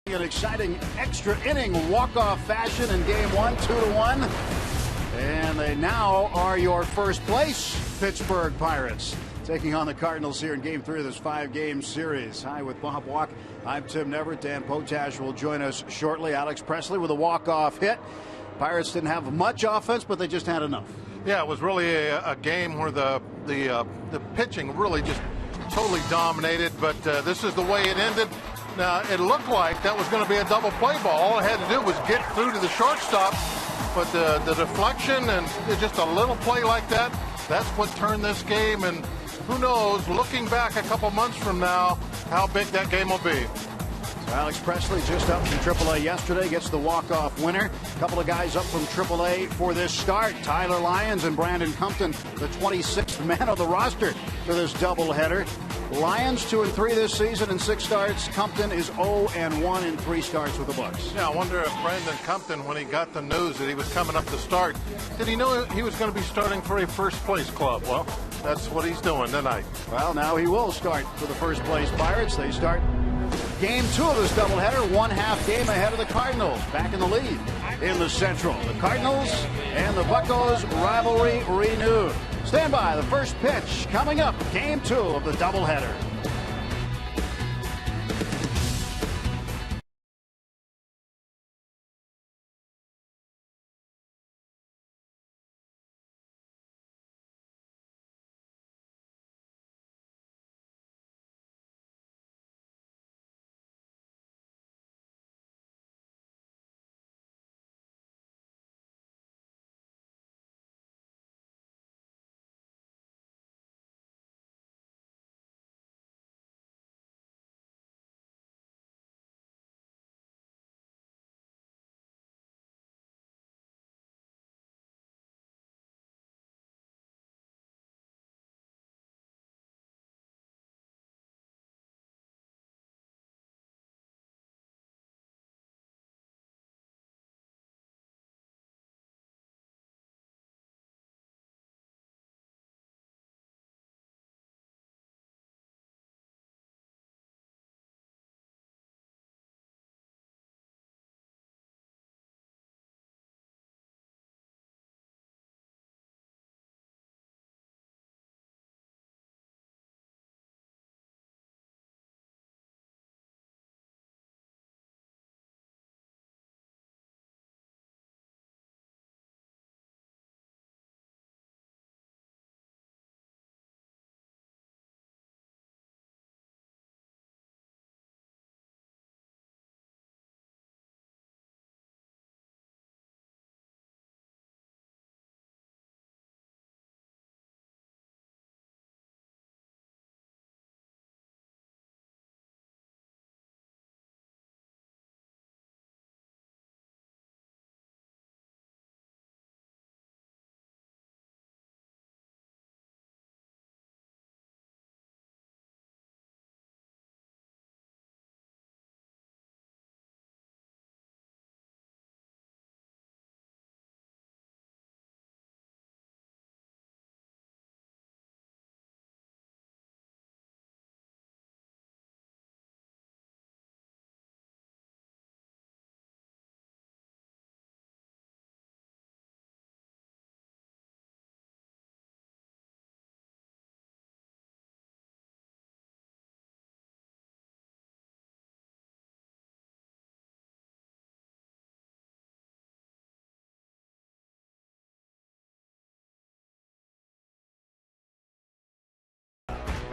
An exciting extra inning walk-off fashion in game one, 2-1. And they now are your first place Pittsburgh Pirates, taking on the Cardinals here in game 3 of this 5-game series. Hi, with Bob Walk, I'm Tim Neverett. Dan Potash will join us shortly. Alex Presley with a walk-off hit. Pirates didn't have much offense, but they just had enough. Yeah, it was really a game where the pitching really just totally dominated, but this is the way it ended. Now, it looked like that was going to be a double play ball. All it had to do was get through to the shortstop, but the deflection and just a little play like that, that's what turned this game. And who knows, looking back a couple months from now, how big that game will be. So Alex Presley just up from AAA yesterday, gets the walk-off winner. A couple of guys up from AAA for this start. Tyler Lyons and Brandon Compton, the 26th man on the roster for this doubleheader. Lyons 2-3 this season in 6 starts. Compton is 0-1 in 3 starts with the Bucks. Yeah, I wonder if Brandon Compton, when he got the news that he was coming up to start, did he know he was going to be starting for a first-place club? Well, that's what he's doing tonight. Well, now he will start for the first-place Pirates. They start game 2 of this doubleheader, 1/2 game ahead of the Cardinals, back in the lead in the Central. The Cardinals and the Buccos rivalry renewed. Stand by, the first pitch coming up, game 2 of the doubleheader.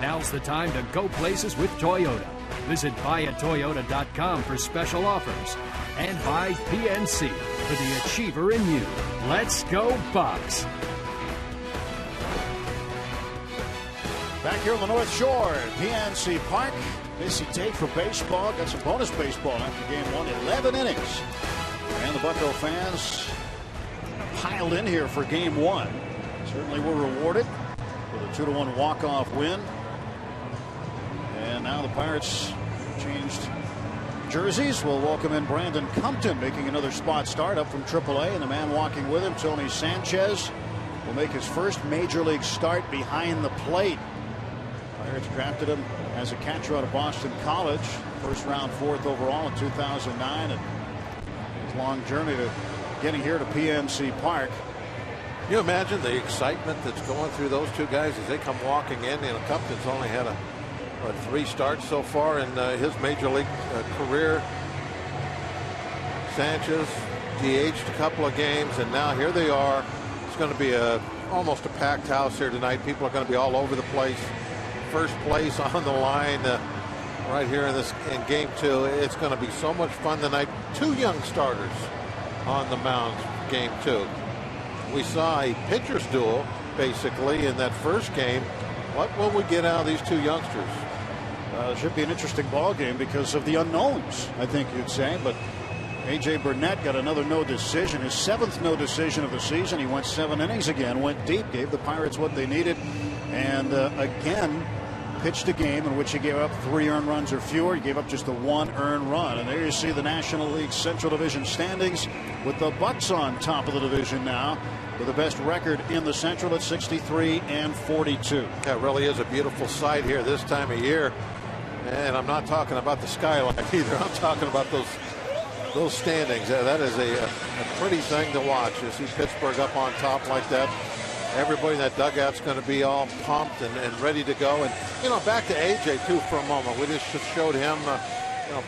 Now's the time to go places with Toyota. Visit buyatoyota.com for special offers. And buy PNC for the achiever in you. Let's go Bucks! Back here on the North Shore, PNC Park. Busy day for baseball. Got some bonus baseball after game 1. 11 innings. And the Bucco fans piled in here for game 1. Certainly were rewarded with a 2-1 walk-off win. And now the Pirates changed jerseys. We'll welcome in Brandon Compton, making another spot start up from AAA. And the man walking with him, Tony Sanchez, will make his first major league start behind the plate. Pirates drafted him as a catcher out of Boston College. First round, 4th overall in 2009. And his long journey to getting here to PNC Park. Can you imagine the excitement that's going through those two guys as they come walking in? You know, Compton's only had 3 starts so far in his major league career. Sanchez DH'd a couple of games, and now here they are. It's going to be almost a packed house here tonight. People are going to be all over the place. First place on the line right here in game 2. It's going to be so much fun tonight. 2 young starters on the mound game 2. We saw a pitcher's duel basically in that first game. What will we get out of these 2 youngsters? It should be an interesting ball game because of the unknowns, I think you'd say. But A.J. Burnett got another no decision, his 7th no decision of the season. He went 7 innings again, went deep, gave the Pirates what they needed, and again pitched a game in which he gave up 3 earned runs or fewer. He gave up just the 1 earned run. And there you see the National League Central Division standings with the Bucks on top of the division now, with the best record in the Central at 63-42. That really is a beautiful sight here this time of year. And I'm not talking about the skyline either. I'm talking about those standings. That is a pretty thing to watch. You see Pittsburgh up on top like that. Everybody in that dugout's going to be all pumped and ready to go. And, you know, back to AJ, too, for a moment. We just showed him,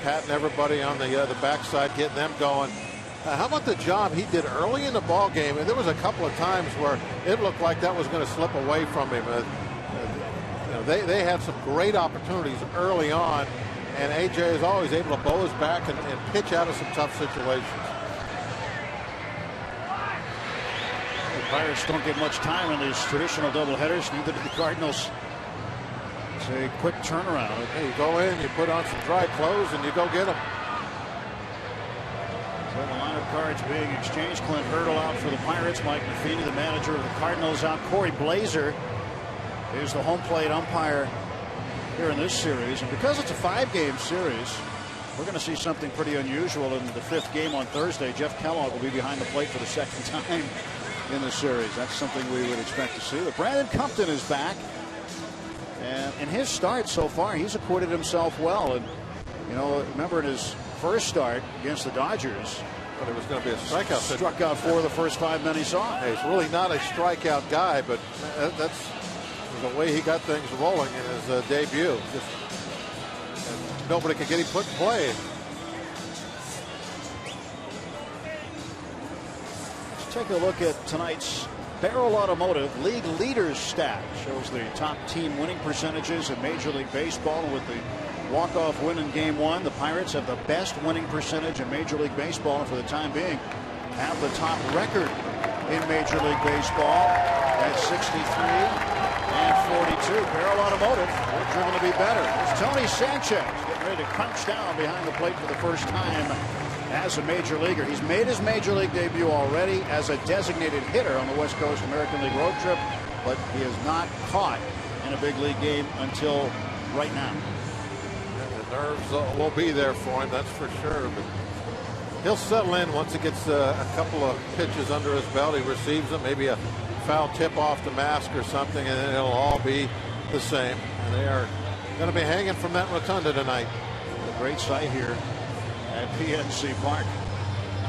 patting everybody on the backside, getting them going. How about the job he did early in the ball game? And there was a couple of times where it looked like that was going to slip away from him. They had some great opportunities early on, and AJ is always able to bow his back and pitch out of some tough situations. The Pirates don't get much time in these traditional doubleheaders, neither do the Cardinals. It's a quick turnaround. Hey, you go in, you put on some dry clothes, and you go get them. So the line of cards being exchanged. Clint Hurdle out for the Pirates. Mike Matheny, the manager of the Cardinals, out. Corey Blazer is the home plate umpire here in this series. And because it's a 5-game series, we're going to see something pretty unusual in the 5th game on Thursday. Jeff Kellogg will be behind the plate for the 2nd time in the series. That's something we would expect to see. But Brandon Compton is back. And in his start so far, he's acquitted himself well. And, remember in his first start against the Dodgers, but it was going to be a strikeout. Struck out 4 of the first 5 men he saw. Hey, he's really not a strikeout guy, but that's the way he got things rolling in his debut. Nobody could get him put in play. Let's take a look at tonight's Barrel Automotive League Leaders stat. Shows the top team winning percentages in Major League Baseball. And with the walk-off win in Game 1, the Pirates have the best winning percentage in Major League Baseball, and for the time being have the top record in Major League Baseball at 63-42. Barrel Automotive, they're driven to be better. There's Tony Sanchez getting ready to crunch down behind the plate for the first time as a major leaguer. He's made his major league debut already as a designated hitter on the West Coast American League road trip, but he has not caught in a big league game until right now. The nerves will be there for him, that's for sure. But he'll settle in once he gets a couple of pitches under his belt. He receives them, maybe a foul tip off the mask or something, and then it'll all be the same. And they are going to be hanging from that rotunda tonight. A great sight here at PNC Park.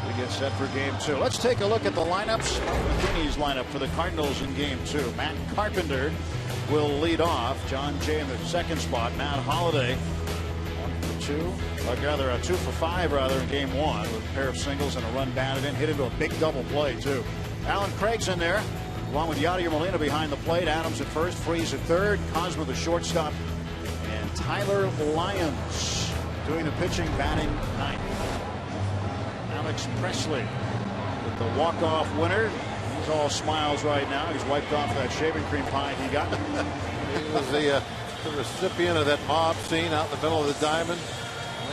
We get set for Game 2. Let's take a look at the lineups. Matheny's lineup for the Cardinals in Game 2. Matt Carpenter will lead off. John Jay in the 2nd spot. Matt Holliday 1 for 2. Rather 2 for 5 in Game 1 with a pair of singles and a run batted in. Hit into a big double play too. Alan Craig's in there along with Yadier Molina behind the plate. Adams at first, Freese at 3rd, Cosmo the shortstop, and Tyler Lyons doing the pitching, batting 9th. Alex Presley with the walk-off winner. He's all smiles right now. He's wiped off that shaving cream pie he got. He was the recipient of that mob scene out in the middle of the diamond.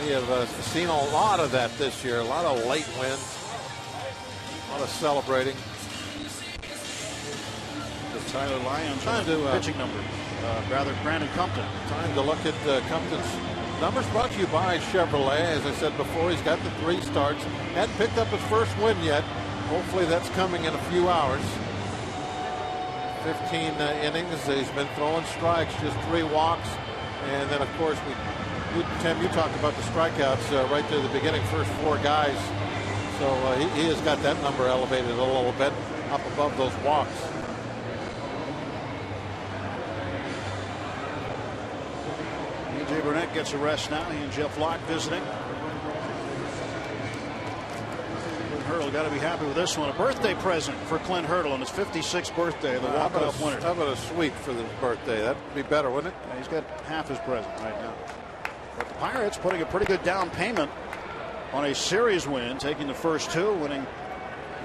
We have seen a lot of that this year. A lot of late wins. A lot of celebrating. Tyler Lyons time to pitching number. Brandon Compton. Time to look at Compton's numbers. Brought to you by Chevrolet. As I said before, he's got the 3 starts. Hadn't picked up his first win yet. Hopefully that's coming in a few hours. 15 innings. He's been throwing strikes, just 3 walks And then, of course, Tim, you talked about the strikeouts right there at the beginning, first 4 guys. So he has got that number elevated a little bit up above those walks. A.J. Burnett gets a rest now. He and Jeff Locke visiting. Hurdle got to be happy with this one. A birthday present for Clint Hurdle on his 56th birthday, the walk-off winner. How about a suite for his birthday? That'd be better, wouldn't it? Yeah, he's got half his present right now. But the Pirates putting a pretty good down payment on a series win, taking the first 2, winning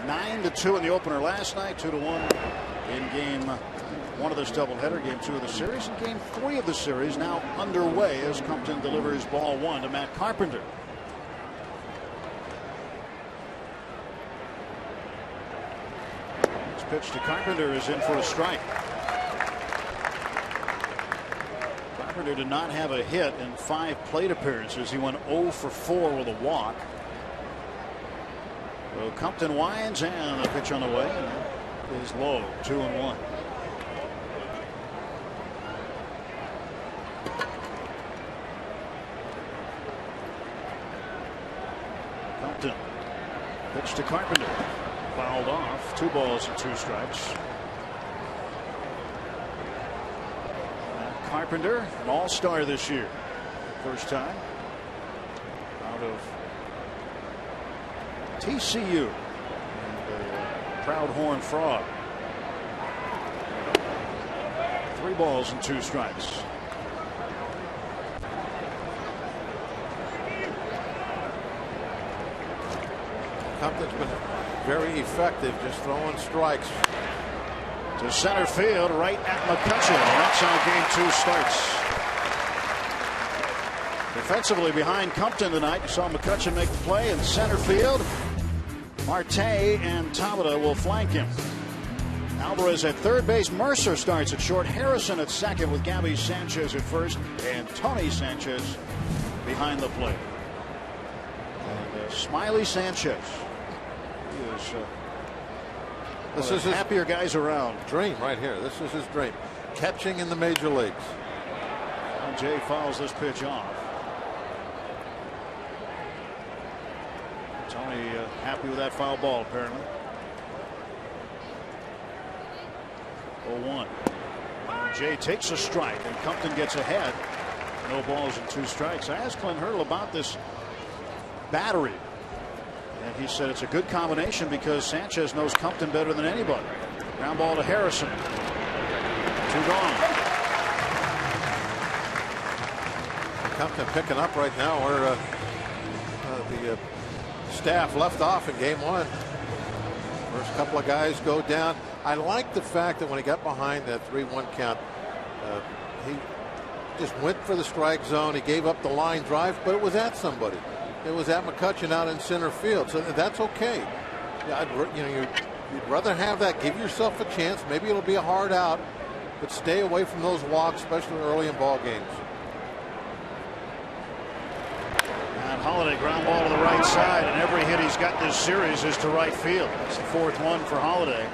9-2 in the opener last night, 2-1 in game 1 of this doubleheader, game 2 of the series, and game 3 of the series now underway as Compton delivers ball 1 to Matt Carpenter. This pitch to Carpenter is in for a strike. Carpenter did not have a hit in 5 plate appearances. He went 0 for 4 with a walk. So Compton winds, and the pitch on the way is low, 2-1. Compton pitch to Carpenter, fouled off, 2 balls and 2 strikes. Carpenter, an all-star this year, first time out of TCU, and a proud Horned Frog. 3 balls and 2 strikes. Compton's been very effective just throwing strikes. To center field, right at McCutchen. That's how game 2 starts. Defensively behind Compton tonight, you saw McCutchen make the play in center field. Marte and Tabata will flank him. Alvarez at third base. Mercer starts at short. Harrison at second with Gabby Sanchez at first, and Tony Sanchez behind the plate. And Smiley Sanchez. He is this is his happier guys around. Dream right here. This is his dream. Catching in the major leagues. And Jay fouls this pitch off. Tony happy with that foul ball apparently. 0-1. Jay takes a strike and Compton gets ahead. No balls and 2 strikes. I asked Clint Hurdle about this battery. And he said it's a good combination because Sanchez knows Compton better than anybody. Ground ball to Harrison. 2 gone. Compton picking up right now where the staff left off in game 1. First couple of guys go down. I like the fact that when he got behind that 3-1 count, he just went for the strike zone. He gave up the line drive, but it was at somebody. It was at McCutchen out in center field, so that's okay. You'd rather have that. Give yourself a chance. Maybe it'll be a hard out, but stay away from those walks, especially early in ball games. And Holiday ground ball to the right side, and every hit he's got this series is to right field. That's the 4th one for Holiday.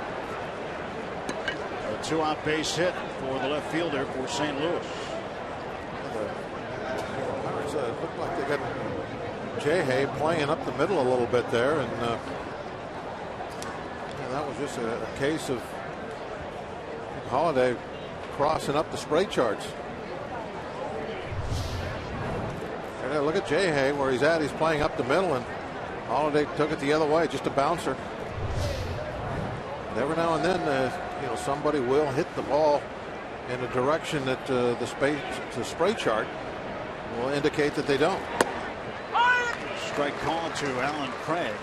A 2-out base hit for the left fielder for St. Louis. Pirates look like they got Jay playing up the middle a little bit there, and that was just a case of Holiday crossing up the spray charts. And look at Jay where he's at. He's playing up the middle, and Holiday took it the other way, just a bouncer. And every now and then, somebody will hit the ball in a direction that the spray chart will indicate that they don't. Strike call to Alan Craig.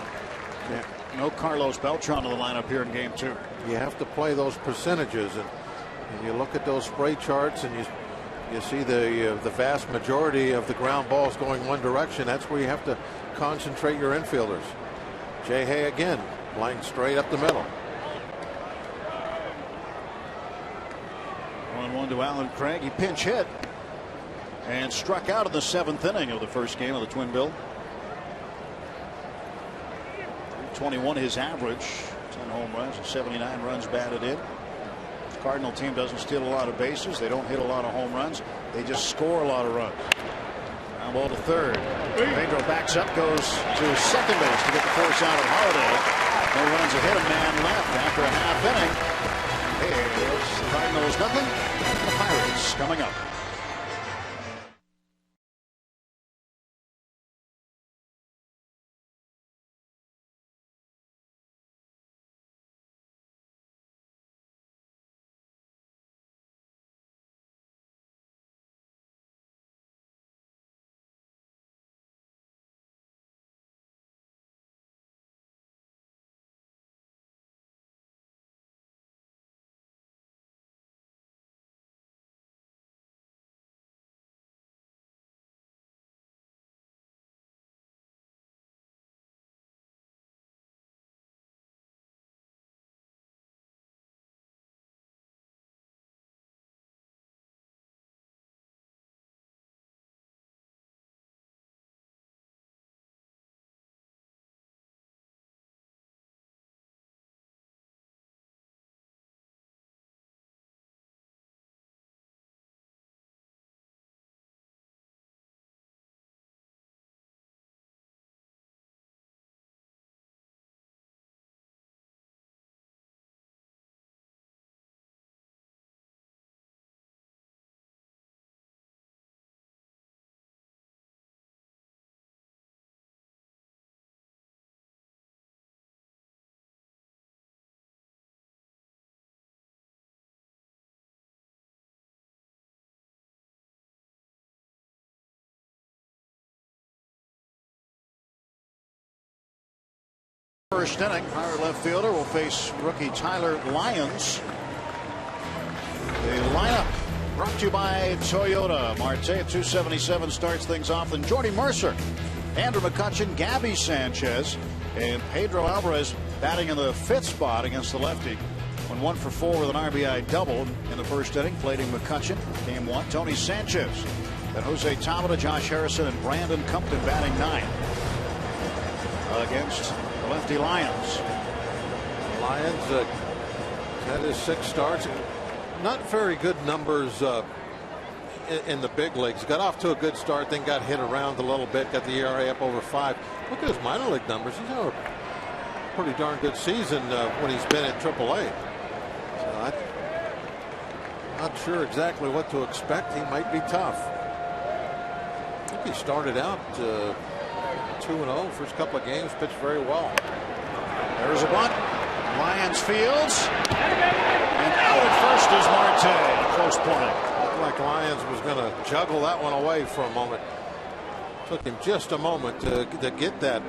Yeah. No Carlos Beltran to the lineup here in game 2. You have to play those percentages, and you look at those spray charts, and you see the vast majority of the ground balls going one direction. That's where you have to concentrate your infielders. Jay again playing straight up the middle. 1-1 to Alan Craig. He pinch hit and struck out in the 7th inning of the first game of the Twin Bill. 21 his average, 10 home runs and 79 runs batted in. Cardinal team doesn't steal a lot of bases. They don't hit a lot of home runs. They just score a lot of runs. Now ball to third. Pedro backs up, goes to second base to get the force out of Holiday. No runs ahead, a man left after a half inning. Here's the Cardinals nothing. The Pirates coming up. First inning, our left fielder will face rookie Tyler Lyons. The lineup brought to you by Toyota. Marte at 277 starts things off. Then Jordy Mercer, Andrew McCutchen, Gabby Sanchez, and Pedro Alvarez batting in the fifth spot against the lefty. Went 1 for 4 with an RBI double in the first inning. Plating McCutchen, game one. Tony Sanchez. Then Jose Tabata, Josh Harrison, and Brandon Compton batting ninth against the lefty Lyons. Lyons had his 6 starts. Not very good numbers in the big leagues. Got off to a good start, then got hit around a little bit. Got the ERA up over 5. Look at his minor league numbers. He's had a pretty darn good season when he's been at AAA. So I'm not sure exactly what to expect. He might be tough. I think he started out 2-0 first couple of games, pitched very well. There's a bunt. Lyons fields. And out at first is Marte. Close play. Looked like Lyons was going to juggle that one away for a moment. Took him just a moment to get that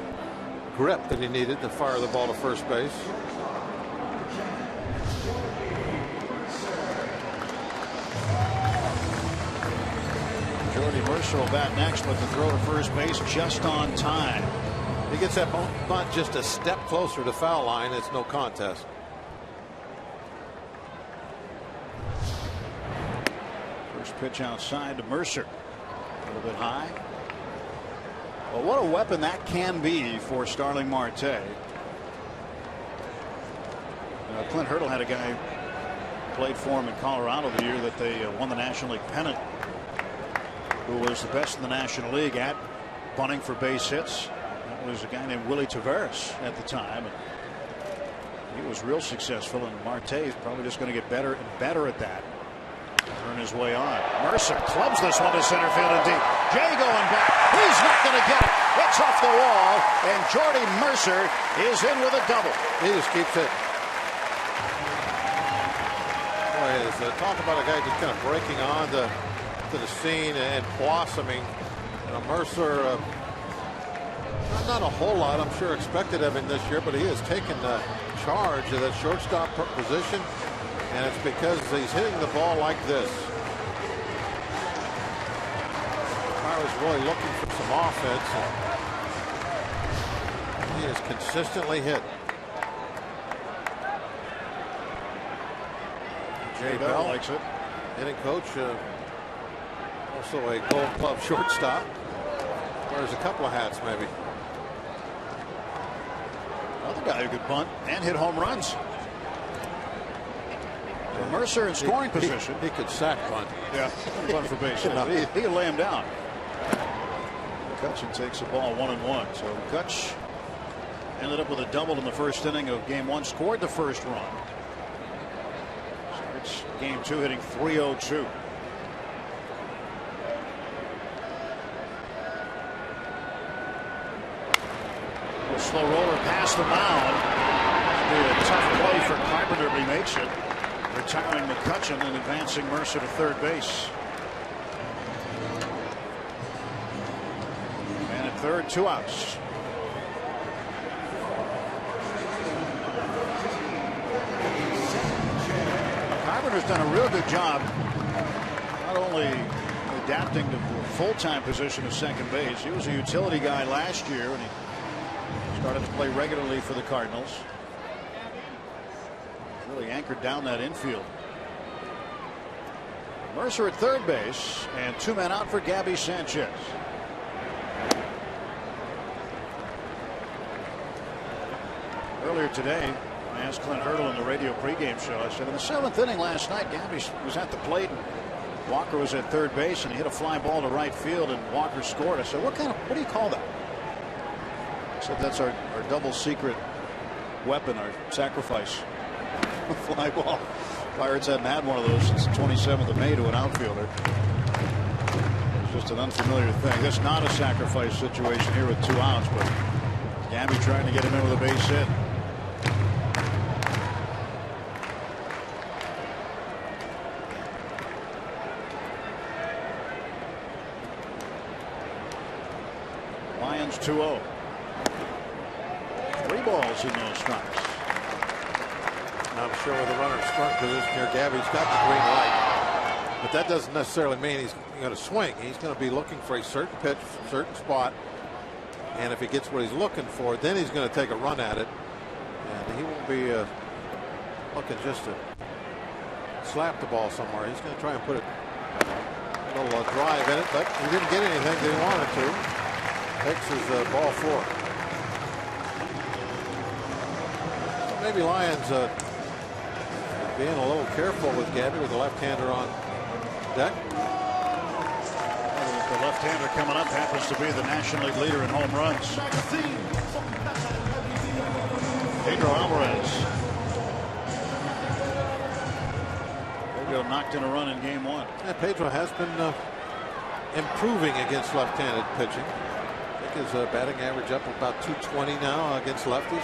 grip that he needed to fire the ball to first base. Jordy Mercer will bat next with the throw to first base just on time. He gets that bunt just a step closer to foul line. It's no contest. First pitch outside to Mercer. A little bit high. Well, what a weapon that can be for Starling Marte. Clint Hurdle had a guy who played for him in Colorado the year that they won the National League pennant, who was the best in the National League at bunting for base hits. That was a guy named Willie Taveras at the time. And he was real successful, and Marte is probably just going to get better and better at that. Turn his way on. Mercer clubs this one to center field and deep. Jay going back. He's not going to get it. It's off the wall, and Jordy Mercer is in with a double. He just keeps it. Boy, talk about a guy just kind of breaking on to the scene and blossoming. Mercer, not a whole lot, I'm sure, expected of him this year, but he has taken charge of that shortstop position, and it's because he's hitting the ball like this. I was really looking for some offense. He is consistently hit. Jay Bell likes it. Hitting coach, also a Gold Glove shortstop. Wears a couple of hats, maybe. Another guy who could bunt and hit home runs. So Mercer in scoring position. He could sack bunt. Yeah, bunt for base. He could lay him down. McCutchen takes the ball 1-1. So Kutch ended up with a double in the first inning of game 1. Scored the first run. Starts game 2 hitting .302. A slow roller past the mound. Be a tough play for Carpenter if he makes it. Retiring McCutchen and advancing Mercer to third base. Man at third, 2 outs. Carpenter's done a real good job not only adapting to the full-time position of second base. He was a utility guy last year when he started to play regularly for the Cardinals. Really anchored down that infield. Mercer at third base and 2 men out for Gabby Sanchez. Earlier today, I asked Clint Hurdle in the radio pregame show. I said in the 7th inning last night, Gabby was at the plate and Walker was at third base and he hit a fly ball to right field and Walker scored. I said, what do you call that? I said that's our double secret weapon, our sacrifice. Fly ball. Pirates hadn't had one of those since the 27th of May to an outfielder. It's just an unfamiliar thing. That's not a sacrifice situation here with 2 outs, but Gabby trying to get him in with a base hit. Lions 2-0. 3 balls in those strikes. Not sure where the runner's strong position here. Gabby's got the green light, but that doesn't necessarily mean he's going to swing. He's going to be looking for a certain pitch, certain spot, and if he gets what he's looking for, then he's going to take a run at it, and he won't be looking just to slap the ball somewhere. He's going to try and put a little drive in it, but he didn't get anything that he wanted to. Takes his ball 4. Maybe Lions being a little careful with Gabby with the left-hander on deck. The left-hander coming up happens to be the National League leader in home runs. Pedro Alvarez. Pedro knocked in a run in game 1. Yeah, Pedro has been improving against left-handed pitching. I think his batting average up about 220 now against lefties.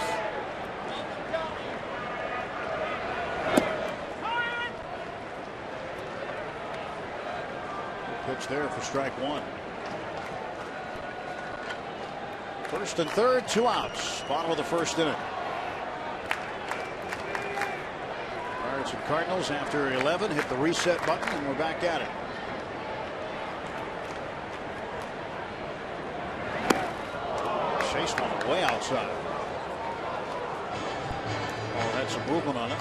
Pitch there for strike 1. First and third, 2 outs. Bottom of the first inning. Pirates and Cardinals after 11 hit the reset button and we're back at it. Chase one way outside. Oh, had some movement on it.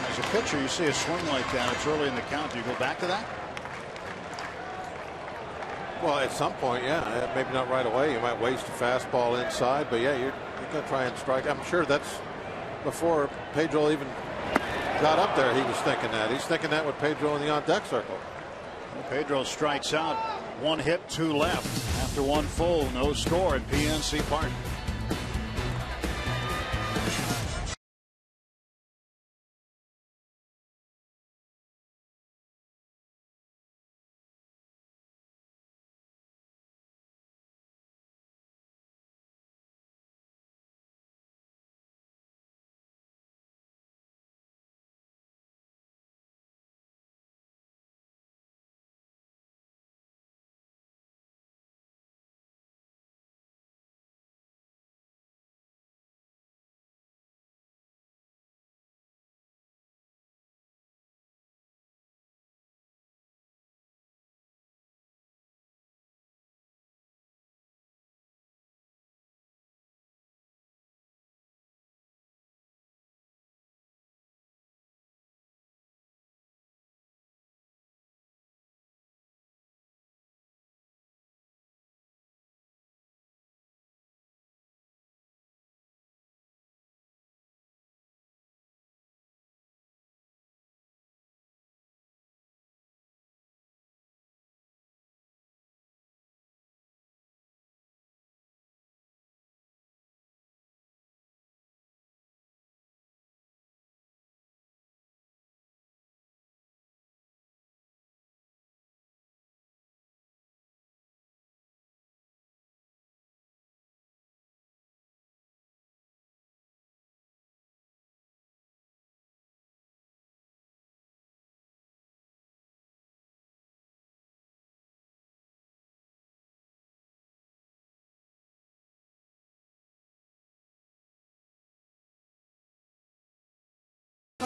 As a pitcher, you see a swing like that. It's early in the count. Do you go back to that? Well, at some point, yeah. Maybe not right away. You might waste a fastball inside, but yeah, you're going to try and strike. I'm sure that's before Pedro even got up there. He was thinking that. He's thinking that with Pedro in the on-deck circle. Well, Pedro strikes out. 1 hit, 2 left. After 1 full, no score at PNC Park.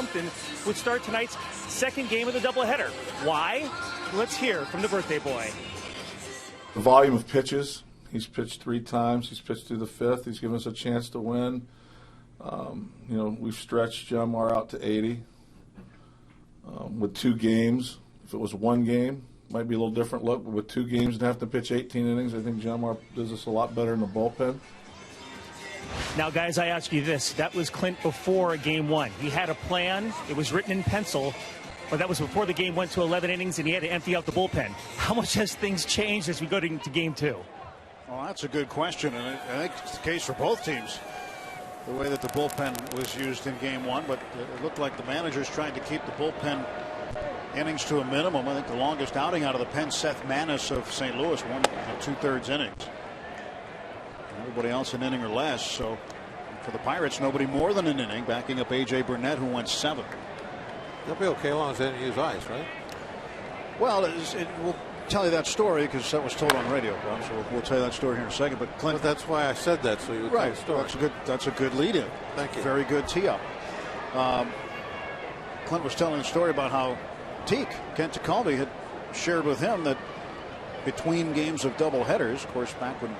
Compton would start tonight's second game of the doubleheader. Why? Let's hear from the birthday boy. The volume of pitches. He's pitched 3 times. He's pitched through the 5th. He's given us a chance to win. We've stretched Jamar out to 80 with 2 games. If it was 1 game, might be a little different look. But with 2 games and have to pitch 18 innings, I think Jamar does us a lot better in the bullpen. Now, guys, I ask you this. That was Clint before Game 1. He had a plan. It was written in pencil. But that was before the game went to 11 innings and he had to empty out the bullpen. How much has things changed as we go to Game 2? Well, that's a good question, and I think it's the case for both teams. The way that the bullpen was used in Game 1, but it looked like the manager's trying to keep the bullpen innings to a minimum. I think the longest outing out of the pen, Seth Manis of St. Louis, won 2/3 innings. Everybody else an inning or less. So for the Pirates, nobody more than an inning, backing up A.J. Burnett, who went 7. They'll be okay as long as they didn't use ice, right? Well, we'll tell you that story because that was told on radio, Bob, so we'll tell you that story here in a second. But Clint, that's why I said that, so you would tell the story. That's a good lead-in. Thank you. Very good tee-up. Clint was telling a story about how Kent Tecalbe had shared with him that between games of doubleheaders, of course, back when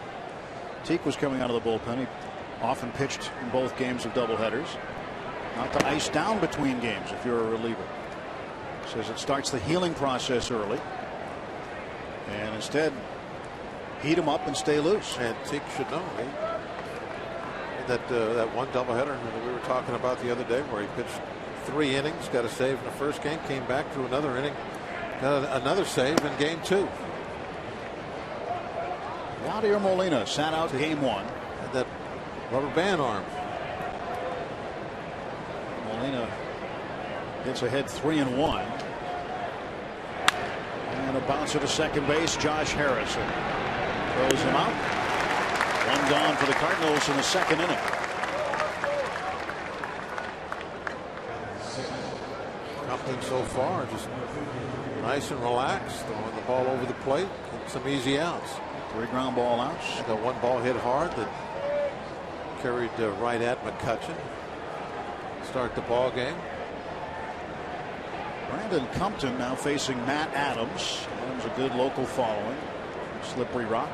Teak was coming out of the bullpen, he often pitched in both games of doubleheaders. Not to ice down between games if you're a reliever. Says it starts the healing process early. And instead, heat them up and stay loose. And Teak should know. That one doubleheader that we were talking about the other day where he pitched 3 innings, got a save in the first game, came back through another inning, got another save in Game 2. Yadier Molina sat out Game 1. And that rubber band arm. Molina gets ahead 3-1. And a bouncer to second base. Josh Harrison throws him out. 1 gone for the Cardinals in the second inning. Compton so far just nice and relaxed, throwing the ball over the plate, getting some easy outs. 3 ground ball outs. Got 1 ball hit hard that carried right at McCutchen. Start the ball game. Brandon Compton now facing Matt Adams. Adams a good local following. Slippery Rock.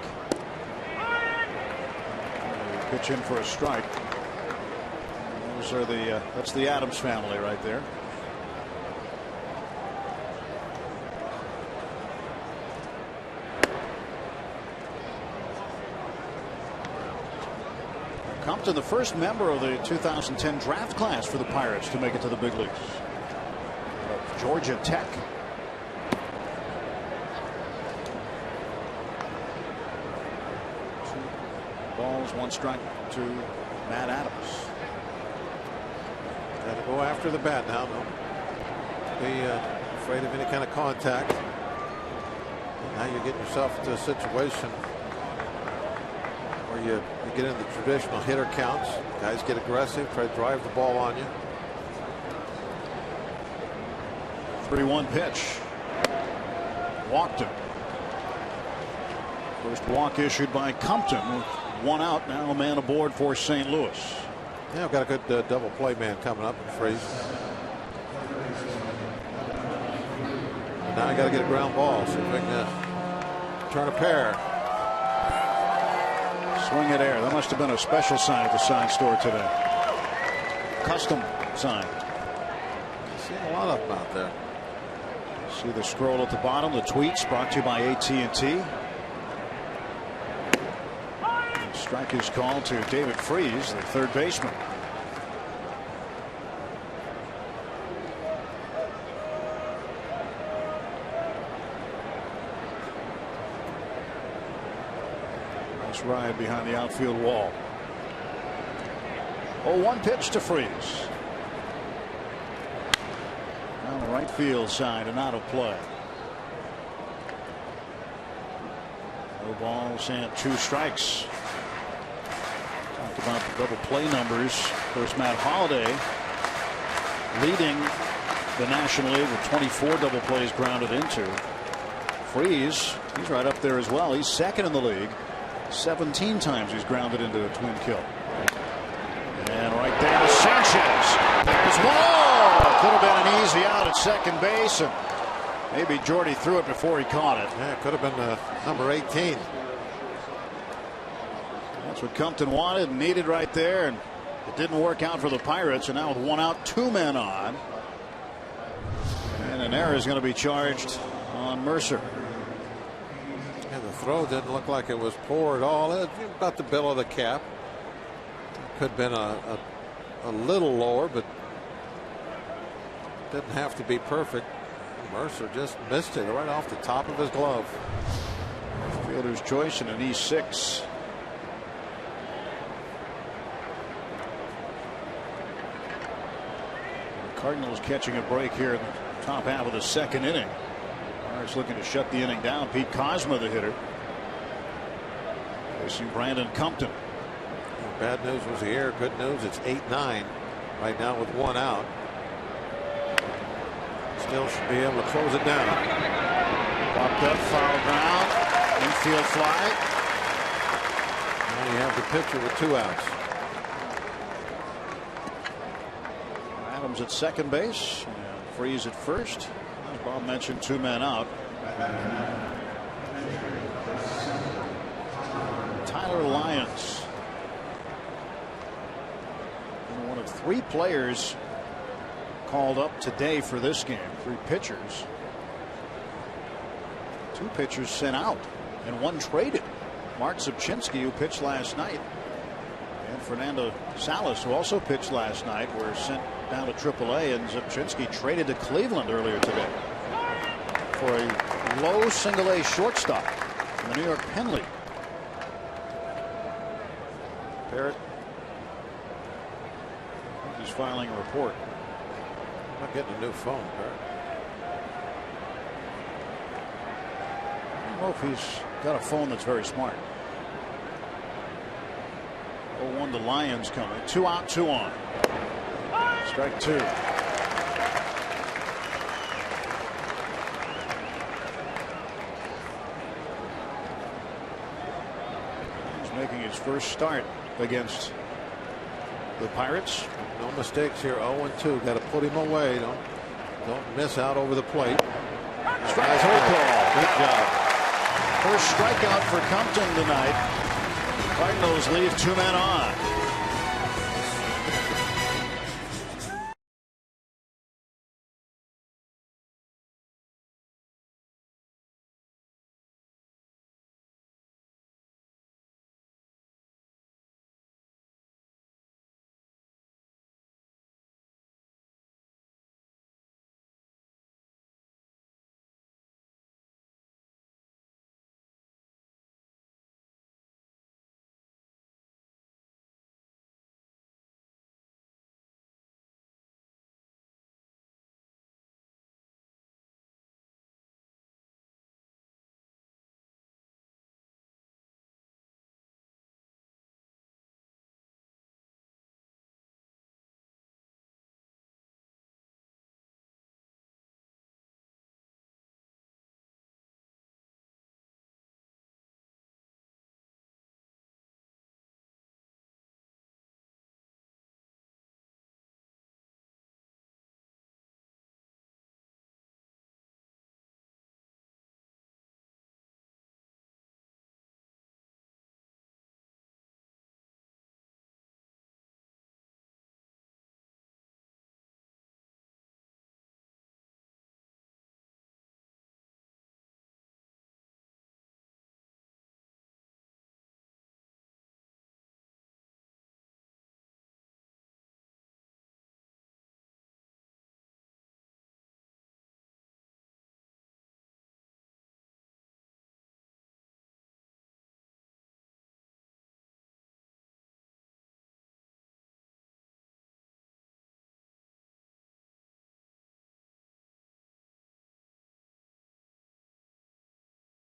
Pitch in for a strike. Those are that's the Adams family right there. Compton, the first member of the 2010 draft class for the Pirates to make it to the big leagues. Georgia Tech. 2 balls, 1 strike to Matt Adams. Got to go after the bat now. Don't be afraid of any kind of contact. Now you're getting yourself into a situation where you get into the traditional hitter counts. Guys get aggressive, try to drive the ball on you. 3-1 pitch. Walked him. First walk issued by Compton with 1 out. Now a man aboard for St. Louis. Yeah, I've got a good double play man coming up in Freeze. Now I got to get a ground ball so we can turn a pair. Swing it air. That must have been a special sign at the sign store today. Custom sign. Seeing a lot of them out there. See the scroll at the bottom. The tweets brought to you by AT&T. Strike is called to David Freese, the third baseman. Nice ride behind the outfield wall. 0-1 pitch to Freese. On the right field side and out of play. No balls and 2 strikes. Talked about the double play numbers. Of course, Matt Holliday leading the National League with 24 double plays grounded into. Freese, he's right up there as well. He's second in the league. 17 times he's grounded into a twin kill. And right there, Sanchez. It's 1-0. Could have been an easy out at second base, and maybe Jordy threw it before he caught it. Yeah, it could have been number 18. That's what Compton wanted and needed right there, and it didn't work out for the Pirates. And now with 1 out, 2 men on, and an error is going to be charged on Mercer. And the throw didn't look like it was poor at all. About the bill of the cap. Could have been a little lower, but didn't have to be perfect. Mercer just missed it right off the top of his glove. Fielder's choice in an E6. The Cardinals catching a break here in the top half of the second inning. Pirates looking to shut the inning down. Pete Kozma, the hitter, facing Brandon Compton. Bad news was the error. Good news, it's 8-9 right now with 1 out. Still should be able to close it down. Popped up, foul ground, infield fly. Now you have the pitcher with 2 outs. Adams at second base, and Freeze at first. As Bob mentioned, 2 men out. Tyler Lyons, one of 3 players called up today for this game. 3 pitchers. 2 pitchers sent out and 1 traded. Mark Zubchinski, who pitched last night, and Fernando Salas, who also pitched last night, were sent down to AAA, and Zubchinski traded to Cleveland earlier today for a low single-A shortstop from the New York Penn League. Parrott, he's filing a report. I'm not getting a new phone, Parrott. I don't know if he's got a phone that's very smart. 0-1 to Lions coming. 2 out, 2 on. Strike 2. He's making his first start against the Pirates. No mistakes here. 0-2. Got to put him away. Don't miss out over the plate. Strike 3 call. Good job. First strikeout for Compton tonight. Cardinals leave 2 men on.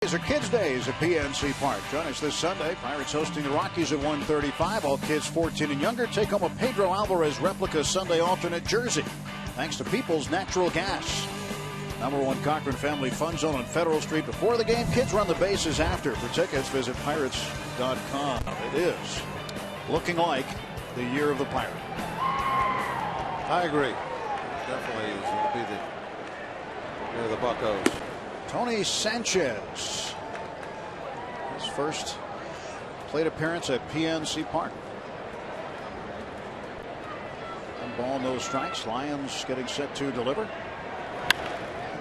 These are Kids Days at PNC Park. Join us this Sunday. Pirates hosting the Rockies at 1:35. All kids 14 and younger take home a Pedro Alvarez replica Sunday alternate jersey. Thanks to People's Natural Gas. #1 Cochran Family Fun Zone on Federal Street before the game. Kids run the bases after. For tickets, visit Pirates.com. It is looking like the year of the Pirate. I agree. definitely is going to be the Buccos. Tony Sanchez, his first plate appearance at PNC Park. One ball, no strikes. Lions getting set to deliver.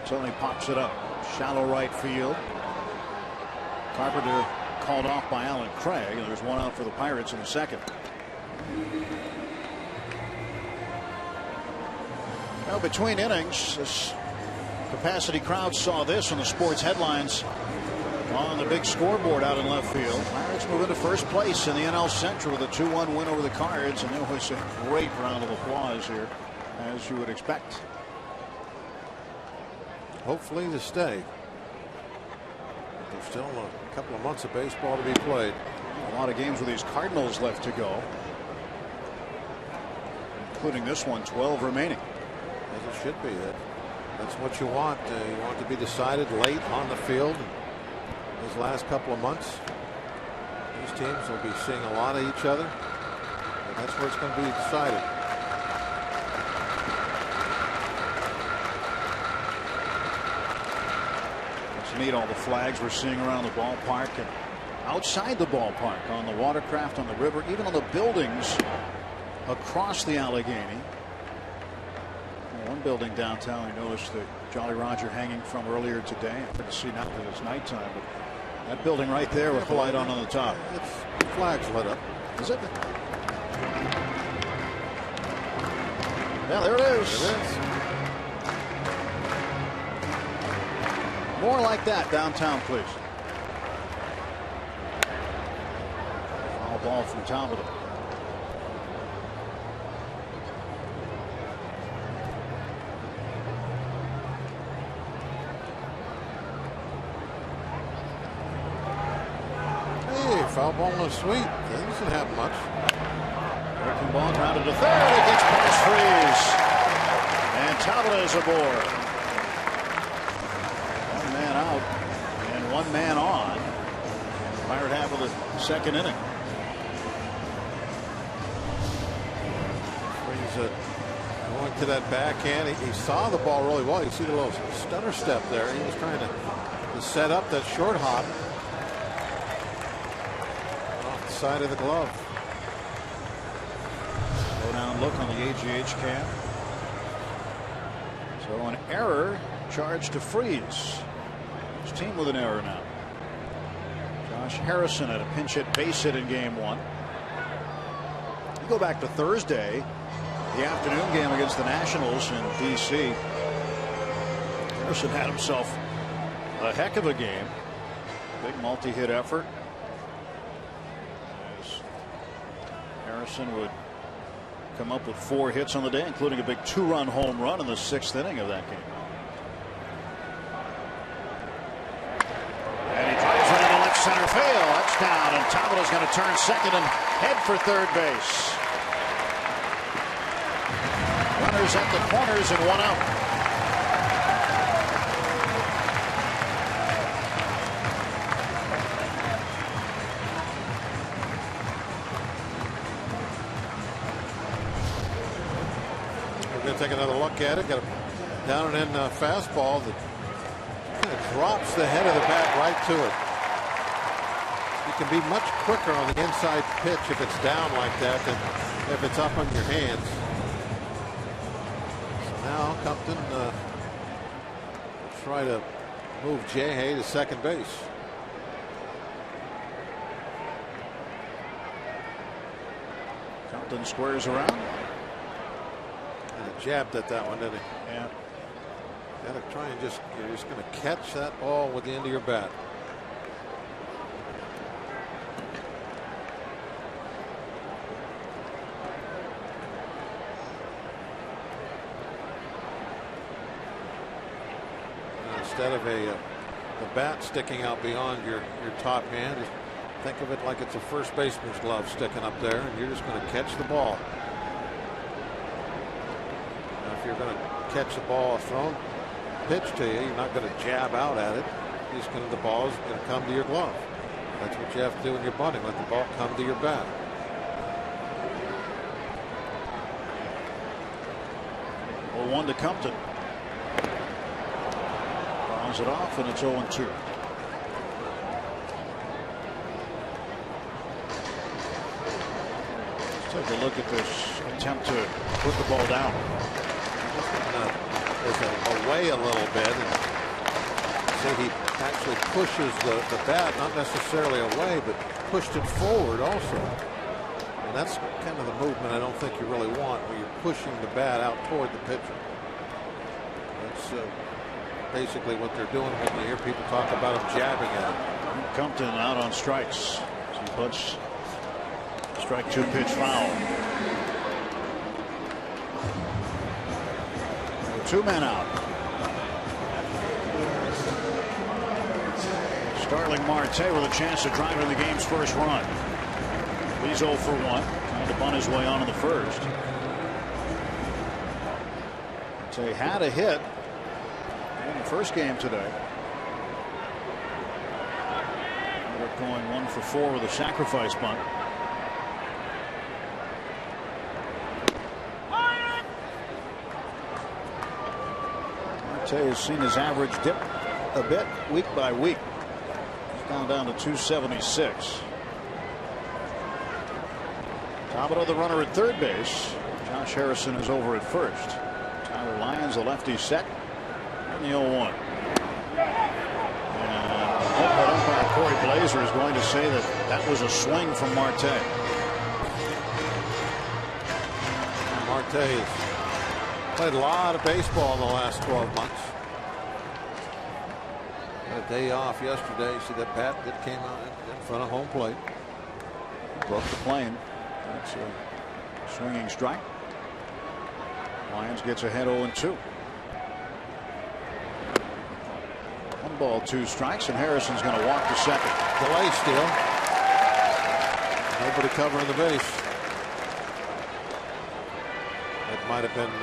Tony pops it up. Shallow right field. Carpenter called off by Alan Craig, and there's one out for the Pirates in the second. Now, between innings, this capacity crowd saw this on the sports headlines on the big scoreboard out in left field. Pirates move into first place in the NL Central with a 2-1 win over the Cards, and there was a great round of applause here, as you would expect. Hopefully to stay. There's still a couple of months of baseball to be played. A lot of games with these Cardinals left to go, including this one, 12 remaining. As it should be. That's what you want. You want to be decided late on the field. These last couple of months, these teams will be seeing a lot of each other, and that's where it's going to be decided. It's neat, all the flags we're seeing around the ballpark and outside the ballpark, on the watercraft, on the river, even on the buildings across the Allegheny. One building downtown, I noticed the Jolly Roger hanging from earlier today. Hard to see now that it's nighttime, but that building right there with the light on the top. It's flags lit up. Is it? Yeah, there it is. It is. More like that downtown, please. Foul ball from Talbot. Foul ball is sweet. That doesn't happen much. Breaking ball grounded to third. It gets past Freeze. And Talbot is aboard. One man out and one man on. Pirate half of the second inning. Freeze going to that backhand. He saw the ball really well. You see the little stutter step there. He was trying to set up that short hop. Side of the glove. Slow down look on the AGH cam. So an error charged to Freeze. His team with an error now. Josh Harrison had a pinch hit base hit in game one. You go back to Thursday, the afternoon game against the Nationals in DC. Harrison had himself a heck of a game. Big multi-hit effort. Harrison would come up with 4 hits on the day, including a big 2-run home run in the 6th inning of that game. And he drives it into left center field. That's down, and Talbot is going to turn second and head for third base. Runners at the corners and one out. Take another look at it. Got a down and in fastball that kind of drops the head of the bat right to it. You can be much quicker on the inside pitch if it's down like that than if it's up on your hands. So now Compton try to move Jay to second base. Compton squares around. Jabbed at that one, didn't he? Yeah. Got to try and you're just going to catch that ball with the end of your bat. And instead of the bat sticking out beyond your top hand, just think of it like it's a first baseman's glove sticking up there, and you're just going to catch the ball. If you're going to catch the ball thrown pitch to you, you're not going to jab out at it. You're just the ball is going to come to your glove. That's what you have to do when you're bunting. Let the ball come to your bat. 0-1 to Compton. Fouls it off, and it's 0-2. Let's take a look at this attempt to put the ball down. Away a little bit, and see, he actually pushes the bat, not necessarily away, but pushed it forward also. And that's kind of the movement I don't think you really want, where you're pushing the bat out toward the pitcher. That's basically what they're doing when you hear people talk about them jabbing at it. Compton out on strikes. He puts strike 2 pitch foul. 2 men out. Starling Marte with a chance to drive in the game's first run. He's 0 for 1. Trying to bunt his way on in the first. So he had a hit in the first game today. Ended up going 1 for 4 with a sacrifice bunt. Marte has seen his average dip a bit week by week. He's down to 276. Tabata, the runner at third base. Josh Harrison is over at first. Tyler Lyons, the lefty, set. And the 0-1. And umpire Corey Blazer is going to say that was a swing from Marte. Marte has played a lot of baseball in the last 12 months. Had a day off yesterday. You see that bat that came out in front of home plate. Broke the plane. That's a swinging strike. Lyons gets ahead 0-2. 1 ball, 2 strikes, and Harrison's going to walk to second. Delay steal. Nobody covering the base. That might have been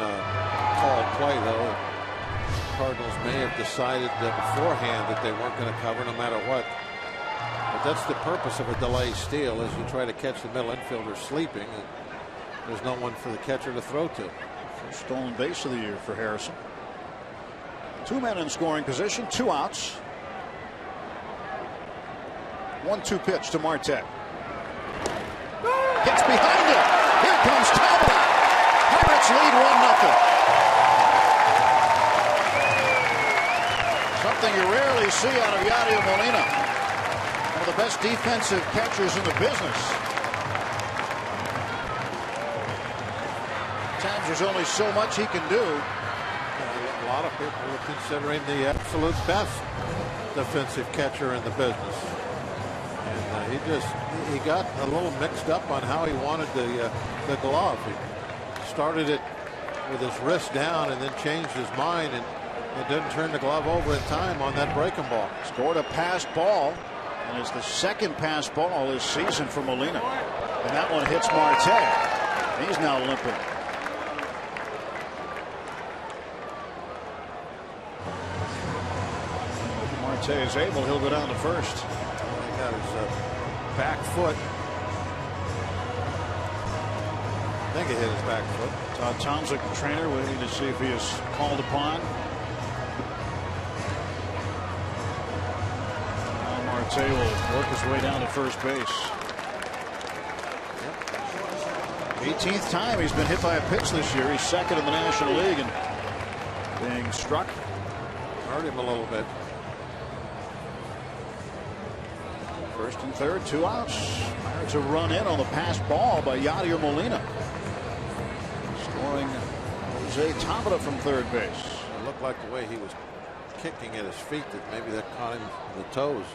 called play, though. Cardinals may have decided beforehand that they weren't going to cover no matter what. But that's the purpose of a delay steal, is you try to catch the middle infielder sleeping, and there's no one for the catcher to throw to. First stolen base of the year for Harrison. 2 men in scoring position, 2 outs. 1-2 pitch to Marte. Gets behind it. Here comes Tabata. Pirates lead 1-0. Something you rarely see out of Yadier Molina. One of the best defensive catchers in the business. Times there's only so much he can do. A lot of people are considering the absolute best defensive catcher in the business. And he got a little mixed up on how he wanted the glove. He started it with his wrist down and then changed his mind and didn't turn the glove over in time on that breaking ball. Scored a pass ball, and it's the second pass ball this season for Molina. And that one hits Marte. He's now limping. If Marte is able, he'll go down to first. He got his back foot. I think he hit his back foot. Todd Tomczyk, the trainer, waiting to see if he is called upon. Marte will work his way down to first base. 18th time he's been hit by a pitch this year. He's second in the National League and being struck. Hurt him a little bit. First and third, 2 outs. Pirates a run in on the pass ball by Yadier Molina. Scoring Jose Tabata from third base. It looked like the way he was kicking at his feet that maybe that caught him in the toes.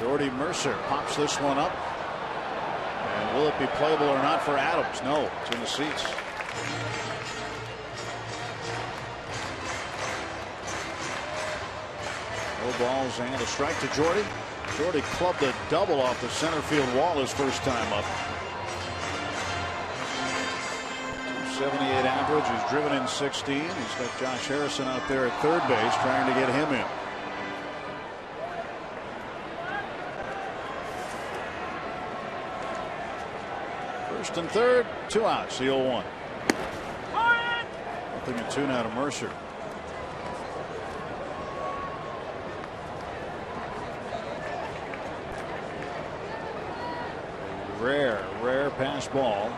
Jordy Mercer pops this one up. And will it be playable or not for Adams? No, it's in the seats. No balls and a strike to Jordy. Jordy clubbed a double off the center field wall his first time up. 278 average. He's driven in 16. He's got Josh Harrison out there at third base trying to get him in. First and third, 2 outs, the 0-1. Nothing and 2 now to Mercer. Rare pass ball.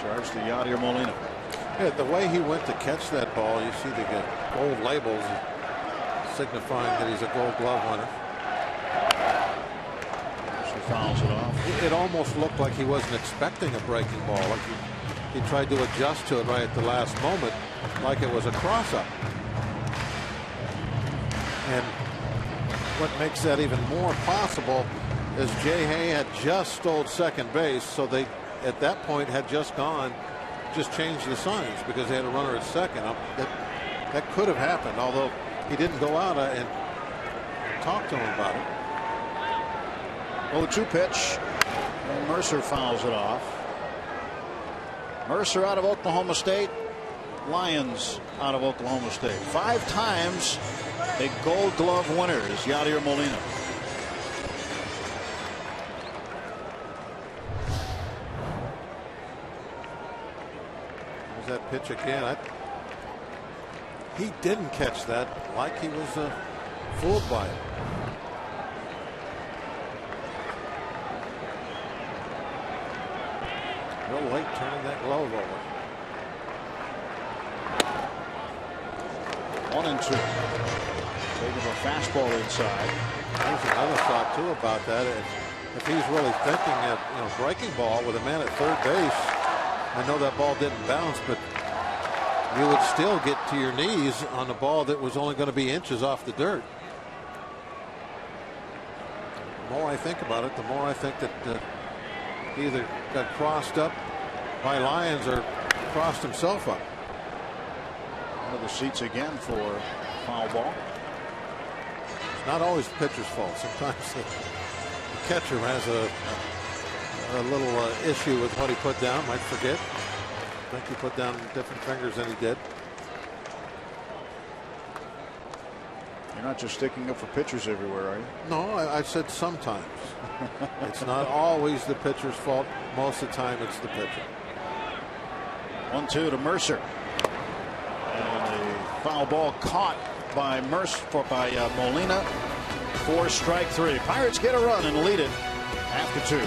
Charged to Yadier Molina. Yeah, the way he went to catch that ball, you see the gold labels signifying that he's a Gold Glove winner. She fouls it off. It almost looked like he wasn't expecting a breaking ball. Like he tried to adjust to it right at the last moment, like it was a cross-up. And what makes that even more possible is Jay Hay had just stole second base, so they at that point had just changed the signs because they had a runner at second. That could have happened, although he didn't go out and talk to him about it. 0-2 pitch. And Mercer fouls it off. Mercer out of Oklahoma State. Lions out of Oklahoma State. 5 times a Gold Glove winner is Yadier Molina. That pitch again. He didn't catch that like he was fooled by it. Real late turning that glove over. 1-2. Taking a fastball inside. There's another thought too about that. If he's really thinking of breaking ball with a man at third base. I know that ball didn't bounce, but you would still get to your knees on a ball that was only going to be inches off the dirt. The more I think about it, the more I think that he either got crossed up by Lyons or crossed himself up. One of the seats again for foul ball. It's not always the pitcher's fault. Sometimes the catcher has a little issue with what he put down. Might forget. I think he put down different fingers than he did. You're not just sticking up for pitchers everywhere, are you? No, I said sometimes. It's not always the pitcher's fault. Most of the time it's the pitcher. 1-2 to Mercer. And a foul ball caught by Molina. 4 strike 3. Pirates get a run and lead it after 2.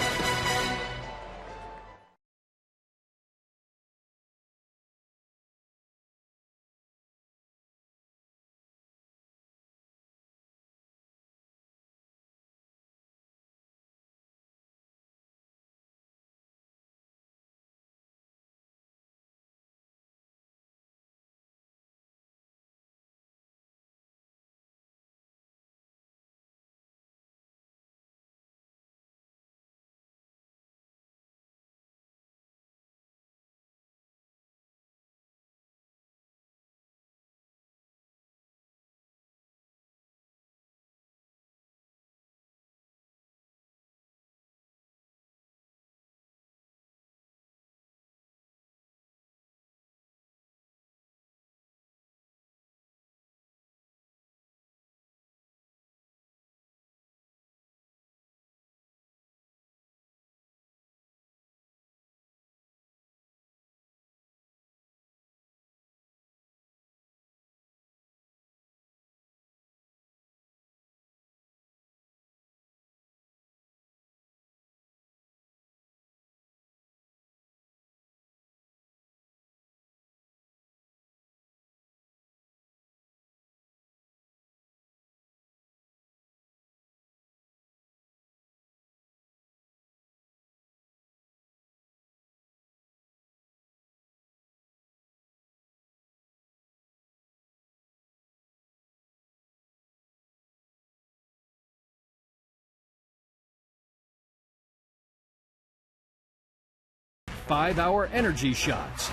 Five-hour energy shots.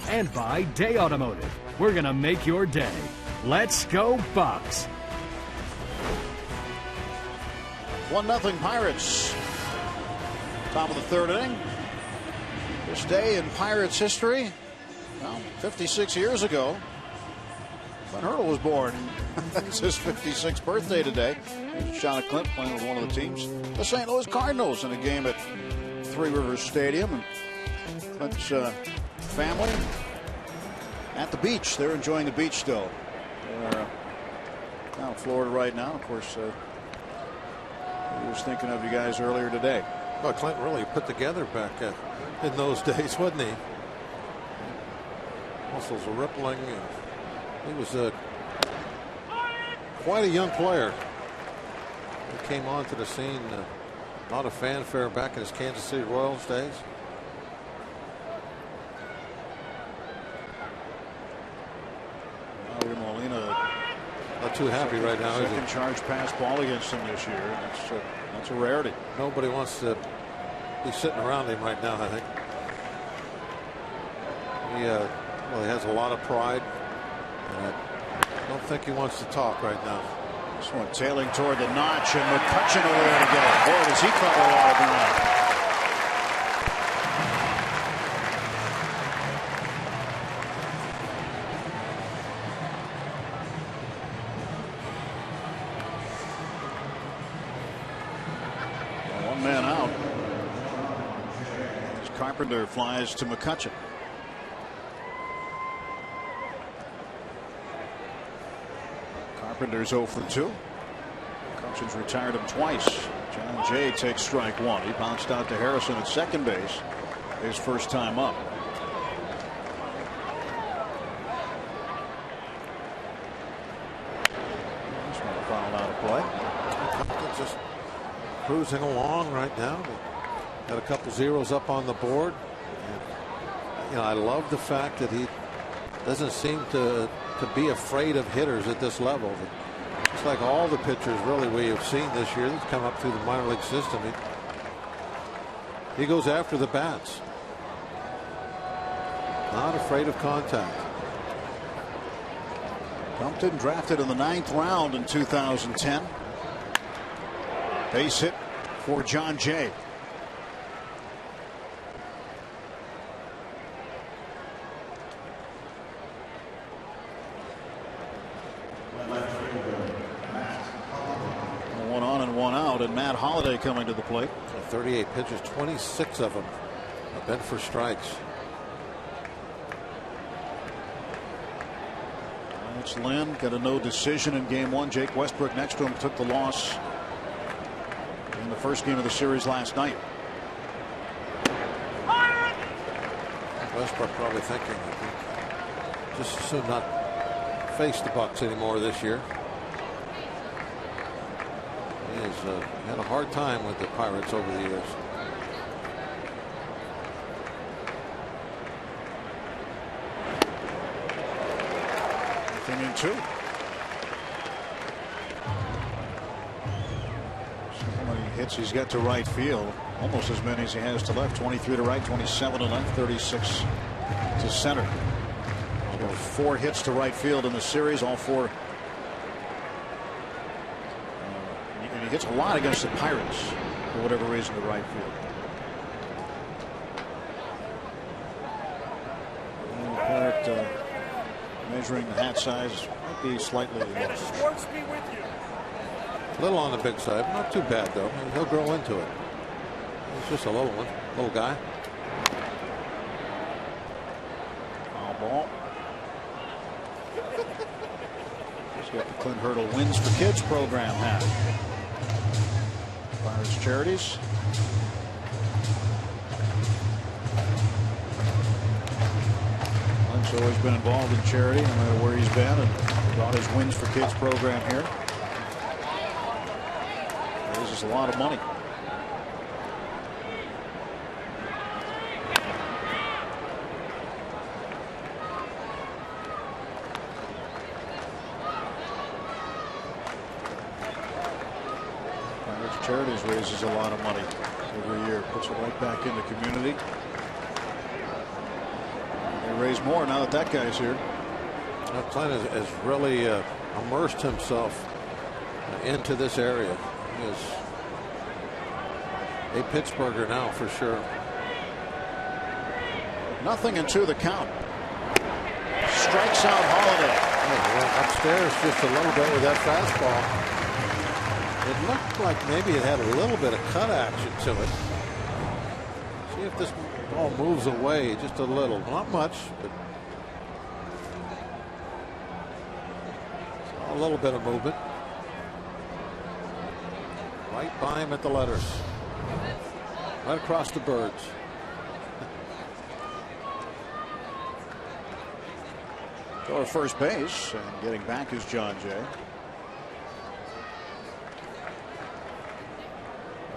And by Day Automotive. We're going to make your day. Let's go Bucks. 1-0 Pirates. Top of the 3rd inning. This day in Pirates history, well, 56 years ago, when Hurdle was born. It's his 56th birthday today. Here's Shauna Clint playing with one of the teams, the St. Louis Cardinals, in a game at Three Rivers Stadium. And Clint's family at the beach. They're enjoying the beach still. They're down in Florida right now. Of course, I was thinking of you guys earlier today. Well, Clint really put together back in those days, wasn't he? Muscles were rippling. And he was quite a young player. He came onto the scene, a lot of fanfare back in his Kansas City Royals days. Molina not too happy right now. Second charge pass ball against him this year. That's a rarity. Nobody wants to be sitting around him right now, I think. He has a lot of pride. And I don't think he wants to talk right now. This one tailing toward the notch, and McCutcheon away to get it. Boy, does he cover a lot of ground. One man out. As Carpenter flies to McCutcheon. Carpenter's 0 for 2. McCutcheon's retired him twice. John Jay takes strike one. He bounced out to Harrison at second base. His first time up. This one fouled out of play. Just cruising along right now. Got a couple zeros up on the board. And, I love the fact that he doesn't seem to be afraid of hitters at this level. It's like all the pitchers really we have seen this year that's come up through the minor league system. He goes after the bats. Not afraid of contact. Compton drafted in the 9th round in 2010. Base hit for John Jay. One on and one out, and Matt Holliday coming to the plate. 38 pitches, 26 of them have been for strikes. It's Lynn got a no decision in game one. Jake Westbrook next to him took the loss in the first game of the series last night. Westbrook probably thinking just as soon not face the Bucks anymore this year. He has had a hard time with the Pirates over the years. In two. So many hits he's got to right field. Almost as many as he has to left. 23 to right, 27 to left, 36 to center. So 4 hits to right field in the series. All 4. And he hits a lot against the Pirates for whatever reason to right field. Measuring the hat size might be slightly less. A little on the big side, not too bad though. He'll grow into it. He's just a little one, little guy. Foul ball. He's got the Clint Hurdle Wins for Kids program hat. Pirates Charities. Clint's always been involved in charity, no matter where he's been, and brought his Wins for Kids program here. Raises a lot of money. Pirates Charities raises a lot of money every year, puts it right back in the community. Raise more now that that guy's here. Clint has really immersed himself into this area. He is a Pittsburgher now for sure. 0-2 the count. Strikes out Holliday. Went upstairs just a little bit with that fastball. It looked like maybe it had a little bit of cut action to it. if this ball moves away just a little, not much, but a little bit of movement. Right by him at the letters. Right across the birds. Go to first base, and getting back is John Jay.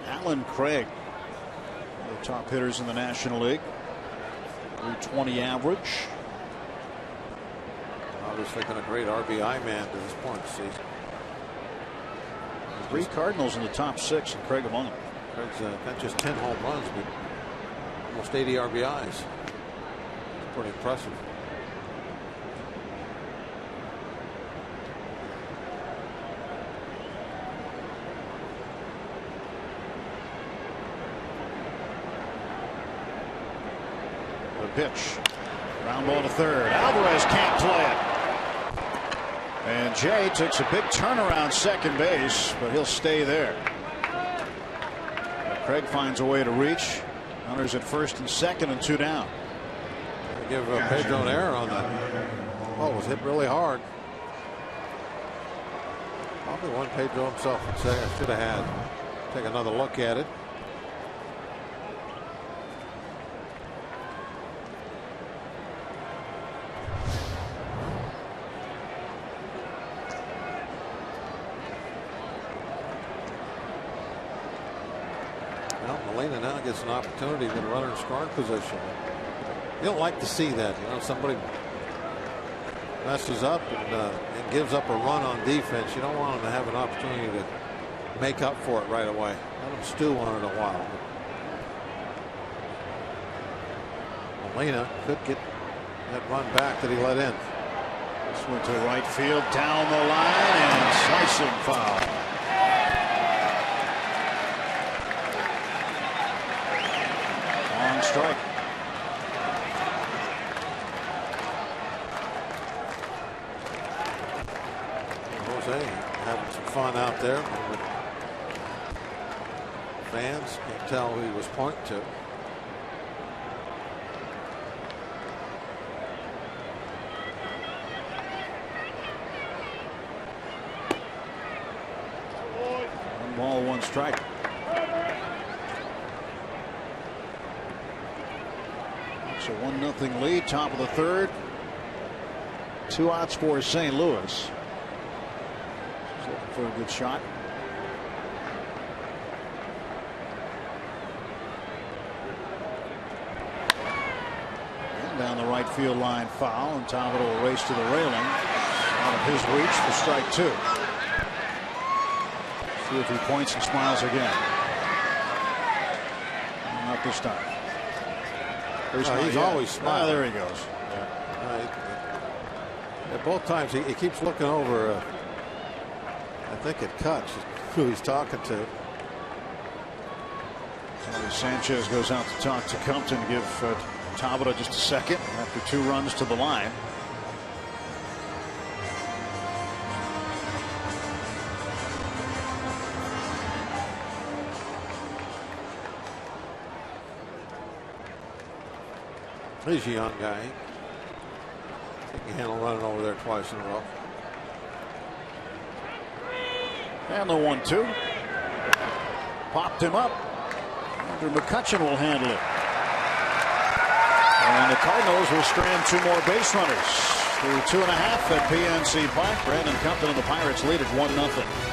Alan Craig, one of the top hitters in the National League. 320 average. Obviously been a great RBI man to this point in the season. 3 Cardinals in the top 6, and Craig among them. Craig's not just 10 home runs, but almost 80 RBIs. It's pretty impressive. The pitch. Ground ball to third. Alvarez can't play it. And Jay takes a big turnaround second base, but he'll stay there. Craig finds a way to reach. Runners at first and second and 2 down. They give Pedro an error on that. Oh, it was hit really hard. Probably one Pedro himself would say I should have had. Take another look at it. Molina now gets an opportunity to run in scoring position. You don't like to see that. You know, somebody messes up and gives up a run on defense. You don't want them to have an opportunity to make up for it right away. Let them stew on it a while. But Molina could get that run back that he let in. This went to right field, down the line, and slicing foul. Strike. Jose having some fun out there. Fans can't tell who he was pointing to. One ball, 1 strike. So 1-0 lead, top of the third. 2 outs for St. Louis. He's looking for a good shot. And down the right field line, foul, and Talbot will race to the railing. Out of his reach for strike 2. See if he points and smiles again. Not this time. He's always smiling. There he goes. At both times he keeps looking over. I think it cuts who he's talking to. Sanchez goes out to talk to Compton to give Tabata just a second after 2 runs to the line. He's a young guy. He can handle running over there twice in a row. And the 1-2. Popped him up. Andrew McCutchen will handle it. And the Cardinals will strand 2 more base runners through 2.5 at PNC Park. Brandon Compton and the Pirates lead at 1-0.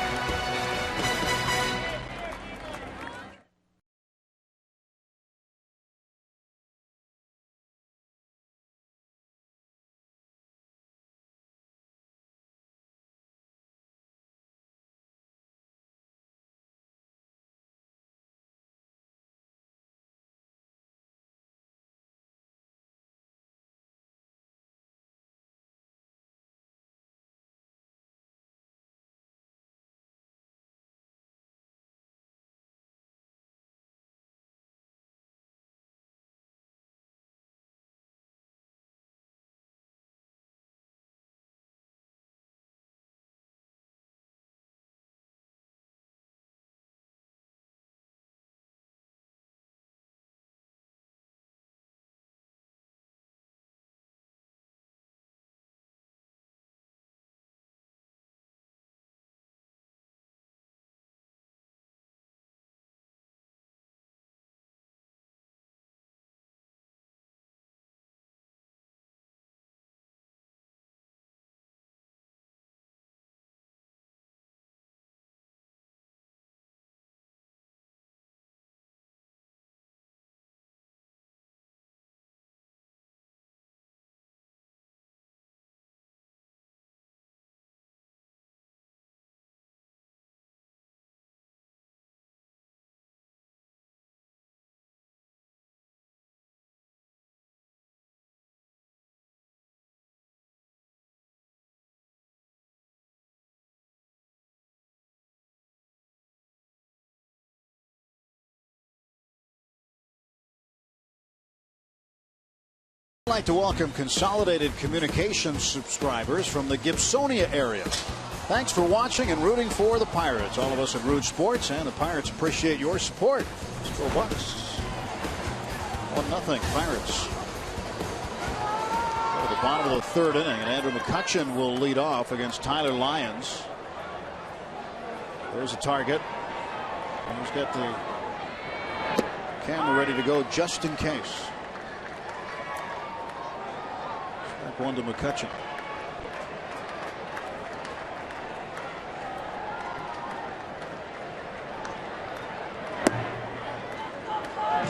I'd like to welcome Consolidated Communications subscribers from the Gibsonia area. Thanks for watching and rooting for the Pirates. All of us at Root Sports and the Pirates appreciate your support. Let's go Bucks. 1-0 Pirates. At the bottom of the third inning, and Andrew McCutchen will lead off against Tyler Lyons. There's a target. And he's got the camera ready to go just in case. Strike one to McCutchen.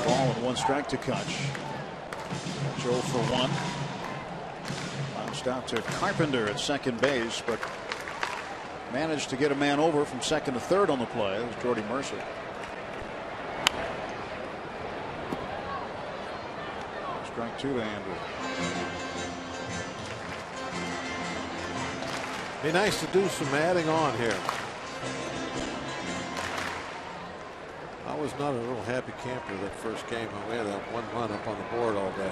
Ball and one strike to Kutch. Kutch 0 for 1. Bounced out to Carpenter at second base, but managed to get a man over from second to third on the play. It was Jordy Mercer. Strike two to Andrew. Be nice to do some adding on here. I was not a real happy camper that first game. We had that one run up on the board all day.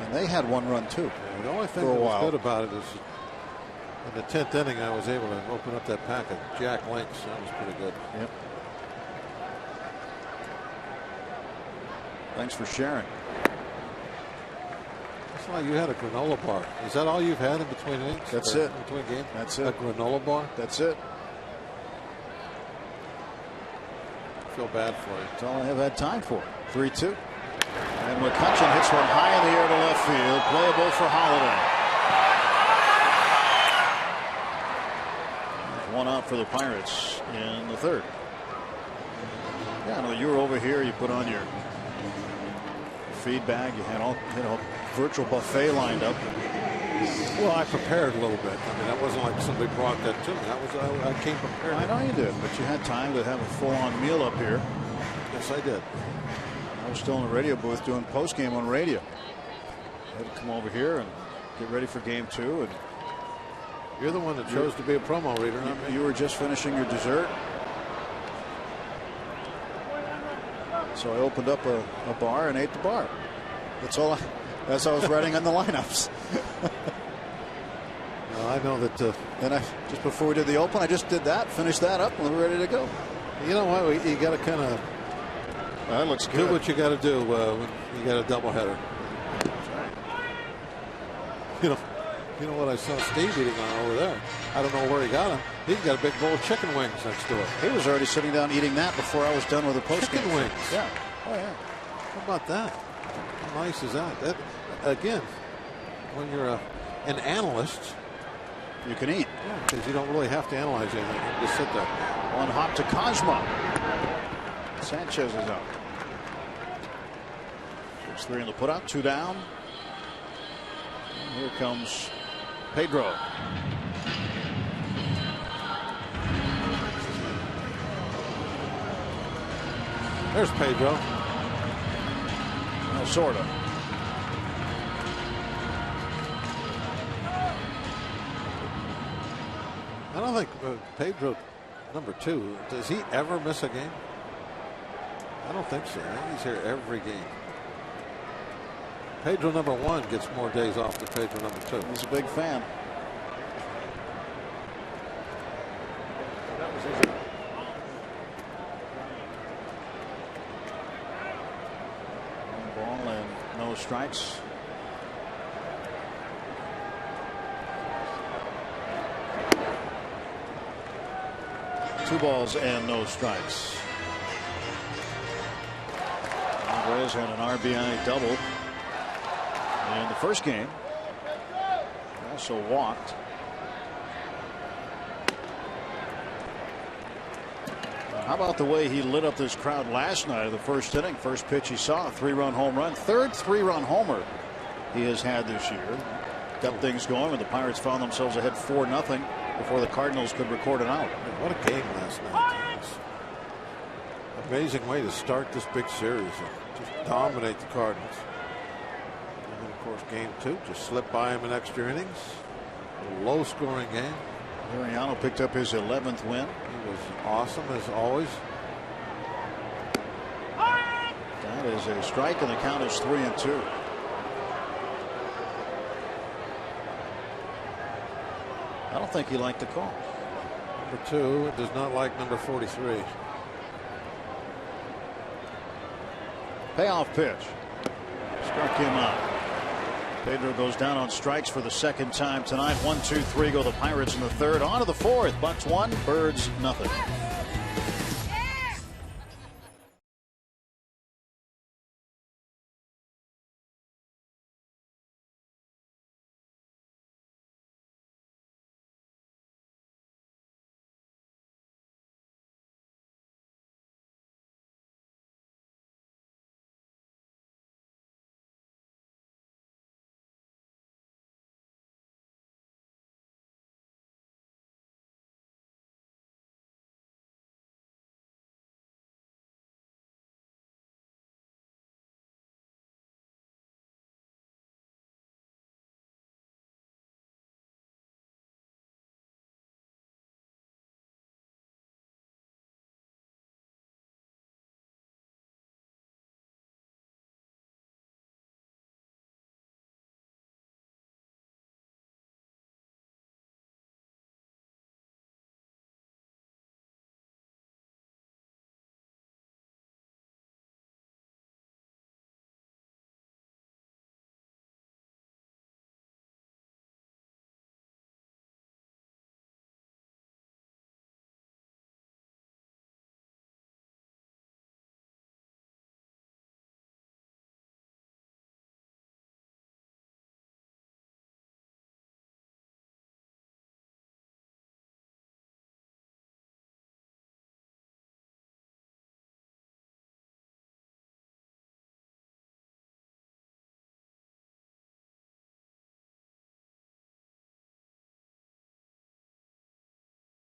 And they had one run too. Yeah, the only thing that was good about it is in the 10th inning I was able to open up that pack of Jack Links. That was pretty good. Yep. Thanks for sharing. It's like you had a granola bar. Is that all you've had in between innings? That's it. In between games? That's it. A granola bar? That's it. I feel bad for you. That's all I have had time for. 3-2. And McCutchen hits one high in the air to left field. Playable for Holiday. There's one out for the Pirates in the third. Yeah, I know you were over here. You put on your feed bag. You had all virtual buffet lined up. Well, I prepared a little bit. I mean, that wasn't like somebody brought that to me. I came prepared. I know you did, but you had time to have a full-on meal up here. Yes, I did. I was still in the radio booth doing post-game on radio. I had to come over here and get ready for game two. And you're the one that chose to be a promo reader, not me. You were just finishing your dessert. So I opened up a bar and ate the bar. That's all. That's how I was writing on the lineups. Well, I know that. And I just before we did the open, I just did that, finished that up, and we're ready to go. You know what? You got to kind of. That looks good. Do what you got to do when you got a doubleheader. You know what I saw Steve eating on over there. I don't know where he got him. He's got a big bowl of chicken wings next to it. He was already sitting down eating that before I was done with the post chicken wings. Yeah. Oh yeah. How about that? How nice is that? That again, when you're an analyst, you can eat. Yeah, because you don't really have to analyze anything. You just sit there. One hop to Cosmo. Sanchez is up. 6-3 in the putout. 2 down. And here comes Pedro. There's Pedro. Sort of. I don't think Pedro, number 2, does he ever miss a game? I don't think so. I think he's here every game. Pedro number 1 gets more days off than Pedro number 2. He's a big fan. One ball and no strikes. Two balls and no strikes. Alvarez had an RBI double in the first game. Also walked. How about the way he lit up this crowd last night of the first inning? First pitch he saw, a 3-run home run. Third 3-run homer he has had this year. Got things going when the Pirates found themselves ahead 4-0 before the Cardinals could record an out. What a game last night. Amazing way to start this big series and just dominate the Cardinals. And then, of course, game 2 just slipped by him in extra innings. A low-scoring game. Mariano picked up his 11th win. He was awesome as always. Down That is a strike, and the count is 3-2. I don't think he liked the call. Number 2 does not like number 43. Payoff pitch. Struck him out. Pedro goes down on strikes for the second time tonight. 1, 2, 3 go the Pirates in the third. On to the fourth. Bucks 1, Birds nothing.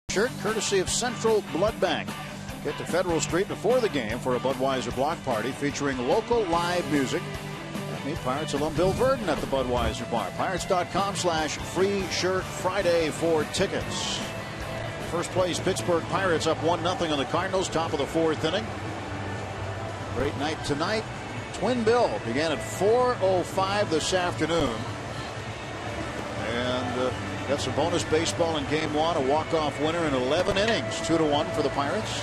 Shirt courtesy of Central Blood Bank. Get to Federal Street before the game for a Budweiser block party featuring local live music. And meet Pirates alum Bill Verdon at the Budweiser bar. Pirates.com/free shirt Friday for tickets. First place Pittsburgh Pirates up 1-0 on the Cardinals, top of the fourth inning. Great night tonight. Twin Bill began at 4:05 this afternoon. And got some bonus baseball in game 1. A walk-off winner in 11 innings. 2-1 for the Pirates.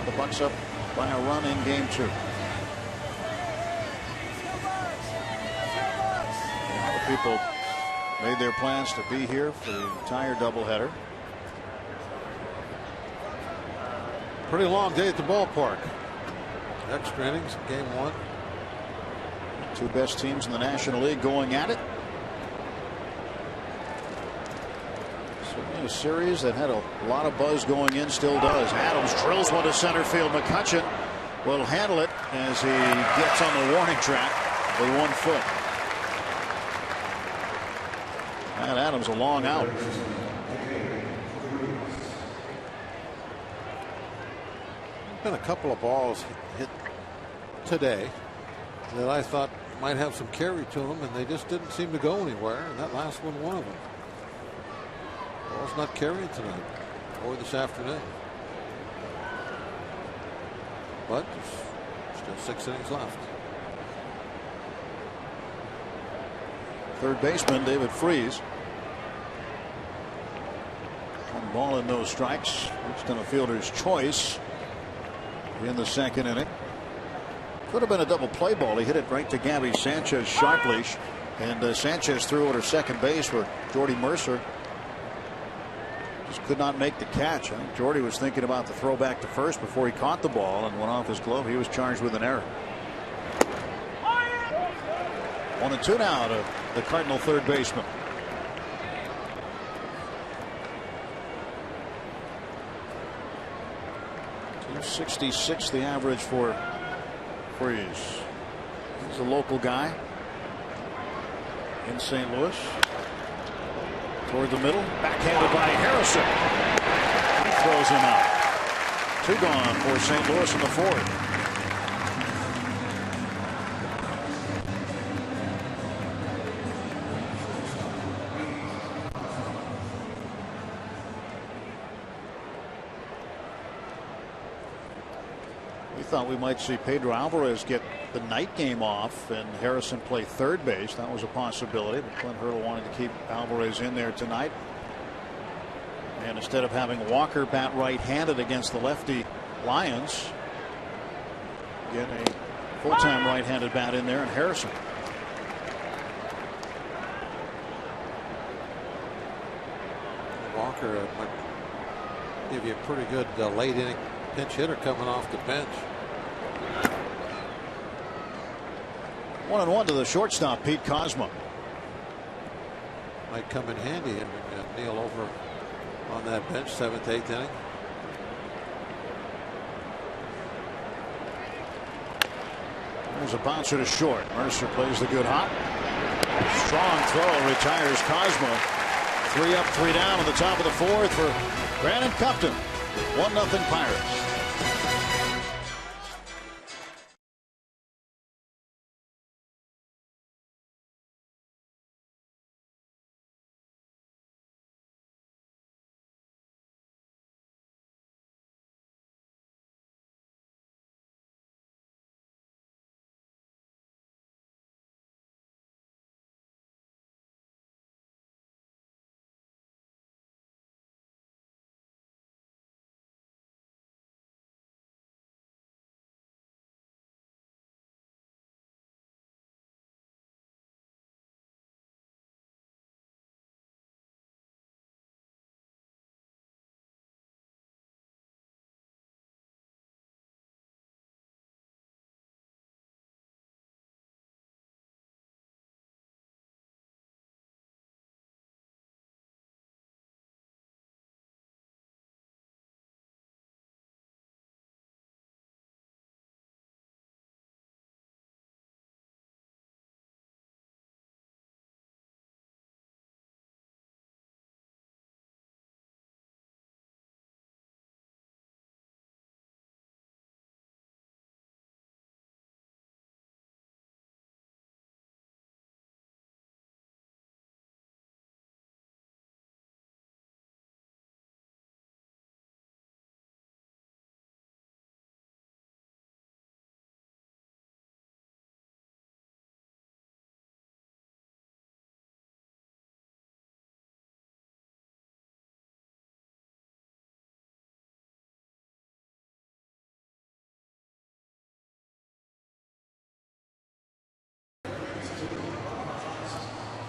The Bucks up by a run in game 2. A lot of people made their plans to be here for the entire doubleheader. Pretty long day at the ballpark. Extra innings, game 1. Two best teams in the National League going at it. Certainly a series that had a lot of buzz going in, still does. Adams drills one to center field. McCutcheon will handle it as he gets on the warning track with 1 foot. And Adams a long out. Been a couple of balls hit today that I thought might have some carry to them, and they just didn't seem to go anywhere. And that last one of them. Ball's not carrying tonight or this afternoon. But there's still 6 innings left. Third baseman David Freese. 1 ball and no strikes. It's done a fielder's choice in the second inning. Could have been a double play ball. He hit it right to Gabby Sanchez sharply, and Sanchez threw it to second base where Jordy Mercer just could not make the catch. I think Jordy was thinking about the throw back to first before he caught the ball and went off his glove. He was charged with an error. 1-2 now to the Cardinal third baseman. .266 the average for Freese. He's a local guy in St. Louis. Toward the middle, backhanded by Harrison. He throws him out. 2 gone for St. Louis in the fourth. We thought we might see Pedro Alvarez get the night game off and Harrison play third base. That was a possibility, but Clint Hurdle wanted to keep Alvarez in there tonight. And instead of having Walker bat right-handed against the lefty Lions, get a full-time right-handed bat in there, and Harrison. Walker might give you a pretty good late inning pinch hitter coming off the bench. 1-1 to the shortstop, Pete Cosmo. Might come in handy having Neal over on that bench, 7th, 8th inning. There's a bouncer to short. Mercer plays the good hop. Strong throw, retires Cosmo. 3 up, 3 down in the top of the 4th for Brandon Cupton. 1-0 Pirates.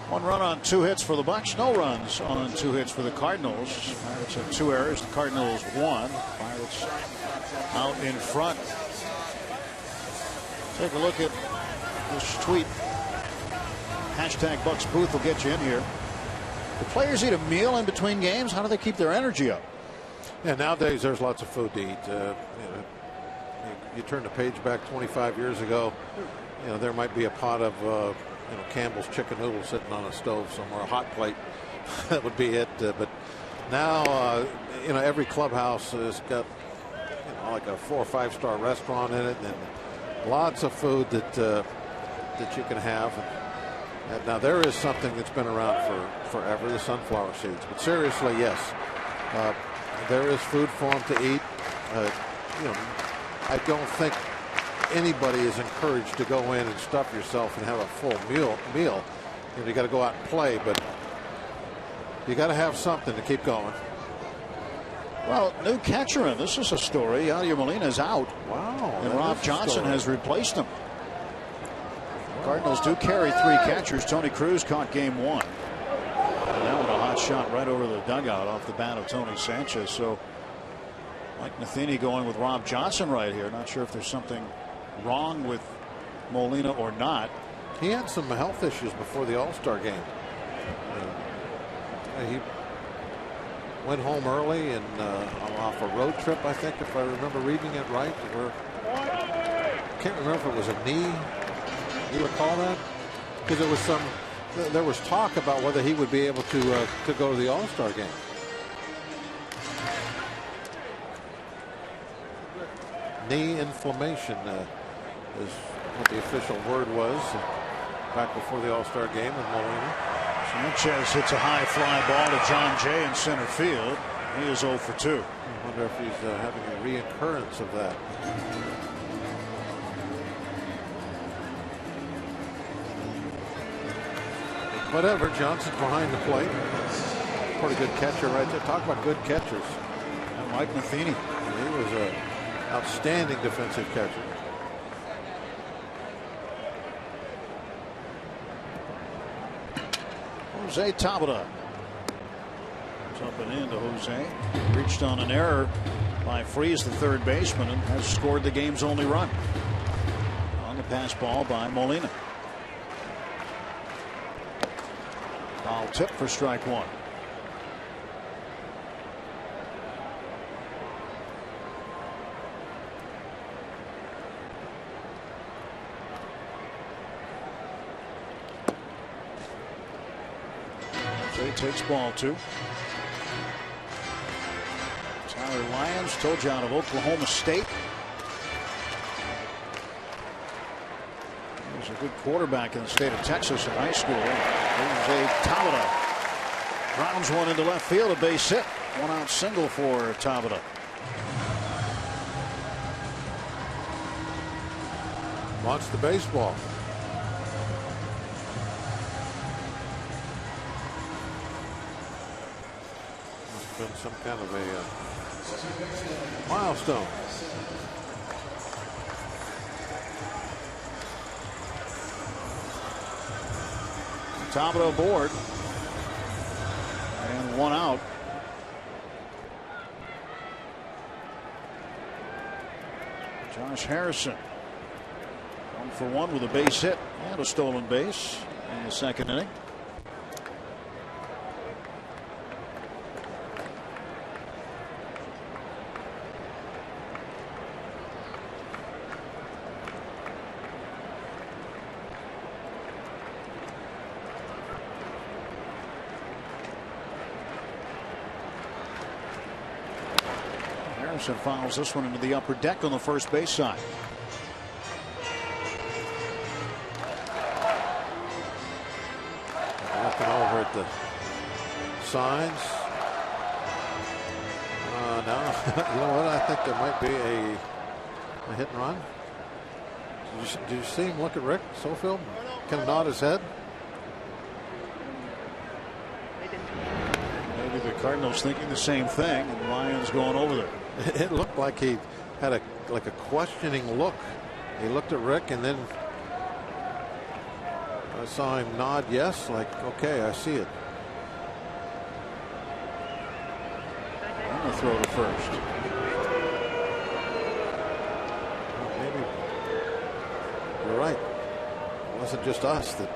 One run on 2 hits for the Bucs. No runs on 2 hits for the Cardinals. Pirates have 2 errors. The Cardinals 1. Pirates out in front. Take a look at this tweet. Hashtag Bucs Booth will get you in here. The players eat a meal in between games. How do they keep their energy up? Yeah, nowadays there's lots of food to eat. You turn the page back 25 years ago, there might be a pot of Campbell's chicken noodles sitting on a stove somewhere, a hot plate. That would be it. But now, every clubhouse has got like a 4 or 5 star restaurant in it, and lots of food that you can have. And now there is something that's been around for forever, the sunflower seeds. But seriously, yes, there is food for them to eat. I don't think anybody is encouraged to go in and stuff yourself and have a full meal. You got to go out and play, but you got to have something to keep going. Well, new catcher in. This is a story. Yadier Molina's out. Wow. And Rob Johnson has replaced him. Cardinals do carry 3 catchers. Tony Cruz caught game 1. And that one a hot shot right over the dugout off the bat of Tony Sanchez. So Mike Matheny going with Rob Johnson right here. Not sure if there's something wrong with Molina or not. He had some health issues before the All-Star game. He went home early and off a road trip, I think, if I remember reading it right. I can't remember if it was a knee. You recall that? Because there was talk about whether he would be able to go to the All-Star game. Knee inflammation is what the official word was back before the All-Star game with Molina. Sanchez hits a high fly ball to John Jay in center field. He is 0 for 2. I wonder if he's having a reoccurrence of that. Whatever. Johnson's behind the plate. Pretty good catcher right there. Talk about good catchers. And Mike Matheny. He was an outstanding defensive catcher. Jose Tabata. Up and into Jose. Reached on an error by Freese, the third baseman, and has scored the game's only run. On the pass ball by Molina. Foul tip for strike one. Jose takes ball two. Tyler Lyons, told you, out of Oklahoma State. He was a good quarterback in the state of Texas in high school. Jose Tabata grounds one into left field, a base hit. One out single for Tabata. Wants the baseball. Must have been some kind of a milestone. Tabata aboard. And one out. Josh Harrison. 1 for 1 with a base hit and a stolen base in the second inning. Harrison fouls this one into the upper deck on the first base side. Looking over at the signs. Now, you know what? I think there might be a hit and run. Did you see him look at Rick Sofield? Kind of nod his head. Maybe the Cardinals thinking the same thing, and Lyons going over there. It looked like he had a questioning look. He looked at Rick, and then I saw him nod yes, like, okay, I see it. I'm going to throw to first. Maybe you're right. It wasn't just us that.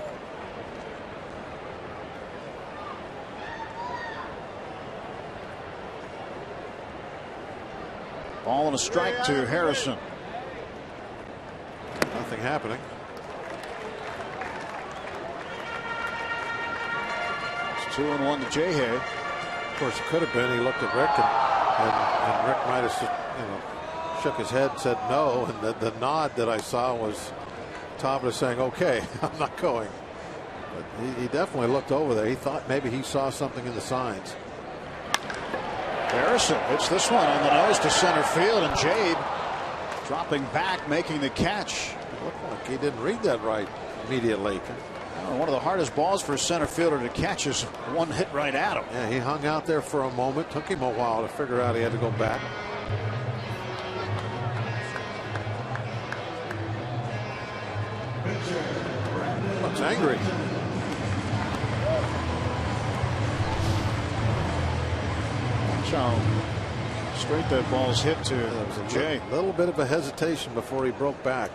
Ball and a strike to Harrison. Nothing happening. It's 2-1 to Jay. Of course, it could have been. He looked at Rick, and Rick might have, shook his head and said no. And the nod that I saw was Tabata saying, "Okay, I'm not going." But he definitely looked over there. He thought maybe he saw something in the signs. Harrison hits this one on the nose to center field, and Jade dropping back, making the catch. It looked like he didn't read that right immediately. One of the hardest balls for a center fielder to catch is one hit right at him. Yeah, he hung out there for a moment. Took him a while to figure out he had to go back. Looks angry. So straight that ball's hit to Jay. A little bit of a hesitation before he broke back.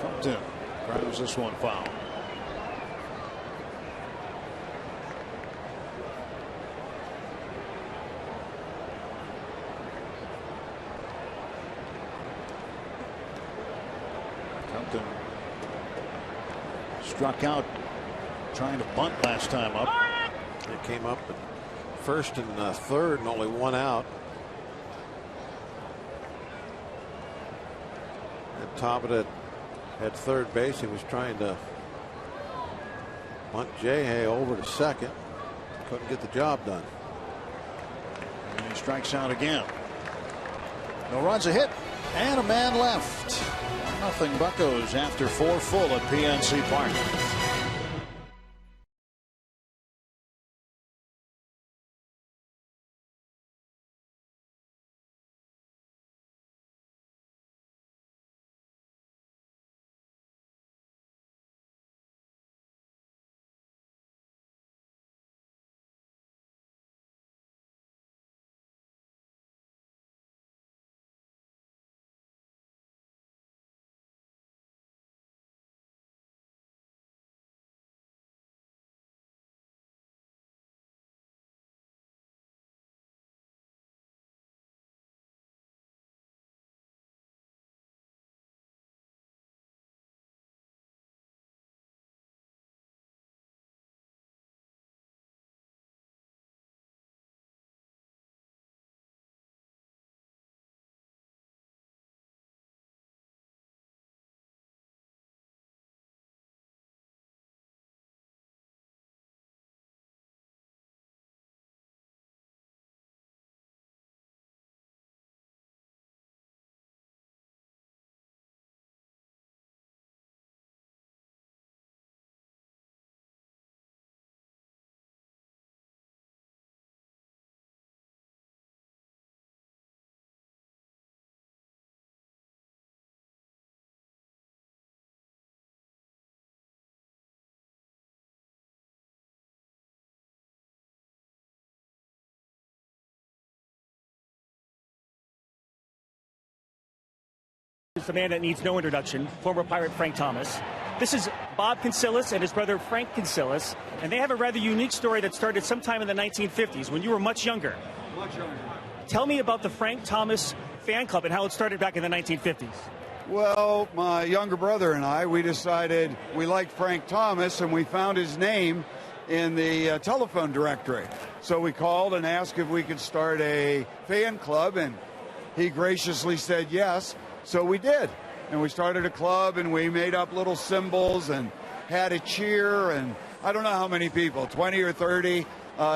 Compton grabs this one foul. Compton struck out trying to bunt last time up. It came up at first and third and only one out. And Tabata at third base. He was trying to bunt Jay over to second. Couldn't get the job done. And he strikes out again. No runs, a hit. And a man left. 1-0 Buccos after 4 full at PNC Park. It's the man that needs no introduction, former Pirate Frank Thomas. This is Bob Consillas and his brother Frank Consillas, and they have a rather unique story that started sometime in the 1950s when you were much younger. Tell me about the Frank Thomas fan club and how it started back in the 1950s. Well, my younger brother and I, we decided we liked Frank Thomas, and we found his name in the telephone directory. So we called and asked if we could start a fan club, and he graciously said yes. So we did, and we started a club, and we made up little symbols and had a cheer, and I don't know how many people, 20 or 30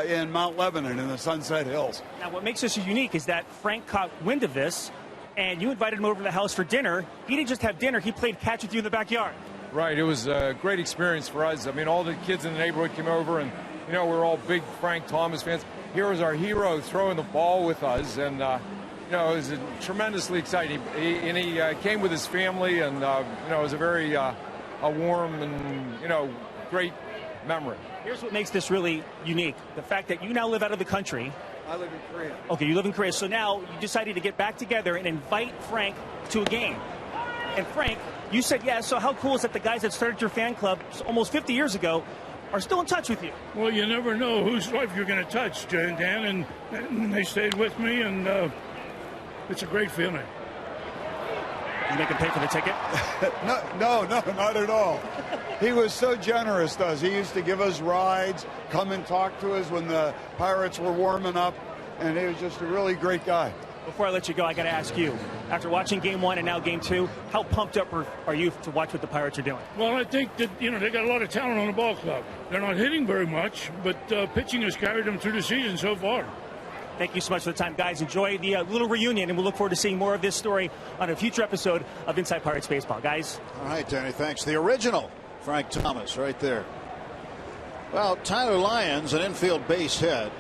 in Mount Lebanon in the Sunset Hills. Now, what makes this unique is that Frank caught wind of this, and you invited him over to the house for dinner. He didn't just have dinner, he played catch with you in the backyard. Right, it was a great experience for us. I mean, all the kids in the neighborhood came over, and, you know, we're all big Frank Thomas fans. Here was our hero throwing the ball with us, and you know, it was tremendously exciting. He came with his family, and you know, it was a very a warm and, you know, great memory. Here's what makes this really unique: the fact that you now live out of the country. I live in Korea. Okay, you live in Korea, so now you decided to get back together and invite Frank to a game. And Frank, you said yes. So how cool is that the guys that started your fan club almost 50 years ago are still in touch with you? Well, you never know whose life you're going to touch, Dan, and they stayed with me, and it's a great feeling. You make him pay for the ticket? No, not at all. He was so generous to us. He used to give us rides, come and talk to us when the Pirates were warming up, and he was just a really great guy. Before I let you go, I got to ask you, after watching Game 1 and now Game 2, how pumped up are you to watch what the Pirates are doing? Well, I think that, you know, they got a lot of talent on the ball club. They're not hitting very much, but pitching has carried them through the season so far. Thank you so much for the time, guys. Enjoy the little reunion, and we'll look forward to seeing more of this story on a future episode of Inside Pirates Baseball. Guys. All right, Danny, thanks. The original Frank Thomas right there. Well, Tyler Lyons, an infield base hit.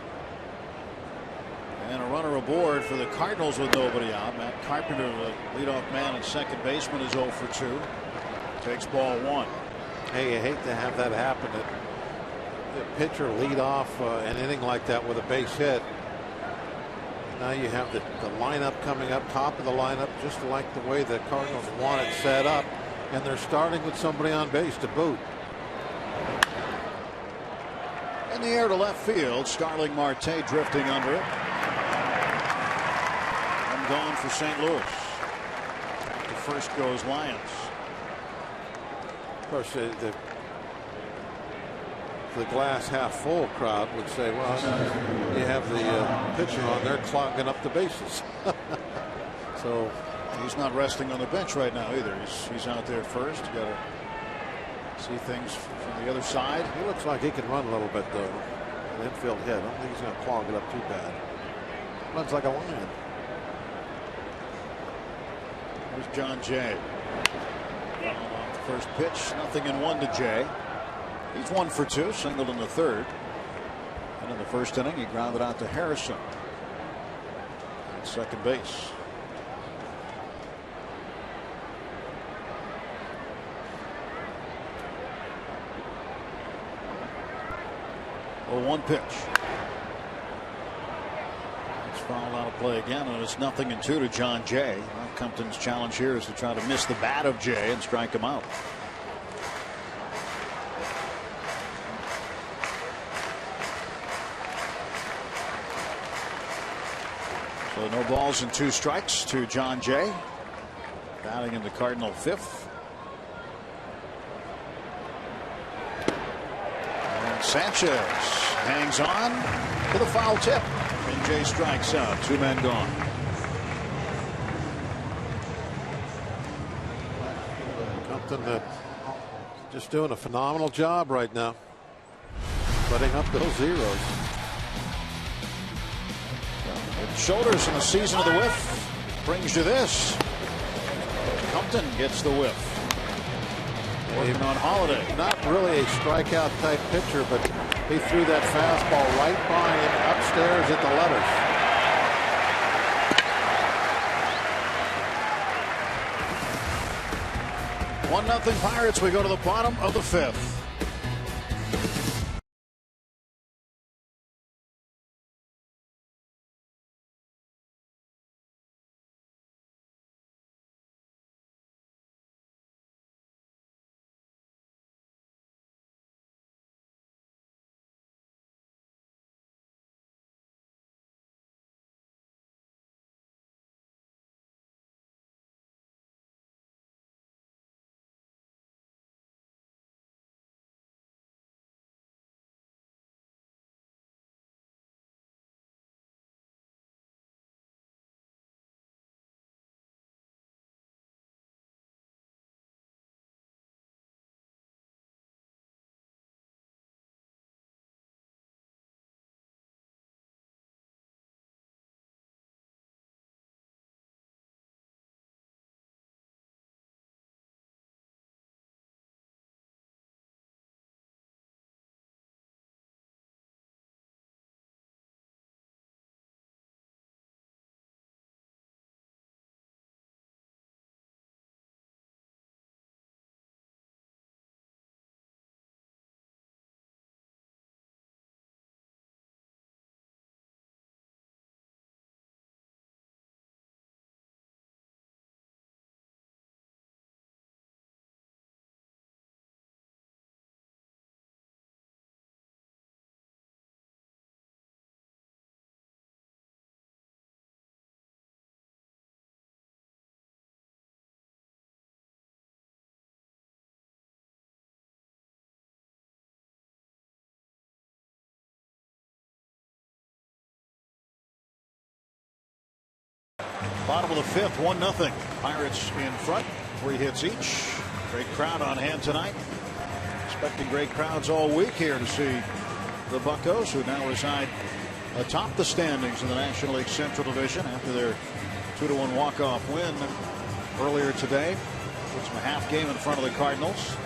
And a runner aboard for the Cardinals with nobody out. Matt Carpenter, the leadoff man and second baseman, is 0 for 2. Takes ball 1. Hey, you hate to have that happen. The pitcher lead off an inning like that with a base hit. Now you have the lineup coming up, top of the lineup, just like the way the Cardinals want it set up. And they're starting with somebody on base to boot. In the air to left field, Starling Marte drifting under it. And gone for St. Louis. The first goes Lyons. Of course, the glass half full crowd would say, well, you have the pitcher on there clogging up the bases. So he's not resting on the bench right now either. He's out there first. You got to see things from the other side. He looks like he can run a little bit, though. An infield hit. I don't think he's going to clog it up too bad. Runs like a lion. Here's John Jay. Off the first pitch, 0-1 to Jay. He's 1 for 2, singled in the third. And in the first inning, he grounded out to Harrison at second base. Oh, 1 pitch. It's fouled out of play again, and it's 0-2 to John Jay. Well, Compton's challenge here is to try to miss the bat of Jay and strike him out. So no balls and 2 strikes to John Jay. Batting in the Cardinal 5th. And Sanchez hangs on to the foul tip. And Jay strikes out. 2 men gone. Compton just doing a phenomenal job right now. Putting up those zeros. Shoulders in the season of the whiff brings you this. Compton gets the whiff. Working on Holiday. Not really a strikeout type pitcher, but he threw that fastball right by him upstairs at the letters. 1-0 Pirates. We go to the bottom of the 5th. Bottom of the 5th, 1-0. Pirates in front, 3 hits each. Great crowd on hand tonight. Expecting great crowds all week here to see the Buccos, who now reside atop the standings in the National League Central Division after their 2-1 walk-off win earlier today. Puts them a half game in front of the Cardinals.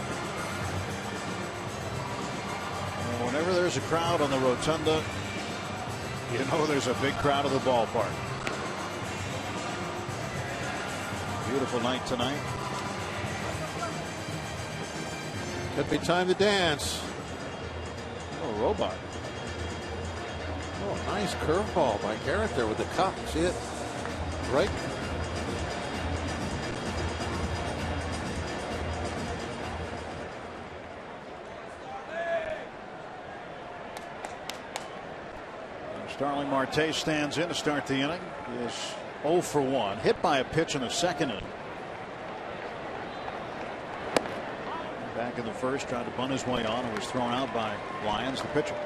And whenever there's a crowd on the rotunda, you know there's a big crowd at the ballpark. Beautiful night tonight. Could be time to dance. Oh, robot. Oh, nice curveball by Garrett there with the cup. See it? Right. Starling Marte stands in to start the inning. He is 0 for 1. Hit by a pitch in the second inning. Back in the first, tried to bunt his way on and was thrown out by Lyons, the pitcher.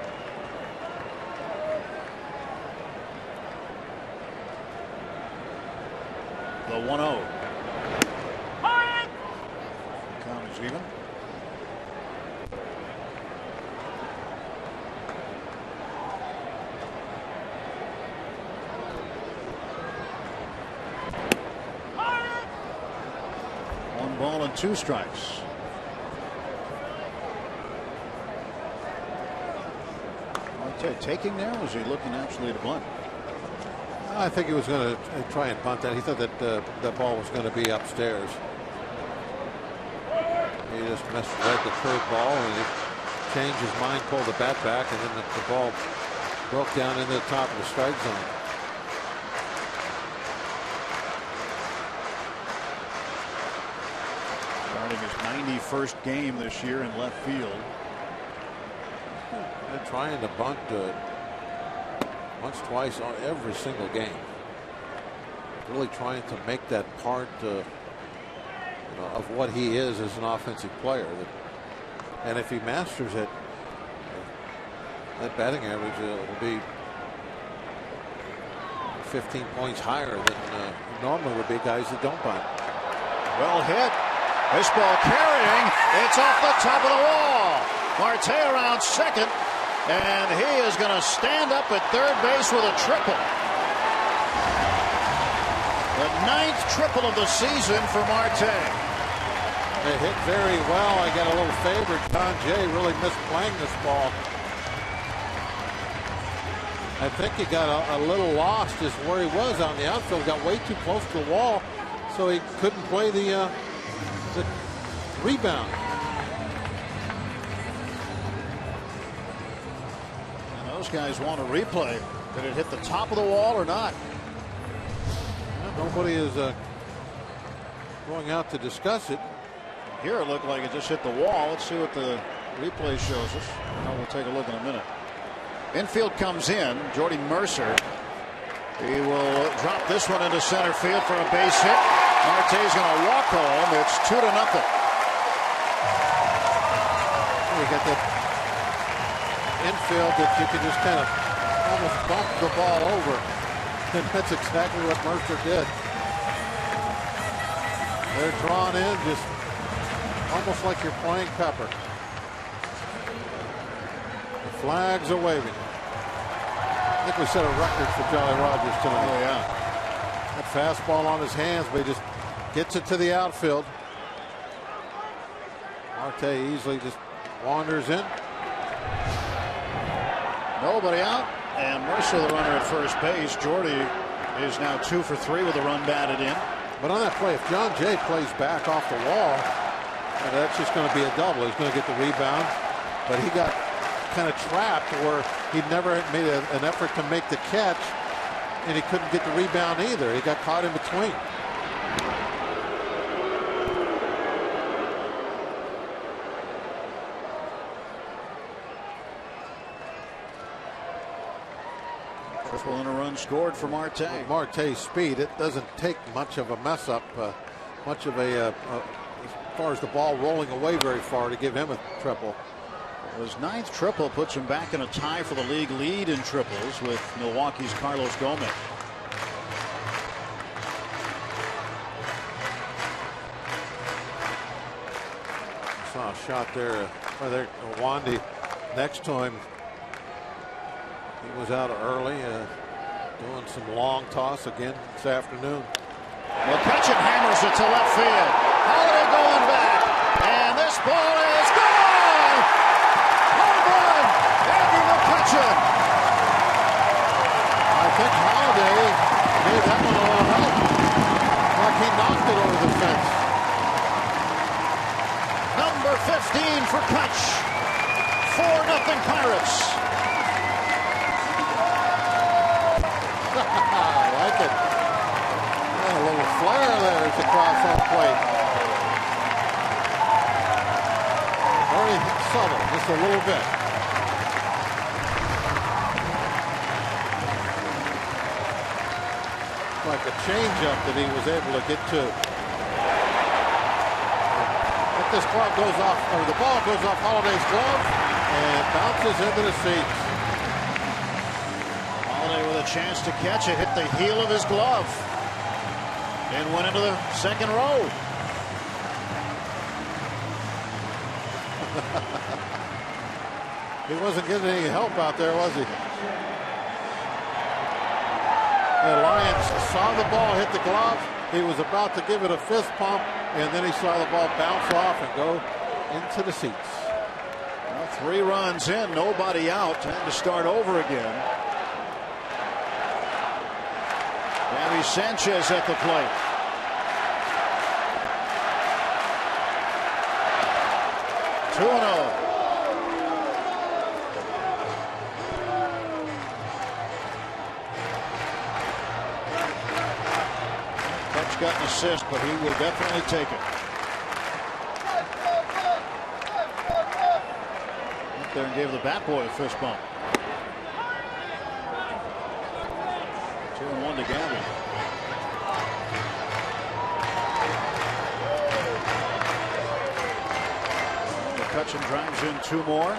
The 1-0. Count is even. ball and 2 strikes. Marte taking there, or was he looking actually to bunt? I think he was going to try and bunt that. He thought that the ball was going to be upstairs. He just read the curve ball and he changed his mind, pulled the bat back, and then the ball broke down into the top of the strike zone. Starting his 91st game this year in left field. They're trying to bunt once, twice on every single game. Really trying to make that part of what he is as an offensive player. And if he masters it, that batting average will be 15 points higher than normally would be guys that don't bunt. Well hit. This ball carrying. It's off the top of the wall. Marte around second. And he is going to stand up at third base with a triple. The 9th triple of the season for Marte. They hit very well. I got a little favor. John Jay really missed playing this ball. I think he got a little lost just where he was on the outfield. Got way too close to the wall, so he couldn't play the rebound. And those guys want to replay. Did it hit the top of the wall or not? Well, nobody is going out to discuss it. Here it looked like it just hit the wall. Let's see what the replay shows us. We'll take a look in a minute. Infield comes in. Jordy Mercer. He will drop this one into center field for a base hit. Marte's going to walk home. It's 2-0. You got that infield that you can just kind of almost bump the ball over. And that's exactly what Mercer did. They're drawn in just almost like you're playing Pepper. The flags are waving. I think we set a record for Jolly Rogers tonight. Oh, yeah. That fastball on his hands, but he just gets it to the outfield. Marte easily just wanders in. Nobody out. And Mercer, the runner at first base. Jordy is now 2 for 3 with a run batted in. But on that play, if John Jay plays back off the wall, that's just going to be a double. He's going to get the rebound. But he got kind of trapped where he never made an effort to make the catch, and he couldn't get the rebound either. He got caught in between. Triple and a run scored for Marte. With Marte's speed, it doesn't take much of a mess up, much of as far as the ball rolling away very far to give him a triple. His 9th triple puts him back in a tie for the league lead in triples with Milwaukee's Carlos Gomez. Saw a shot there. Wandy next to him. He was out early, doing some long toss again this afternoon. McCutchen hammers it to left field. Holiday going back, and this ball is gone. Home run, Andy McCutchen. I think Holiday gave that one a little help, like he knocked it over the fence. Number 15 for Kutch. 4-0 Pirates. I like it. Yeah, a little flare there as across home plate. Very subtle, just a little bit. Like a changeup that he was able to get to. But this glove goes off, or the ball goes off Holiday's glove and bounces into the seats. With a chance to catch it, hit the heel of his glove and went into the second row. He wasn't getting any help out there, was he? The Lions saw the ball hit the glove. He was about to give it a fist pump, and then he saw the ball bounce off and go into the seats. Well, 3 runs in, nobody out, time to start over again. Gabby Sanchez at the plate. Two and 0. Cubs got an assist, but he will definitely take it. Up there and gave the bat boy a fist bump. 2-1 to Gabby. McCutchen drives in 2 more.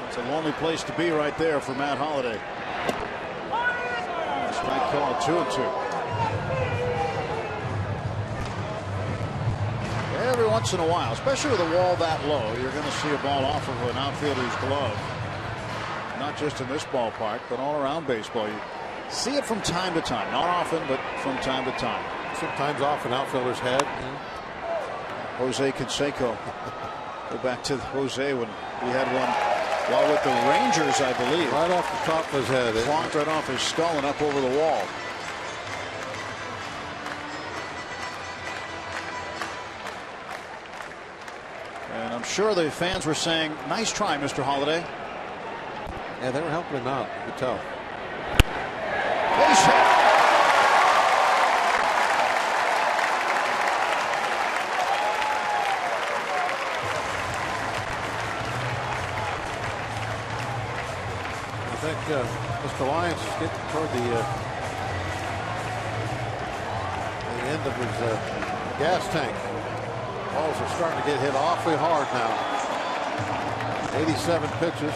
It's a lonely place to be right there for Matt Holliday. Strike call 2-2. Every once in a while, especially with a wall that low, you're going to see a ball off of an outfielder's glove. Not just in this ballpark, but all around baseball. You see it from time to time. Not often, but from time to time. Sometimes off an outfielder's head. Jose Canseco. Go back to Jose when we had one while with the Rangers, I believe. Right off the top of his head. Clonked right off his skull and up over the wall. And I'm sure the fans were saying, nice try, Mr. Holliday. Yeah, they were helping him out. You could tell. Base hit. I think Mr. Lyons is getting toward the end of his gas tank. Balls are starting to get hit awfully hard now. 87 pitches.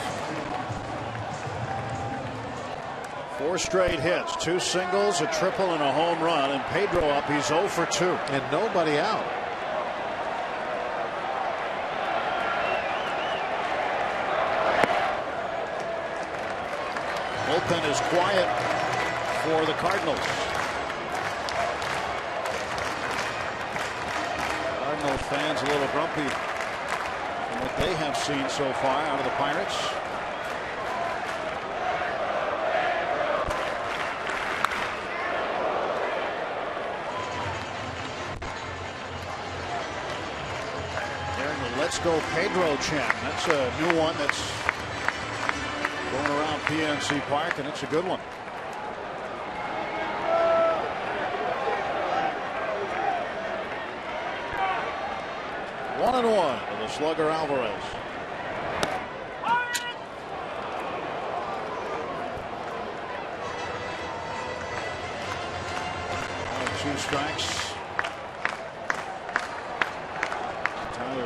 4 straight hits, 2 singles, a triple, and a home run. And Pedro up, he's 0 for 2. And nobody out. Bullpen is quiet for the Cardinals. Cardinal fans a little grumpy from what they have seen so far out of the Pirates. Let's go Pedro chant. That's a new one that's going around PNC Park, and it's a good one. One and one with the slugger Alvarez. Two strikes.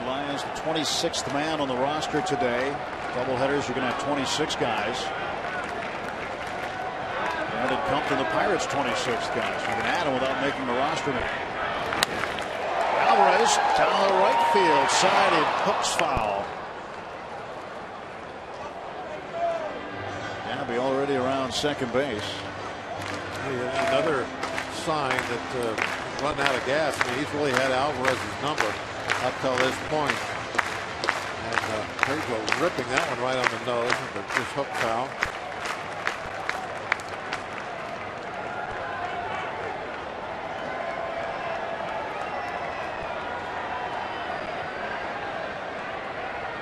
Lyons, the 26th man on the roster today. Doubleheaders, you're going to have 26 guys. Added Compton, the Pirates' 26th guys. You can add them without making the roster. Alvarez down the right field side, it hooks foul. Gabby already around second base. Another sign that running out of gas. I mean, he's really had Alvarez's number up till this point. And Pedro ripping that one right on the nose, but just hook foul.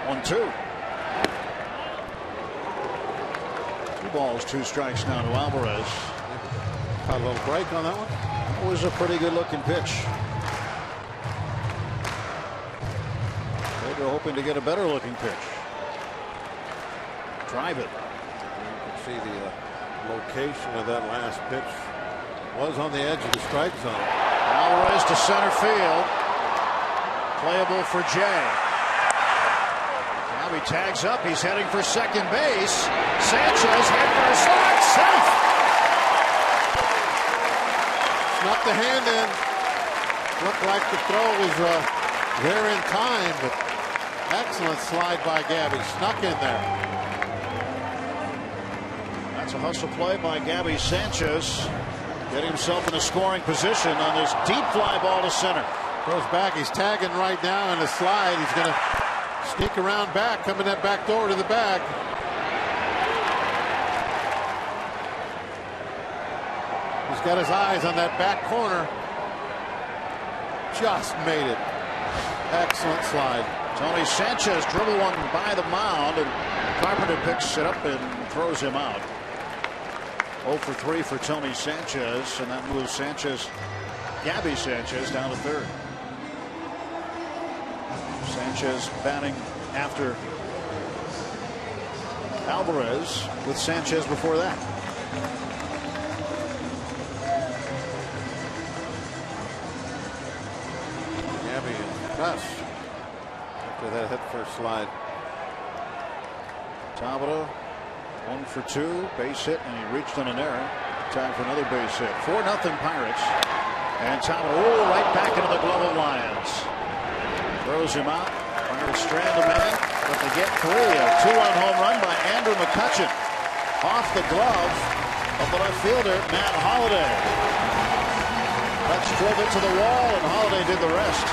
One, two. 2 balls, 2 strikes now to Alvarez. Got a little break on that one. That was a pretty good looking pitch. Pedro hoping to get a better looking pitch. Drive it. You can see the location of that last pitch was on the edge of the strike zone. Alvarez to center field. Playable for Jay. Now he tags up. He's heading for second base. Sanchez head first slide. Safe. Snuck the hand in. Looked like the throw was there in time, but excellent slide by Gabby. Snuck in there. That's a hustle play by Gabby Sanchez. getting himself in a scoring position on this deep fly ball to center. Goes back. He's tagging right now in the slide. He's going to sneak around back, coming that back door to the bag. He's got his eyes on that back corner. Just made it. Excellent slide. Tony Sanchez dribbled one by the mound, and Carpenter picks it up and throws him out. 0 for 3 for Tony Sanchez, and that moves Gabby Sanchez down to third. Sanchez batting after Alvarez, with Sanchez before that. Gabby and Gus after that hit first slide. Tabata 1 for 2, base hit, and he reached on an error. Time for another base hit. 4-0 Pirates. And Tabata, right back into the glove of Lions. Throws him out. Pirates strand a man, but they get 3. A 2-run home run by Andrew McCutchen. Off the glove of the left fielder, Matt Holliday. Let's drove it to the wall, and Holliday did the rest.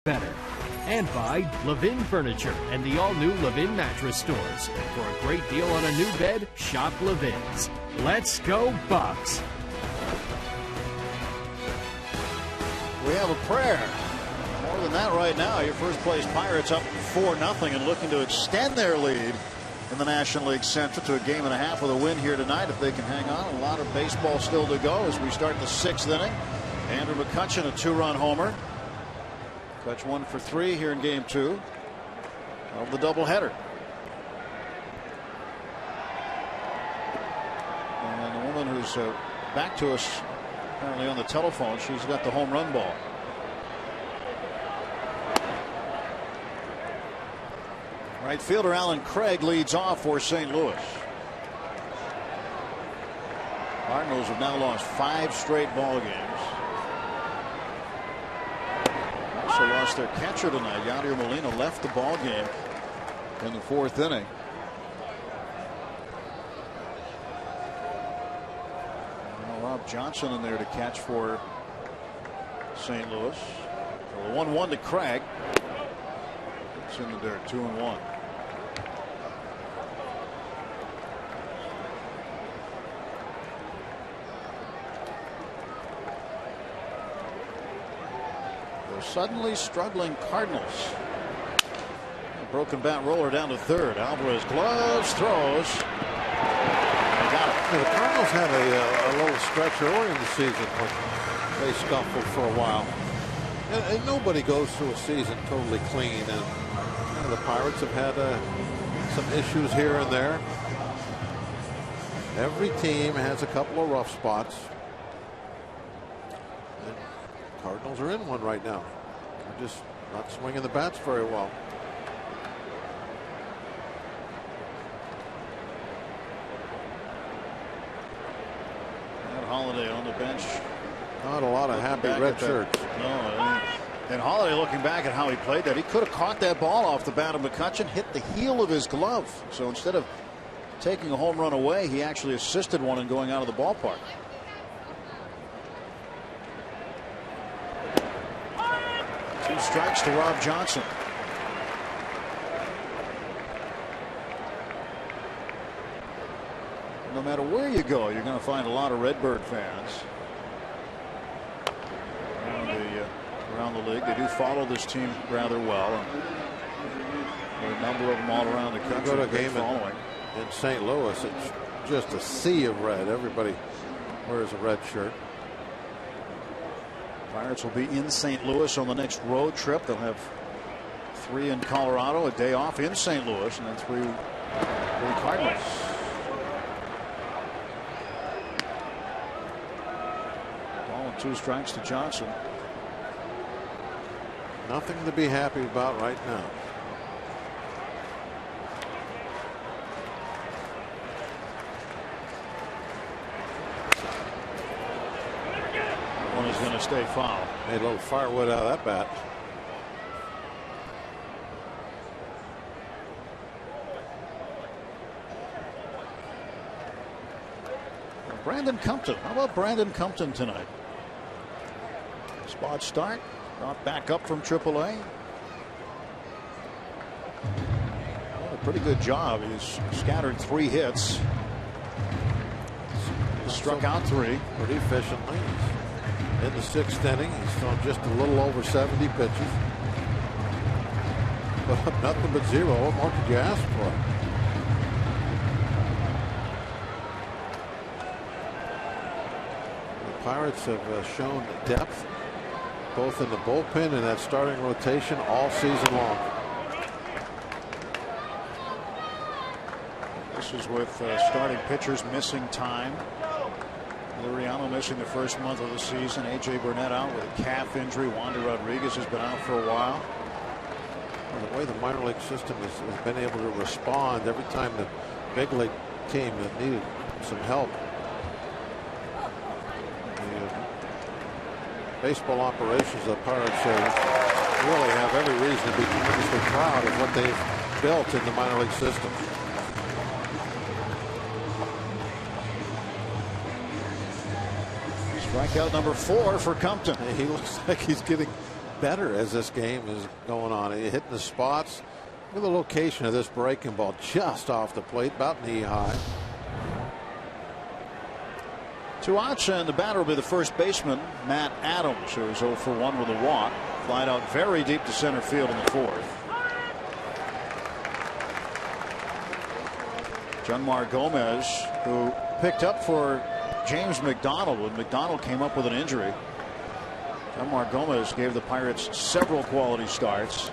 Better. And by Levin Furniture and the all-new Levin mattress stores. For a great deal on a new bed, shop Levin's. Let's go Bucks! We have a prayer. More than that right now. Your first place Pirates up 4-0 and looking to extend their lead in the National League Central to a game and a half with a win here tonight if they can hang on. A lot of baseball still to go as we start the 6th inning. Andrew McCutchen, a 2-run homer. Catch 1 for 3 here in game 2 of the doubleheader. And the woman who's back to us apparently on the telephone, she's got the home run ball. Right fielder Alan Craig leads off for St. Louis. Cardinals have now lost 5 straight ball games. Also lost their catcher tonight. Yadier Molina left the ball game in the 4th inning. Rob Johnson in there to catch for St. Louis. So 1-1 to Craig. It's in the dirt, 2-1. Suddenly struggling Cardinals. A broken bat roller down to third. Alvarez gloves, throws. They got it. The Cardinals had a little stretch early in the season when they scuffled for a while. And nobody goes through a season totally clean. And the Pirates have had some issues here and there. Every team has a couple of rough spots. And Cardinals are in one right now. They're just not swinging the bats very well. Holiday on the bench. Not a lot of happy red shirts. No. And Holiday, looking back at how he played that, he could have caught that ball off the bat of McCutchen, hit the heel of his glove. So instead of taking a home run away, he actually assisted one in going out of the ballpark. Two strikes to Rob Johnson. No matter where you go, you're going to find a lot of Redbird fans around the league. They do follow this team rather well. And there are a number of them all around the country. You go to a game in St. Louis, it's just a sea of red. Everybody wears a red shirt. Pirates will be in St. Louis on the next road trip. They'll have 3 in Colorado, a day off in St. Louis, and then 3 for the Cardinals. Ball and 2 strikes to Johnson. Nothing to be happy about right now. One is going to stay foul. Made a little firewood out of that bat. Brandon Compton. How about Brandon Compton tonight? Spot start. Brought back up from AAA. Well, a pretty good job. He's scattered 3 hits. Struck out 3. Pretty efficiently. In the 6th inning, he's thrown just a little over 70 pitches. But nothing but 0. What more could you ask for? The Pirates have shown depth both in the bullpen and that starting rotation all season long. This is with starting pitchers missing time. Liriano missing the first month of the season. A.J. Burnett out with a calf injury. Wander Rodriguez has been out for a while. Well, the way the minor league system has been able to respond every time the big league team that needed some help. Baseball operations of the Pirates really have every reason to be tremendously proud of what they've built in the minor league system. Strikeout number 4 for Compton. He looks like he's getting better as this game is going on. He's hitting the spots. Look at the location of this breaking ball, just off the plate, about knee high. 2 outs, and the batter will be the first baseman, Matt Adams, who is 0 for 1 with a walk. Flied out very deep to center field in the 4th. Junmar Gomez, who picked up for James McDonald when McDonald came up with an injury. Junmar Gomez gave the Pirates several quality starts.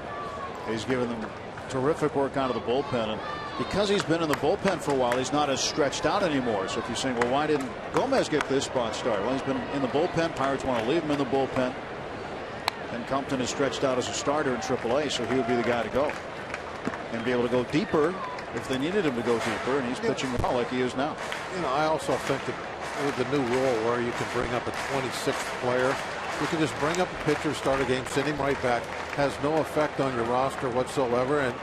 He's given them terrific work out of the bullpen, and because he's been in the bullpen for a while, he's not as stretched out anymore. So if you're saying, well, why didn't Gomez get this spot start? Well, he's been in the bullpen. Pirates want to leave him in the bullpen. And Compton is stretched out as a starter in AAA, so he would be the guy to go and be able to go deeper if they needed him to go deeper. And he's pitching well like he is now. You know, I also think that with the new rule where you can bring up a 26th player, you can just bring up a pitcher, start a game, send him right back. Has no effect on your roster whatsoever, and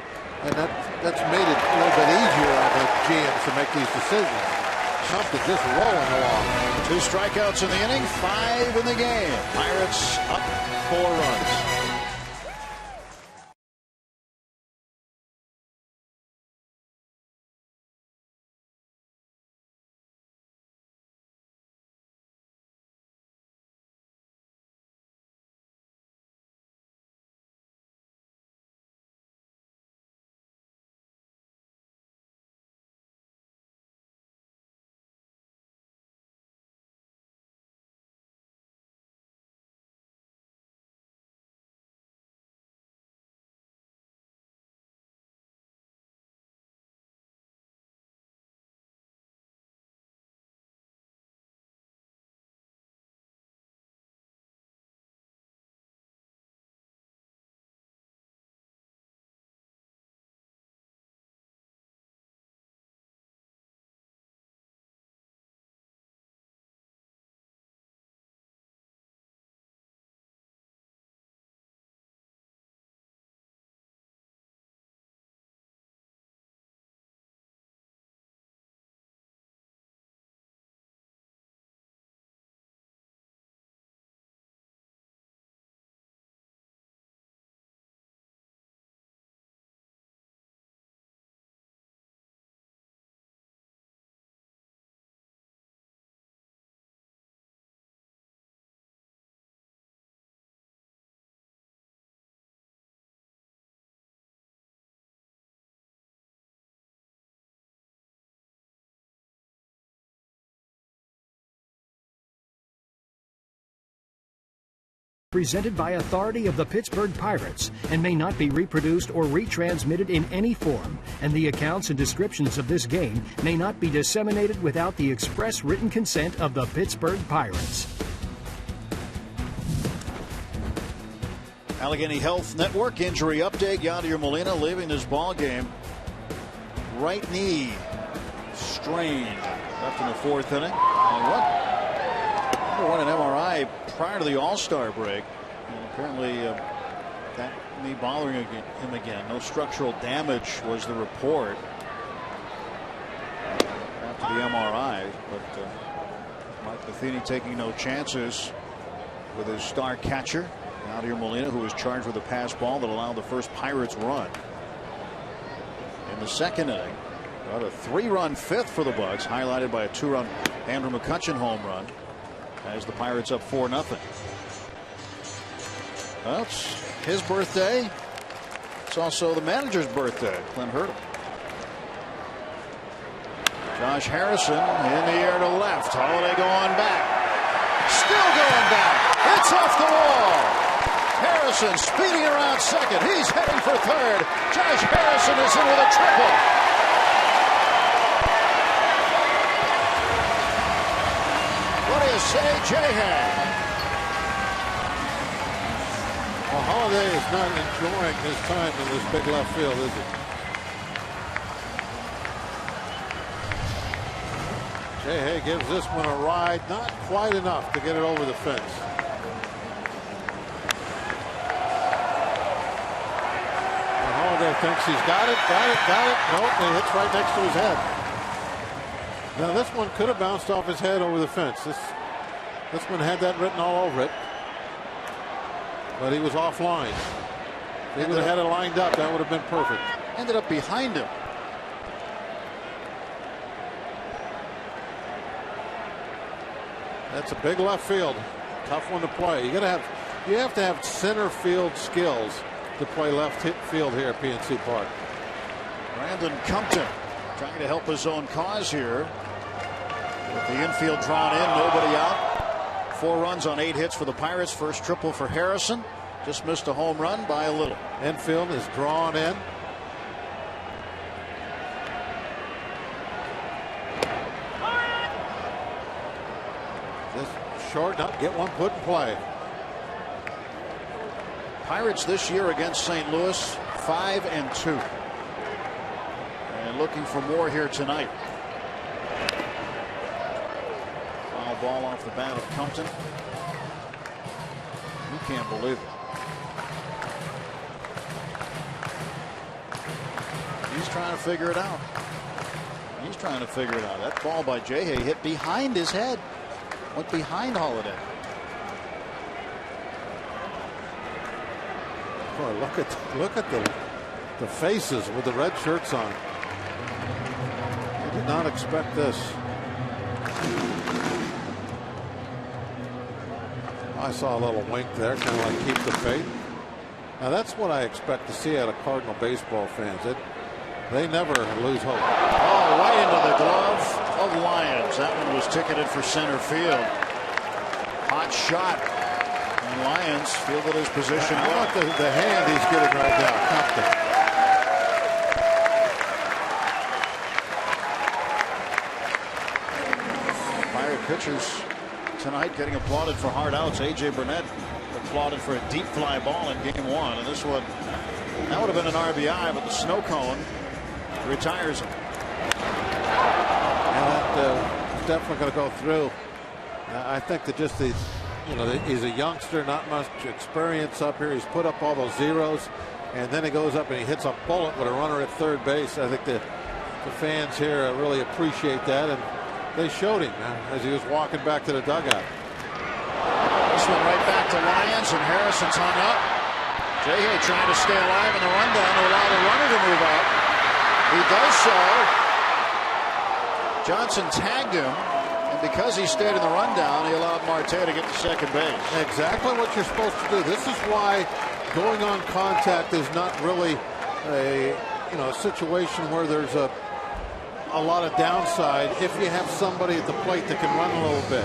that's made it a little bit easier on the GMs to make these decisions. Compton just rolling along. 2 strikeouts in the inning, 5 in the game. Pirates up 4 runs. Presented by authority of the Pittsburgh Pirates and may not be reproduced or retransmitted in any form, and the accounts and descriptions of this game may not be disseminated without the express written consent of the Pittsburgh Pirates. Allegheny Health Network injury update. Yadier Molina leaving this ball game. Right knee strained. Left in the fourth inning. Underwent an MRI prior to the All-Star break. And apparently that knee bothering him again. No structural damage was the report after the MRI. But Mike Matheny taking no chances with his star catcher, Yadier Molina, who was charged with a pass ball that allowed the first Pirates run in the second inning. Got a 3-run fifth for the Bucks, highlighted by a 2-run Andrew McCutchen home run as the Pirates up 4-0. Well, it's his birthday. It's also the manager's birthday, Clint Hurdle. Josh Harrison in the air to left. Holiday going back. Still going back. It's off the wall. Harrison speeding around second. He's heading for third. Josh Harrison is in with a triple. What do you say, Jay? Well, Holiday is not enjoying his time in this big left field, is he? Jay Hay gives this one a ride, not quite enough to get it over the fence. And Holiday thinks he's got it. Nope, it hits right next to his head. Now this one could have bounced off his head over the fence. This one had that written all over it. But he was offline. If he would have had it lined up, that would have been perfect. Ended up behind him. That's a big left field. Tough one to play. You have to have center field skills to play left field here at PNC Park. Brandon Compton trying to help his own cause here. With the infield drawn in, nobody out. 4 runs on 8 hits for the Pirates. First triple for Harrison. Just missed a home run by a little. Infield is drawn in. This short, not get one put in play. Pirates this year against St. Louis 5-2. And looking for more here tonight. Foul ball off the bat of Compton. You can't believe it. He's trying to figure it out. That ball by Jay Hay hit behind his head. Went behind Holiday. Boy, look at the faces with the red shirts on. I did not expect this. I saw a little wink there, kind of like keep the faith. Now that's what I expect to see out of Cardinal baseball fans. They never lose hope. Oh, right into the glove of Lyons. That one was ticketed for center field. Hot shot. And Lyons fielded his position. How about the hand he's getting right now? Compton. Pirate pitchers tonight getting applauded for hard outs. A.J. Burnett applauded for a deep fly ball in game 1. And this one, that would have been an RBI, but the snow cone retires him. And that definitely going to go through. I think that just he's a youngster, not much experience up here. He's put up all those zeros, and then he goes up and he hits a bullet with a runner at third base. I think the fans here really appreciate that, and they showed him as he was walking back to the dugout. This one right back to Lyons, and Harrison's hung up. Jay Hay trying to stay alive in the rundown to allow the runner to move out. He does so. Johnson tagged him, and because he stayed in the rundown, he allowed Marte to get to second base. Exactly what you're supposed to do. This is why going on contact is not really a situation where there's a lot of downside if you have somebody at the plate that can run a little bit.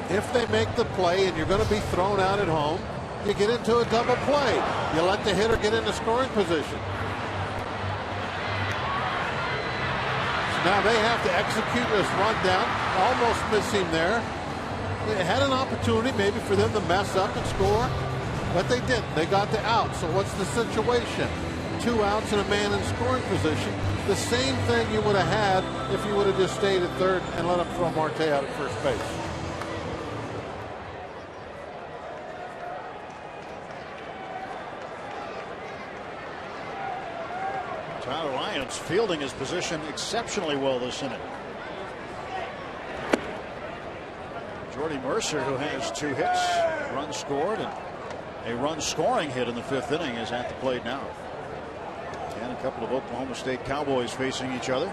if they make the play and you're going to be thrown out at home, you get into a double play. You let the hitter get into scoring position. So now they have to execute this rundown. Almost miss him there. They had an opportunity maybe for them to mess up and score, but they didn't. They got the out. So what's the situation? 2 outs and a man in scoring position. The same thing you would have had if you would have just stayed at third and let him throw Marte out at first base. Tyler Lyons fielding his position exceptionally well this inning. Jordy Mercer, who has 2 hits, runs scored, and a run scoring hit in the 5th inning, is at the plate now. And a couple of Oklahoma State Cowboys facing each other.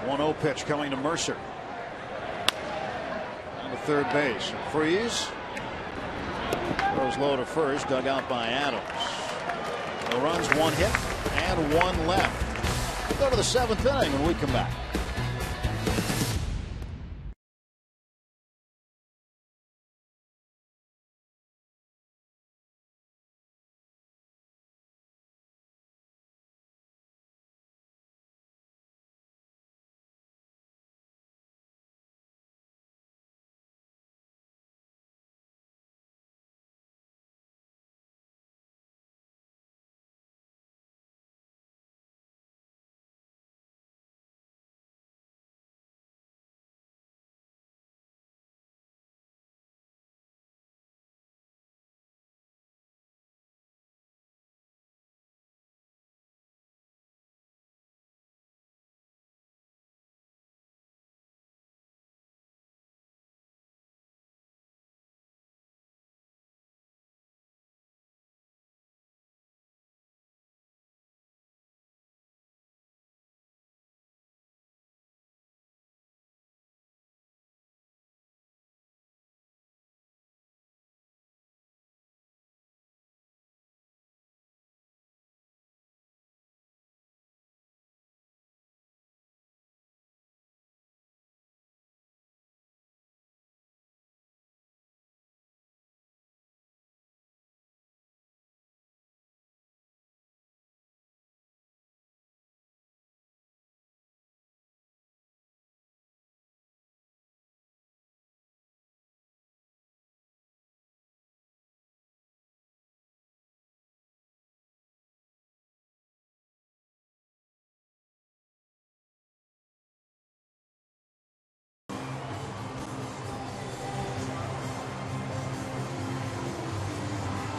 One 0 pitch coming to Mercer. On to third base. Freeze. Throws low to first, dug out by Adams. No runs, 1 hit, and 1 left. We'll go to the 7th inning when we come back.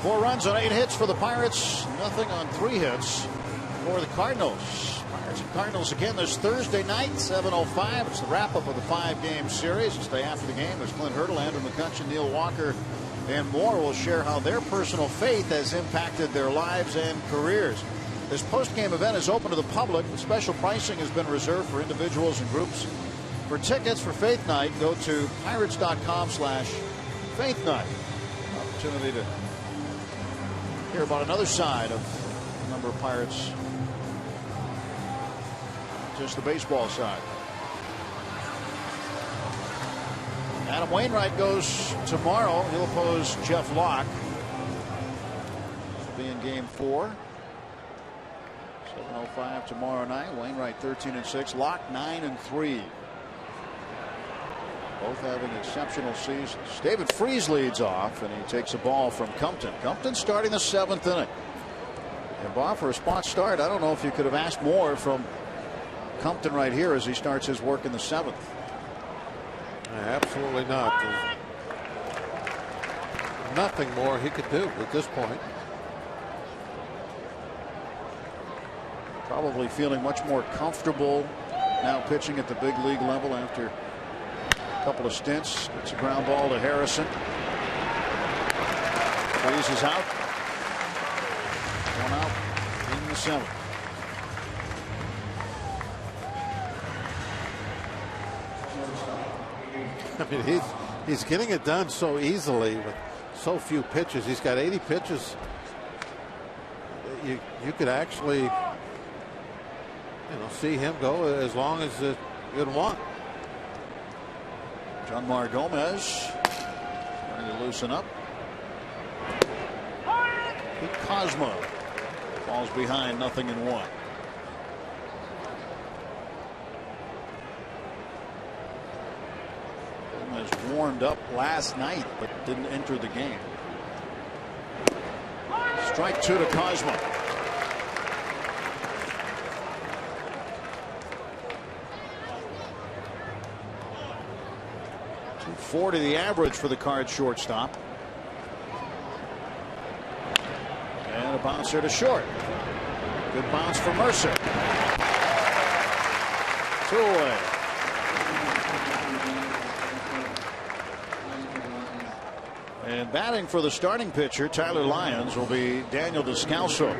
Four runs on 8 hits for the Pirates. Nothing on 3 hits for the Cardinals. Pirates and Cardinals again this Thursday night, 7:05. It's the wrap-up of the 5-game series. We'll stay after the game as Clint Hurdle, Andrew McCutcheon, Neil Walker, and more will share how their personal faith has impacted their lives and careers. This post-game event is open to the public. Special pricing has been reserved for individuals and groups. For tickets for Faith Night, go to pirates.com/Faith Night. Opportunity to hear about another side of a number of Pirates, just the baseball side. Adam Wainwright goes tomorrow. He'll oppose Jeff Locke. He'll be in game 4. 7:05 tomorrow night. Wainwright 13-6. Locke 9-3. Both having exceptional seasons. David Freese leads off, and he takes a ball from Compton. Compton starting the 7th inning. And Bob, for a spot start, I don't know if you could have asked more from Compton right here as he starts his work in the 7th. Absolutely not. There's nothing more he could do at this point. Probably feeling much more comfortable now pitching at the big league level after a couple of stints. It's a ground ball to Harrison. Freeze is out. 1 out in the 7th. I mean, He's getting it done so easily with so few pitches. He's got 80 pitches. You could actually see him go as long as you'd want. Junmar Gomez trying to loosen up. Pete Cosmo falls behind 0-1. Gomez warmed up last night but didn't enter the game. Strike 2 to Cosmo. .240 the average for the Cards shortstop. And a bouncer to short. Good bounce for Mercer. 2 away. And batting for the starting pitcher, Tyler Lyons, will be Daniel Descalso. So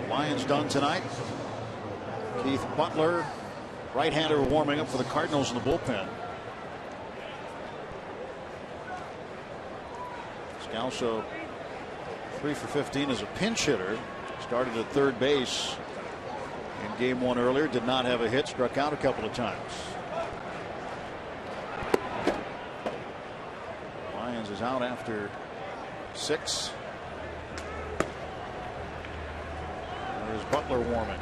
Lyons done tonight. Keith Butler, right-hander, warming up for the Cardinals in the bullpen. Descalso 3 for 15 as a pinch hitter. Started at third base in game 1 earlier. Did not have a hit. Struck out a couple of times. Lyons is out after 6. There's Butler warming.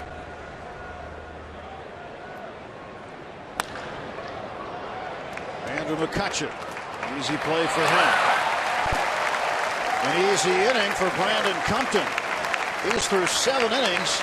Andrew McCutchen. Easy play for him. An easy inning for Brandon Compton. He's through 7 innings.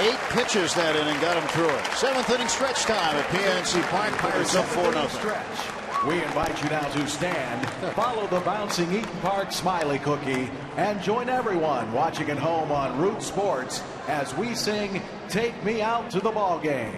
8 pitches that inning got him through it. 7th inning stretch time at PNC Park. Pirates up 4-0. We invite you now to stand, follow the bouncing Eaton Park Smiley Cookie, and join everyone watching at home on Root Sports as we sing "Take Me Out to the Ball Game."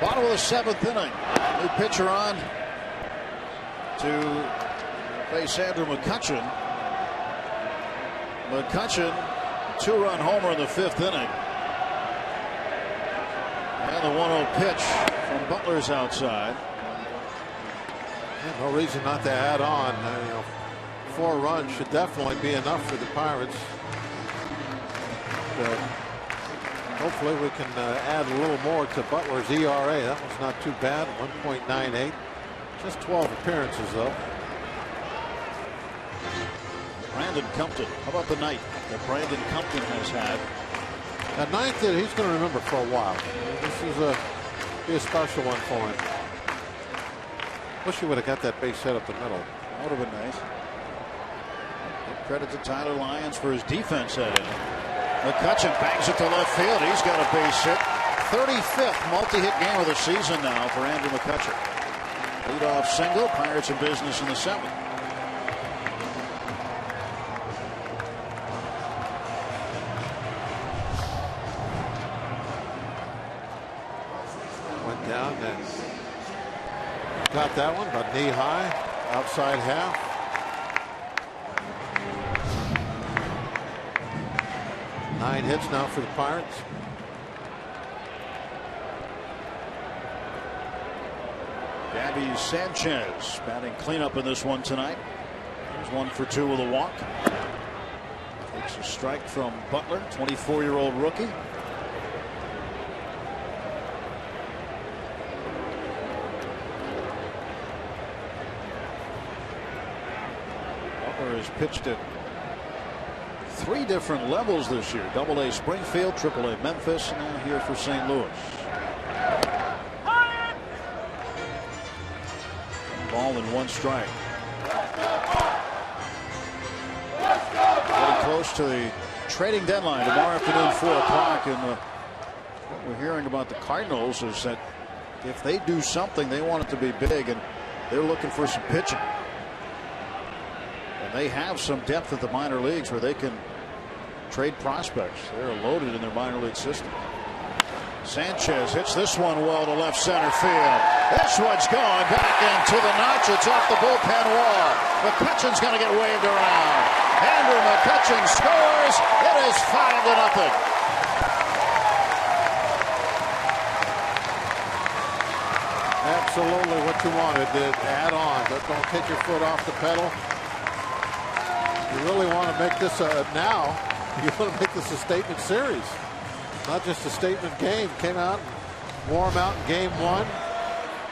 Bottom of the 7th inning. New pitcher on to face Andrew McCutchen. McCutchen, 2-run homer in the 5th inning. And the 1-0 pitch from Butler's outside. Yeah, no reason not to add on. 4 runs should definitely be enough for the Pirates. But hopefully we can add a little more to Butler's ERA. That was not too bad, 1.98. Just 12 appearances, though. Brandon Compton. How about the night that Brandon Compton has had? A night that he's going to remember for a while. This is be a special one for him. Wish he would have got that base hit up the middle. That would have been nice. Give credit to Tyler Lyons for his defense at it. McCutchen bangs it to left field. He's got a base hit. 35th multi-hit game of the season now for Andrew McCutchen. Leadoff single. Pirates in business in the 7th. Went down and got that one, but knee high, outside half. Nine hits now for the Pirates. Gabby Sanchez batting cleanup in this one tonight. He's 1 for 2 with a walk. Takes a strike from Butler, 24-year-old rookie. Butler has pitched at 3 different levels this year. AA Springfield, AAA Memphis, and now here for St. Louis. Ball and 1 strike. Getting close to the trading deadline tomorrow afternoon, 4 o'clock. And what we're hearing about the Cardinals is that if they do something, they want it to be big, and they're looking for some pitching. And they have some depth at the minor leagues where they can trade prospects. They're loaded in their minor league system. Sanchez hits this one well to left center field. This one's going back into the notch. It's off the bullpen wall. McCutchen's going to get waved around. Andrew McCutchen scores. It is 5-0. Absolutely what you wanted to add on, but don't take your foot off the pedal. You really want to make this now. You want to make this a statement series, not just a statement game. Came out and wore him out in game 1,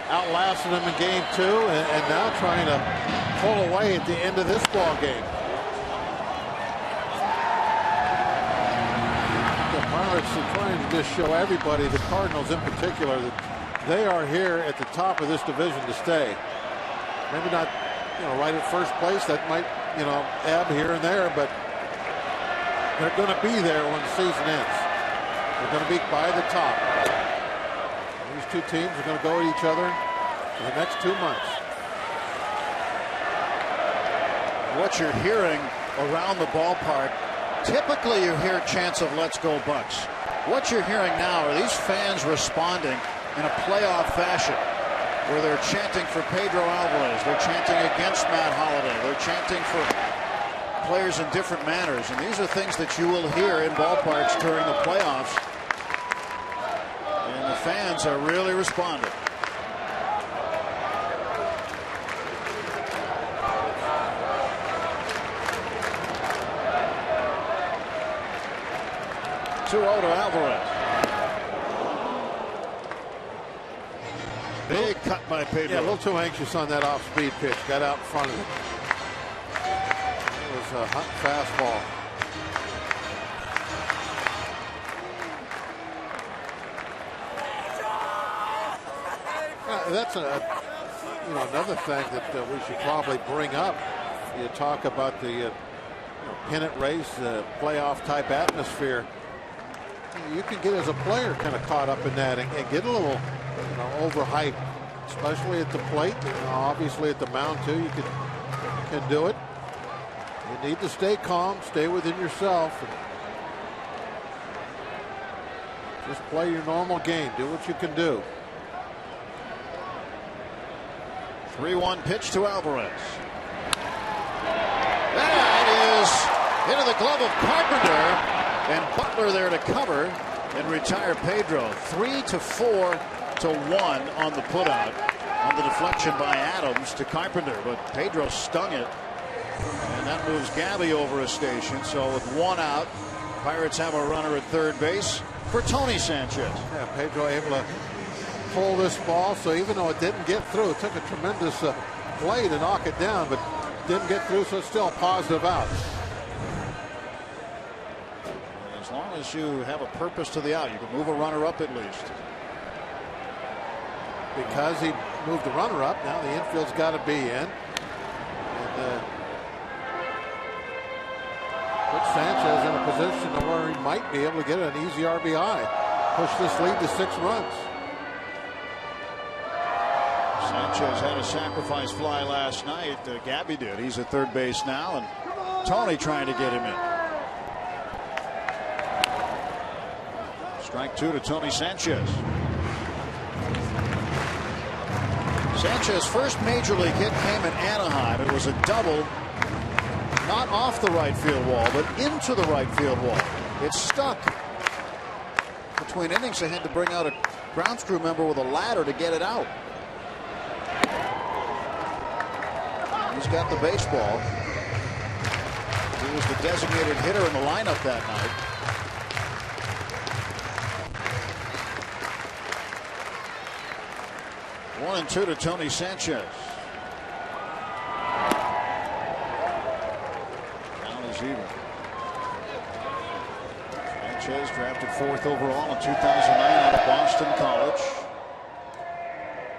outlasted him in game 2, and now trying to pull away at the end of this ball game. The Pirates are trying to just show everybody, the Cardinals in particular, that they are here at the top of this division to stay. Maybe not, right at first place. That might, ebb here and there, but they're going to be there when the season ends. They're going to be by the top. These 2 teams are going to go at each other for the next 2 months. What you're hearing around the ballpark, typically you hear chants of "Let's go Bucks." What you're hearing now are these fans responding in a playoff fashion, where they're chanting for Pedro Alvarez, they're chanting against Matt Holliday, they're chanting for players in different manners, and these are things that you will hear in ballparks during the playoffs, and the fans are really responding. To Alvarez. Big cut by Pedro. Yeah, a little too anxious on that off-speed pitch. Got out in front of it. It was a hot fastball. That's another thing that we should probably bring up. You talk about the pennant race, playoff type atmosphere. You can get as a player kind of caught up in that and get a little overhyped, especially at the plate. Obviously at the mound too, you can do it. You need to stay calm, stay within yourself, and just play your normal game. Do what you can do. 3-1 pitch to Alvarez. That is into the glove of Carpenter, and Butler there to cover and retire Pedro. 3-4-1 on the putout. on the deflection by Adams to Carpenter, but Pedro stung it. And that moves Gabby over a station. So with one out, Pirates have a runner at third base for Tony Sanchez. Yeah, Pedro able to pull this ball. So even though it didn't get through, it took a tremendous play to knock it down, but didn't get through. So it's still a positive out. As long as you have a purpose to the out, you can move a runner up at least. Because he moved the runner up, now the infield's got to be in. And put Sanchez in a position where he might be able to get an easy RBI. Push this lead to 6 runs. Sanchez had a sacrifice fly last night. Gabby did. He's at third base now, and Tony trying to get him in. Strike 2 to Tony Sanchez. Sanchez's first major league hit came in Anaheim. It was a double, not off the right field wall, but into the right field wall. It stuck. Between innings, they had to bring out a grounds crew member with a ladder to get it out. He's got the baseball. He was the designated hitter in the lineup that night. One and two to Tony Sanchez. Now he's even. Sanchez drafted 4th overall in 2009 out of Boston College.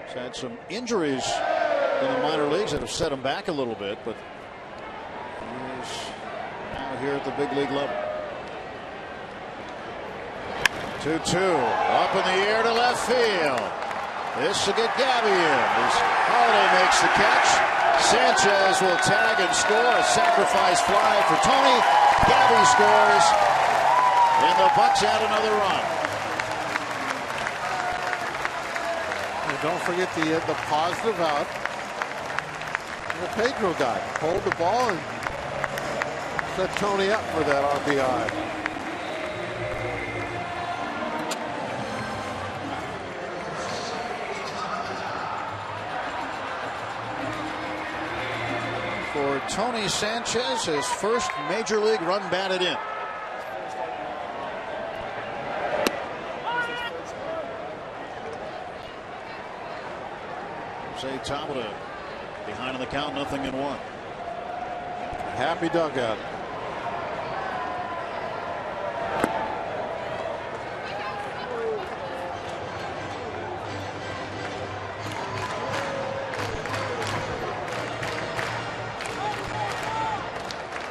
He's had some injuries in the minor leagues that have set him back a little bit, but he's now here at the big league level. 2-2 up in the air to left field. This will get Gabby in as Holiday makes the catch. Sanchez will tag and score a sacrifice fly for Tony. Gabby scores, and the Bucks add another run. And don't forget the positive out. The Pedro guy pulled the ball and set Tony up for that RBI. For Tony Sanchez, his first major league run batted in. Jose Tabata behind on the count, 0-1. Happy dugout.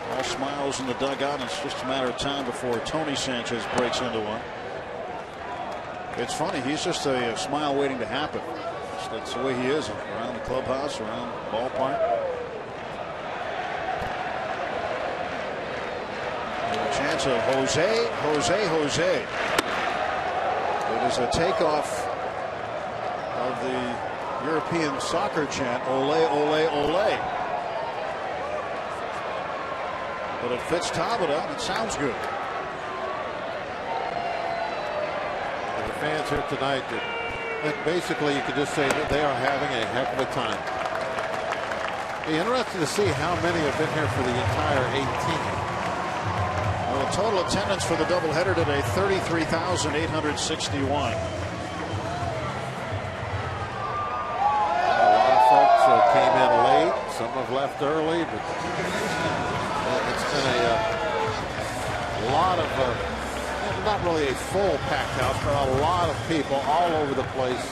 All smiles in the dugout. It's just a matter of time before Tony Sanchez breaks into one. It's funny, he's just a smile waiting to happen. That's the way he is around the clubhouse, around the ballpark. A chance of Jose. It is a takeoff of the European soccer chant, ole, ole, ole. But it fits Tabata, and it sounds good. And the fans here tonight, basically you could just say that they are having a heck of a time. Be interested to see how many have been here for the entire 18. Well, the total attendance for the doubleheader today, 33,861. A lot of folks came in late. Some have left early, but it's been a lot of, not really a full packed house, but a lot of people all over the place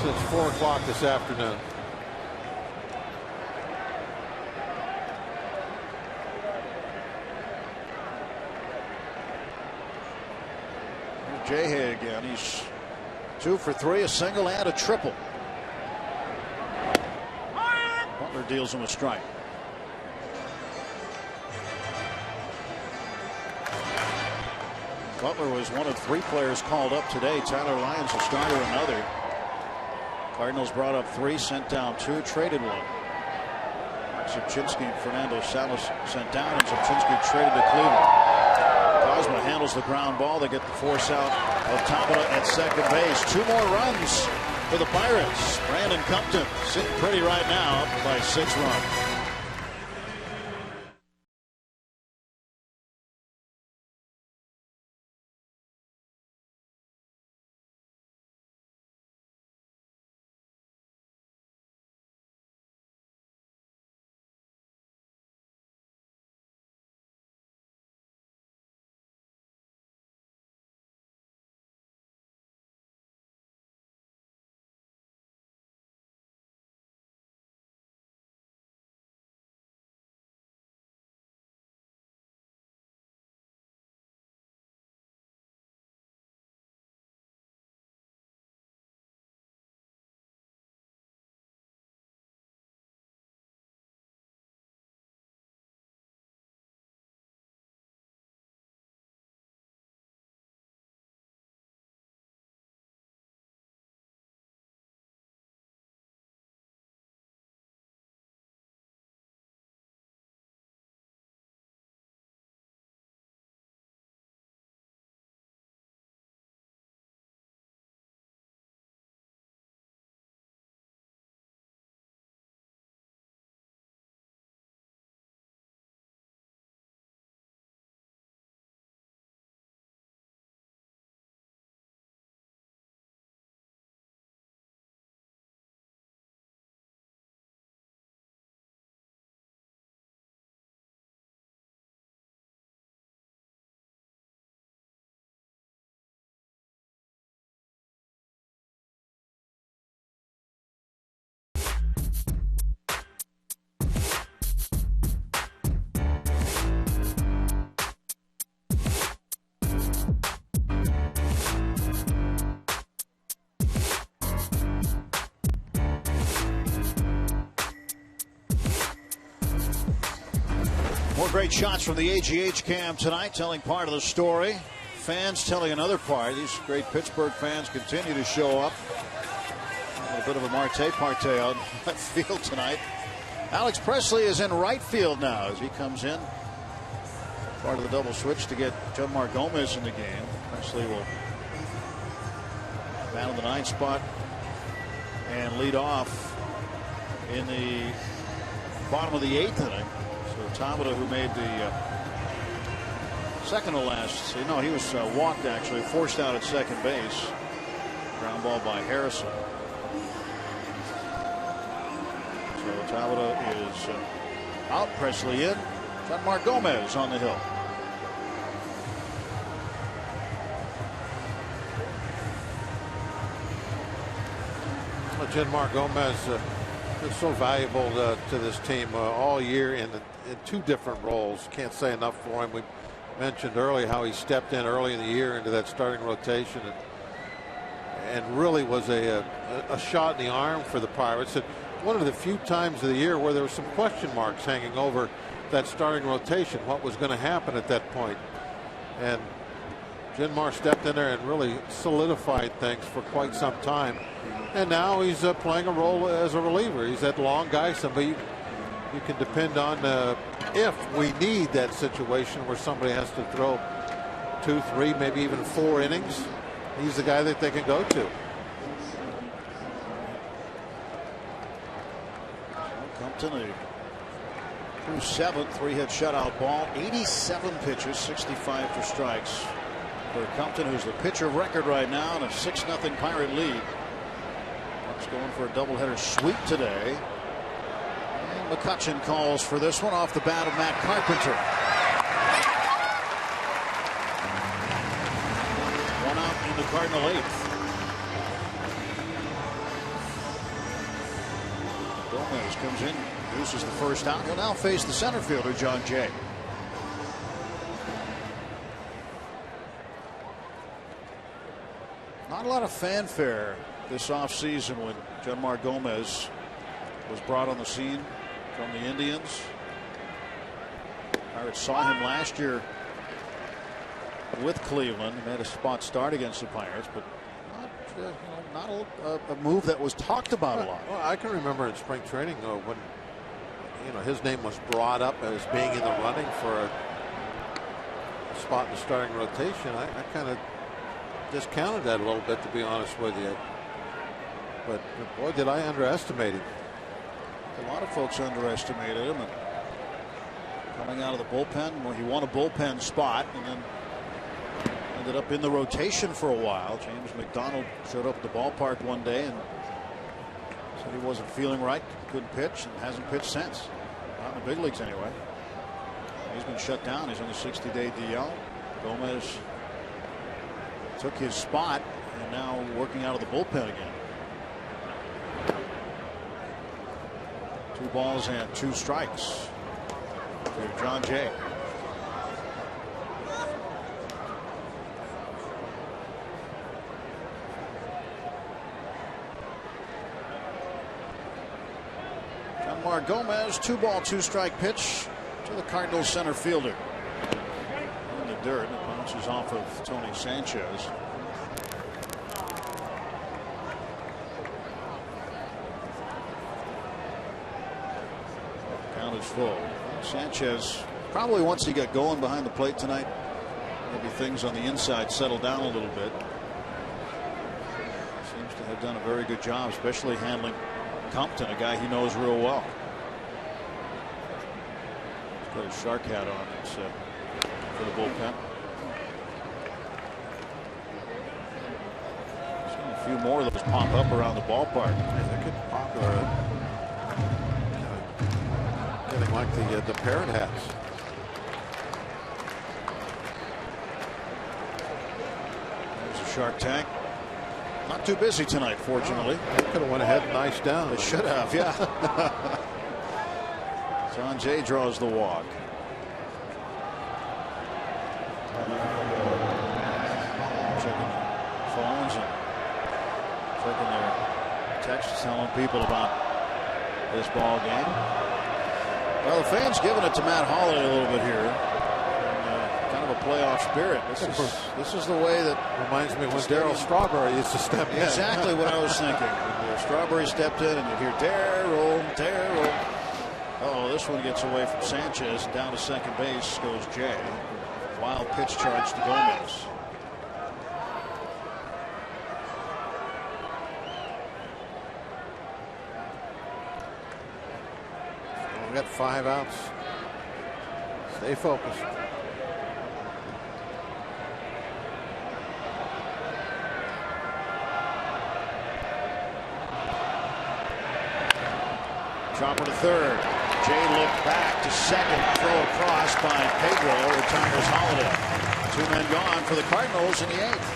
since 4 o'clock this afternoon. Jay again. He's 2 for 3, a single and a triple. Butler deals him a strike. Butler was one of 3 players called up today. Tyler Lyons will start another. Cardinals brought up 3, sent down 2, traded 1. Zubchinski and Fernando Salas sent down, and Zubchinski traded to Cleveland. Cosma handles the ground ball. They get the force out of Tabata at second base. 2 more runs for the Pirates. Brandon Compton sitting pretty right now, up by 6 runs. More great shots from the AGH cam tonight, telling part of the story. Fans telling another part. These great Pittsburgh fans continue to show up. A bit of a Marte parte on left field tonight. Alex Presley is in right field now as he comes in. Part of the double switch to get Jomar Gomez in the game. Presley will battle the 9th spot and lead off in the bottom of the 8th inning. So Tabata, who made the second to last, no, he was walked actually, forced out at second base. Ground ball by Harrison. So Tabata is out, Presley in. Jomar Gomez on the hill. Jomar Gomez is so valuable to this team all year in 2 different roles. Can't say enough for him. We mentioned earlier how he stepped in early in the year into that starting rotation and really was a shot in the arm for the Pirates. And one of the few times of the year where there were some question marks hanging over that starting rotation, what was going to happen at that point. And Jomar stepped in there and really solidified things for quite some time. And now he's playing a role as a reliever. He's that long guy, somebody you can depend on if we need that situation where somebody has to throw 2, 3, maybe even 4 innings. He's the guy that they can go to. Compton, a 2-7, 3-hit shutout ball, 87 pitches, 65 for strikes for Compton, who's the pitcher of record right now in a 6-0 Pirate lead. Bucks going for a doubleheader sweep today. And McCutchen calls for this one off the bat of Matt Carpenter. One out in the Cardinal 8th. Gomez comes in, produces the first out. He'll now face the center fielder, John Jay. Not a lot of fanfare this offseason when Jomar Gomez was brought on the scene from the Indians. Pirates saw him last year with Cleveland. He made a spot start against the Pirates, but not a move that was talked about a lot. Well, I can remember in spring training when his name was brought up as being in the running for a spot in the starting rotation. I kind of discounted that a little bit, to be honest with you. but boy, did I underestimate him. A lot of folks underestimated him. And coming out of the bullpen, well, he won a bullpen spot and then ended up in the rotation for a while. James McDonald showed up at the ballpark one day and said he wasn't feeling right, couldn't pitch, and hasn't pitched since. Not in the big leagues anyway. He's been shut down. He's on the 60-day DL. Gomez took his spot and now working out of the bullpen again. 2 balls and 2 strikes to John Jay. John Gomez, 2-ball, 2-strike pitch to the Cardinals center fielder. In the dirt, it bounces off of Tony Sanchez. Count is full. Sanchez probably once he got going behind the plate tonight, maybe things on the inside settled down a little bit. Seems to have done a very good job, especially handling Compton, a guy he knows real well. He's got his shark hat on. It's for the bullpen. Seen a few more of those pop up around the ballpark. They could popular. Getting like the parrot hats. There's a shark tank. Not too busy tonight, fortunately. They could have went ahead and nice down. They should have, yeah. John Jay draws the walk. Checking phones and checking their texts, telling people about this ball game. Well, the fans giving it to Matt Holliday a little bit here. Kind of a playoff spirit. This is the way that reminds me when Darryl Strawberry used to step in. Exactly what I was thinking. Strawberry stepped in, and you hear Darryl, Darryl. Oh, this one gets away from Sanchez. Down to second base goes Jay. Wild pitch charge to Gomez. We got 5 outs. Stay focused. Chopper to third. Jay looked back to second. Throw across by Pedro. Retires Holiday. 2 men gone for the Cardinals in the 8th.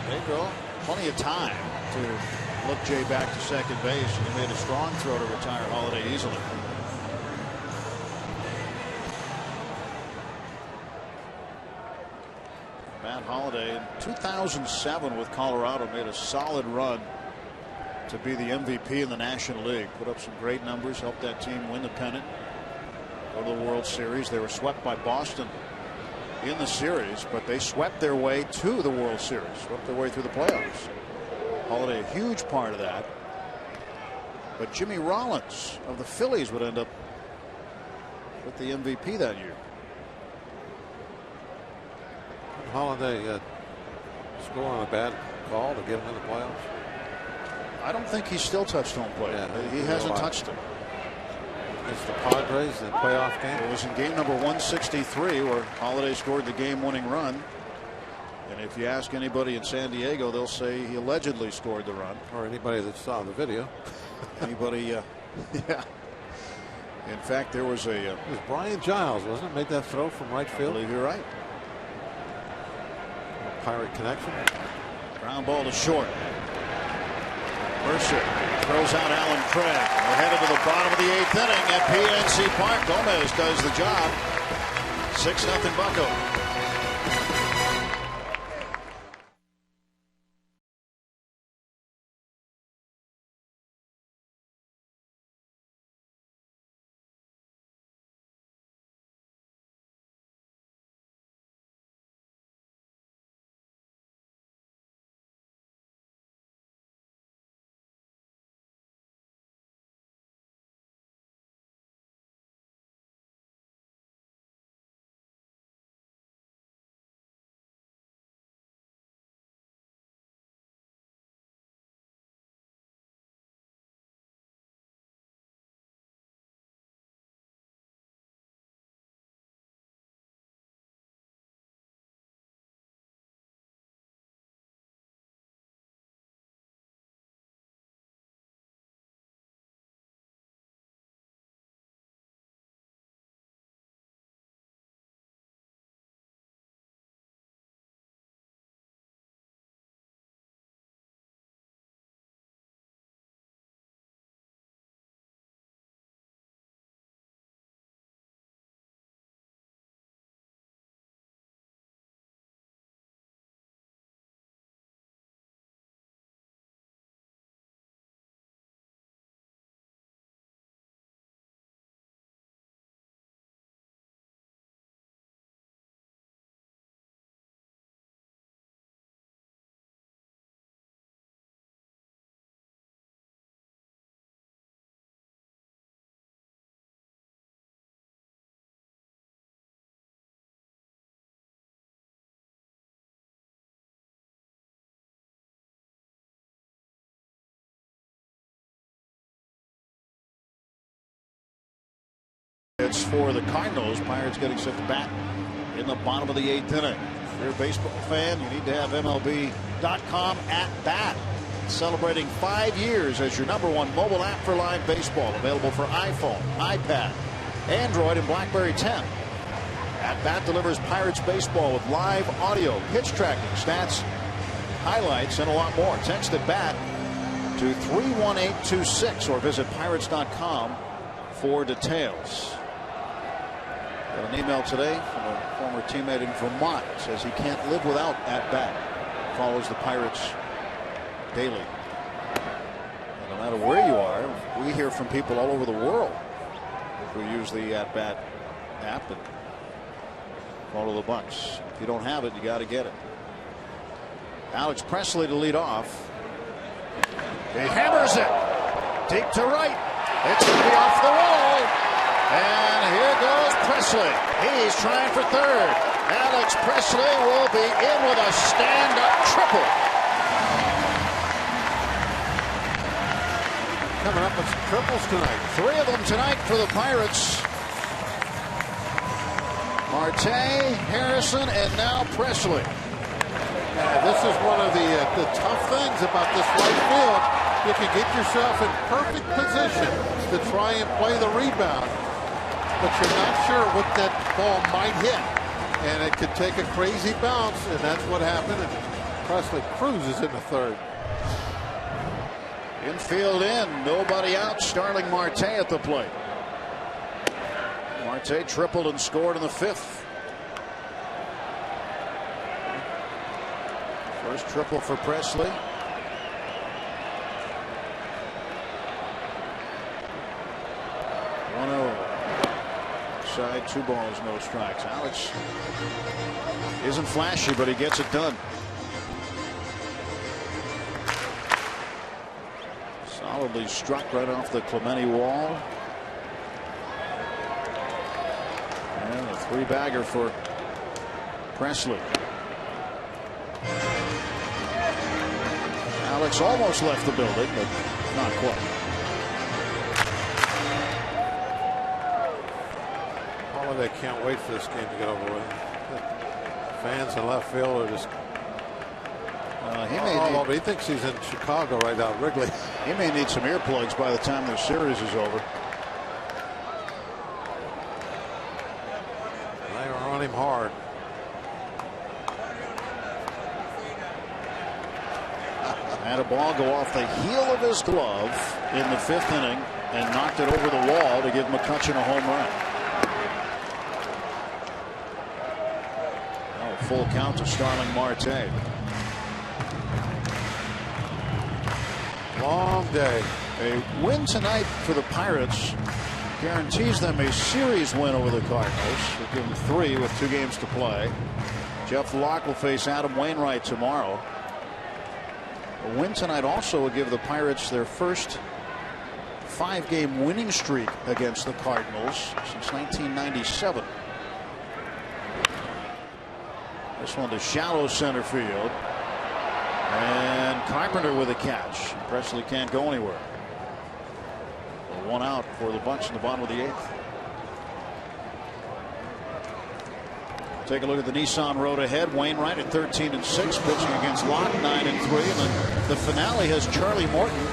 Pedro, plenty of time to look Jay back to second base, and he made a strong throw to retire Holiday easily. Matt Holiday in 2007 with Colorado made a solid run to be the MVP in the National League. Put up some great numbers, helped that team win the pennant, go to the World Series. They were swept by Boston in the series, but they swept their way to the World Series, swept their way through the playoffs. Holiday, a huge part of that. But Jimmy Rollins of the Phillies would end up with the MVP that year. Holiday score on a bad call to get him in the playoffs. I don't think he's still touched home plate. Yeah, he hasn't touched it. Against the Padres in the playoff game. It was in game number 163 where Holiday scored the game-winning run. And if you ask anybody in San Diego, they'll say he allegedly scored the run. Or anybody that saw the video. Anybody, yeah. In fact, there was a... it was Brian Giles, wasn't it? Made that throw from right field. I believe you're right. Pirate connection. Ground ball to short. Mercer throws out Alan Craig. We're headed to the bottom of the 8th inning at PNC Park. Gomez does the job. 6-0 Bucco. starts for the Cardinals. Pirates getting set to bat in the bottom of the 8th inning. If you're a baseball fan, you need to have MLB.com at bat. Celebrating 5 years as your #1 mobile app for live baseball. Available for iPhone, iPad, Android, and BlackBerry 10. At Bat delivers Pirates baseball with live audio, pitch tracking, stats, highlights, and a lot more. Text at Bat to 31826 or visit Pirates.com for details. Got an email today from a former teammate in Vermont. It says he can't live without At Bat. Follows the Pirates daily. And no matter where you are, we hear from people all over the world who use the At Bat app and follow the Bucks. If you don't have it, you got to get it. Alex Presley to lead off. He hammers it deep to right. It's going to be off the wall. And here goes Presley. He's trying for third. Alex Presley will be in with a stand-up triple. Coming up with some triples tonight. 3 of them tonight for the Pirates. Marte, Harrison, and now Presley. This is one of the tough things about this right field. You can get yourself in perfect position to try and play the rebound, but you're not sure what that ball might hit, and it could take a crazy bounce, and that's what happened. And Presley cruises in the third. Infield in, nobody out. Starling Marte at the plate. Marte tripled and scored in the 5th. First triple for Presley. 1-0. Side, 2 balls, no strikes. Alex isn't flashy, but he gets it done. Solidly struck right off the Clemente wall. And a 3-bagger for Presley. Alex almost left the building, but not quite. Holiday can't wait for this game to get over with. Fans in left field are just. He thinks he's in Chicago right now, Wrigley. He may need some earplugs by the time the series is over. They are on him hard. Had a ball go off the heel of his glove in the 5th inning and knocked it over the wall to give McCutchen a home run. Now a full count to Starling Marte. Long day. A win tonight for the Pirates guarantees them a series win over the Cardinals. They'll give them 3 with 2 games to play. Jeff Locke will face Adam Wainwright tomorrow. A win tonight also will give the Pirates their first 5-game winning streak against the Cardinals since 1997. This one to shallow center field. And Carpenter with a catch. Presley can't go anywhere. 1 out for the Bucks in the bottom of the 8th. Take a look at the Nissan road ahead. Wainwright at 13-6, pitching against Locke 9-3, and then the finale has Charlie Morton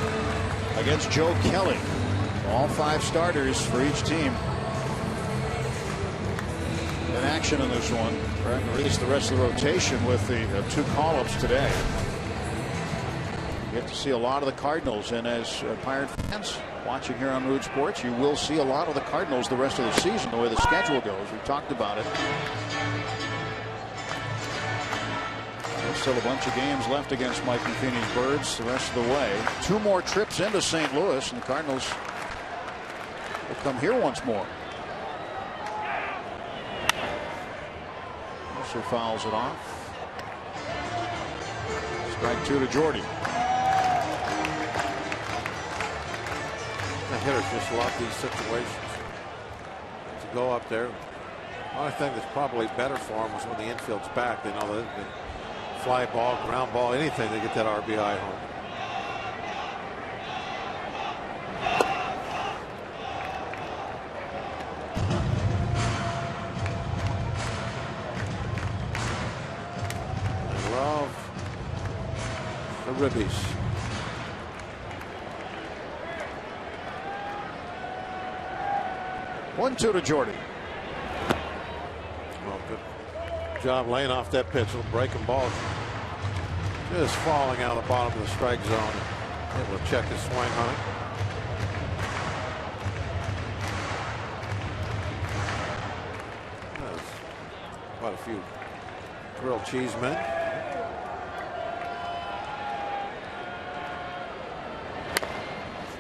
against Joe Kelly. All 5 starters for each team in action in this one. Or at least the rest of the rotation with the 2 call-ups today. You get to see a lot of the Cardinals, and as Pirate fans watching here on Root Sports, you will see a lot of the Cardinals the rest of the season, the way the schedule goes. We talked about it. There's still a bunch of games left against Mike Matheny's Birds the rest of the way. 2 more trips into St. Louis, and the Cardinals will come here once more. Also fouls it off. Strike 2 to Jordy. The hitters just love these situations to go up there. The only thing that's probably better for them is when the infield's back. They know that fly ball, ground ball, anything to get that RBI home. the ribbies. One, two to Jordy. Well, good job laying off that pitch. Little breaking ball. Just falling out of the bottom of the strike zone. Able to check his swing on it. There's quite a few grilled cheese men.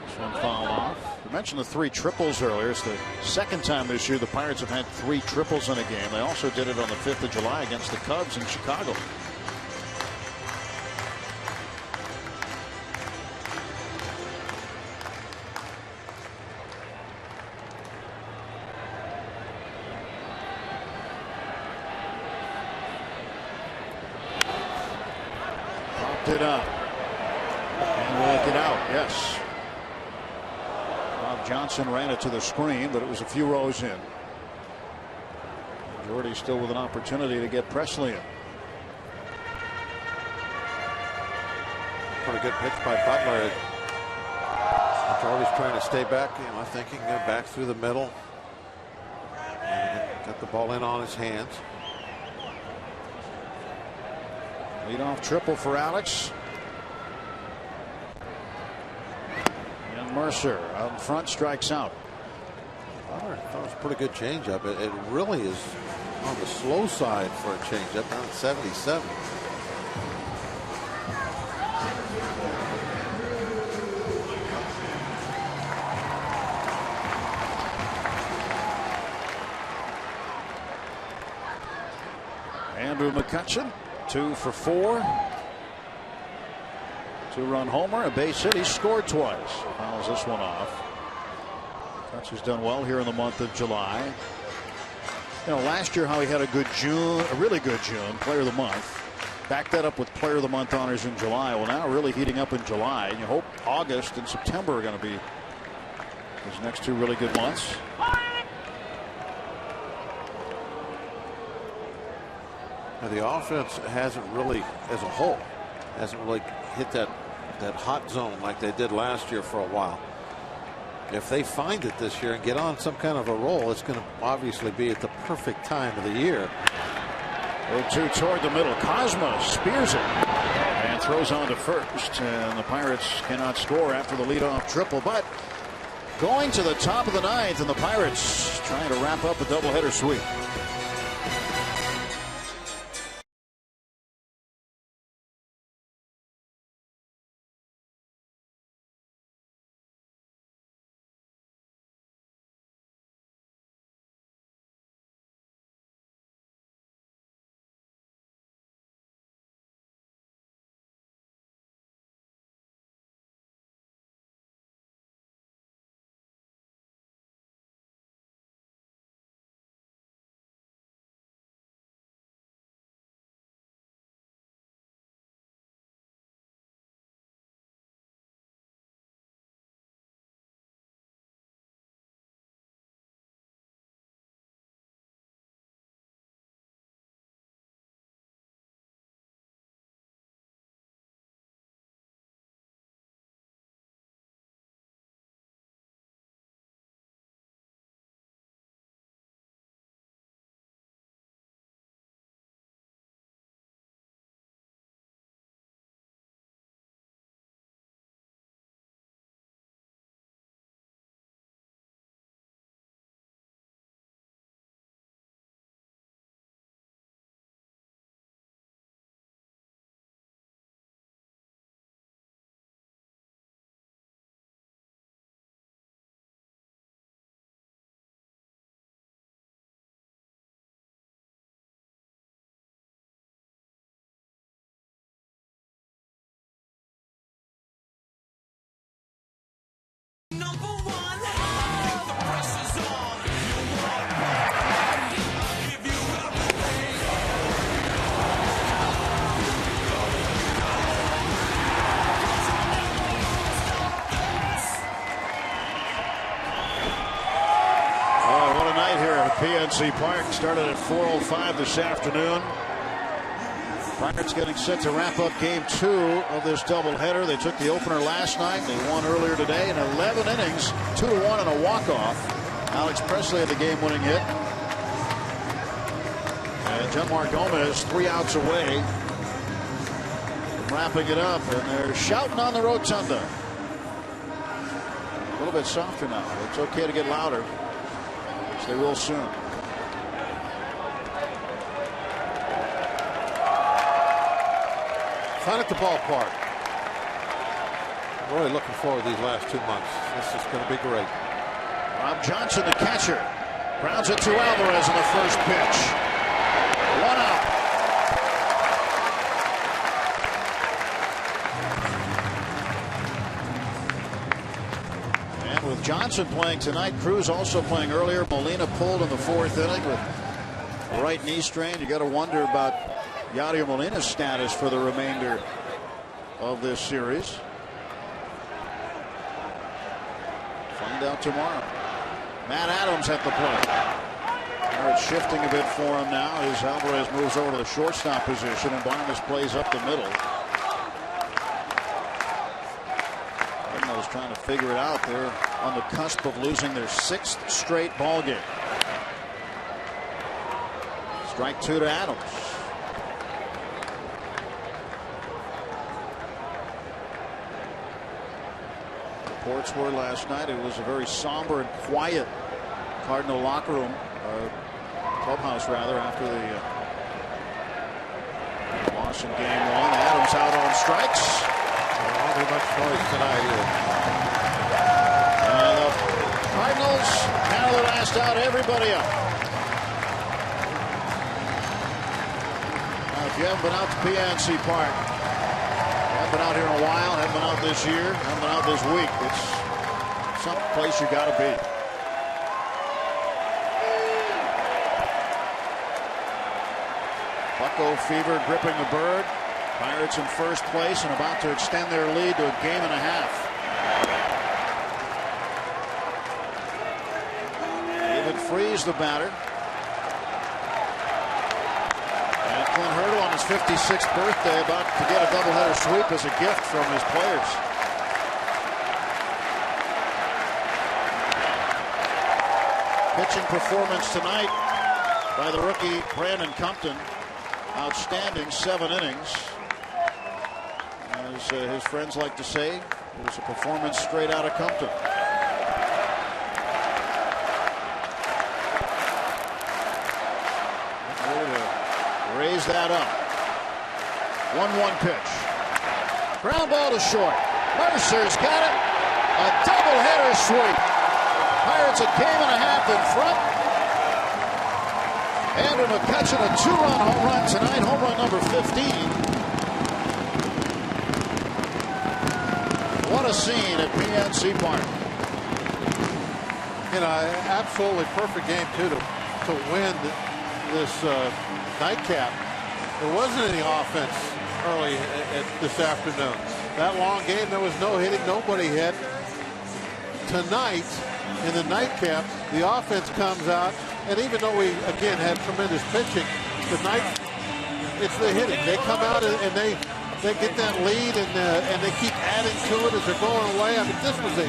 This one fouled off. You mentioned the 3 triples earlier. It's the second time this year the Pirates have had 3 triples in a game. They also did it on the 5th of July against the Cubs in Chicago. Popped it up. And will it get out? Yes. Johnson ran it to the screen, but it was a few rows in. Jordy still with an opportunity to get Presley in. Pretty good pitch by Butler. Jordy's trying to stay back, thinking back through the middle. And got the ball in on his hands. Leadoff triple for Alex. Mercer out in front, strikes out. I thought it was a pretty good changeup. It really is on the slow side for a changeup, down at 77. Andrew McCutcheon, 2 for 4. 2-run homer, a base hit. He scored twice. Fouls this one off. Touch has done well here in the month of July. Last year how he had a good June, a really good June, player of the month. Back that up with player of the month honors in July. Well, now really heating up in July, and you hope August and September are going to be his next 2 really good months. Now, the offense hasn't really, as a whole, hasn't really hit that hot zone like they did last year for a while. If they find it this year and get on some kind of a roll, it's going to obviously be at the perfect time of the year. 0-2 toward the middle. Cosmo spears it and throws on to first, and the Pirates cannot score after the leadoff triple. But going to the top of the 9th, and the Pirates trying to wrap up a doubleheader sweep. PNC Park started at 4:05 this afternoon. Pirates getting set to wrap up game 2 of this doubleheader. They took the opener last night. They won earlier today in 11 innings, 2-1 and a walk-off. Alex Presley had the game-winning hit. And Janmar Gomez 3 outs away from wrapping it up. And they're shouting on the rotunda. A little bit softer now. It's okay to get louder, which they will soon. Fun at the ballpark. Really looking forward to these last 2 months. This is going to be great. Rob Johnson, the catcher, grounds it to Alvarez in the first pitch. 1 out. And with Johnson playing tonight, Cruz also playing earlier. Molina pulled in the 4th inning with a right knee strain. You got to wonder about Yadier Molina's status for the remainder of this series. Find out tomorrow. Matt Adams at the plate. Pirates shifting a bit for him now as Alvarez moves over to the shortstop position and Barnes plays up the middle. Cardinals trying to figure it out. They're on the cusp of losing their 6th straight ball game. Strike 2 to Adams. Reports were last night it was a very somber and quiet Cardinal locker room, clubhouse rather, after the loss in game 1. Adams out on strikes. Won't be much noise tonight either. And the Cardinals now the last out, everybody up. Now, if you haven't been out to PNC Park, haven't been out here in a while, haven't been out this year, haven't been out this week, it's some place you got to be. Bucko fever gripping the bird. Pirates in first place and about to extend their lead to a game and a half. David Freese, the batter. And Clint Hurdle on his 56th birthday about to get a doubleheader sweep as a gift from his players. Pitching performance tonight by the rookie Brandon Compton. Outstanding 7 innings. As his friends like to say, it was a performance straight out of Compton. Raise that up. 1-1 pitch. Ground ball to short. Mercer's got it. A doubleheader sweep. Pirates a game and a half in front. Andrew McCutcheon, a 2-run home run tonight, home run number 15. What a scene at PNC Park. You know, absolutely perfect game too to win this nightcap. There wasn't any offense early this afternoon. That long game, there was no hitting, nobody hit. Tonight, in the nightcap, the offense comes out. And even though we, again, had tremendous pitching, tonight it's the hitting. They come out and they get that lead and they keep adding to it as they're going away. I mean, this was a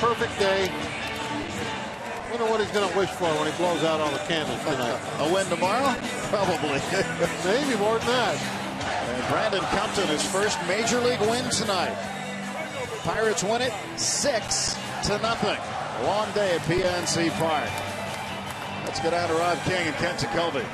perfect day. I wonder what he's going to wish for when he blows out all the candles tonight. A win tomorrow? Probably. Maybe more than that. And Brandon Compton, his first major league win tonight. Pirates win it 6-0. A long day at PNC Park. Let's get out to Rob King and Kent Jacoby.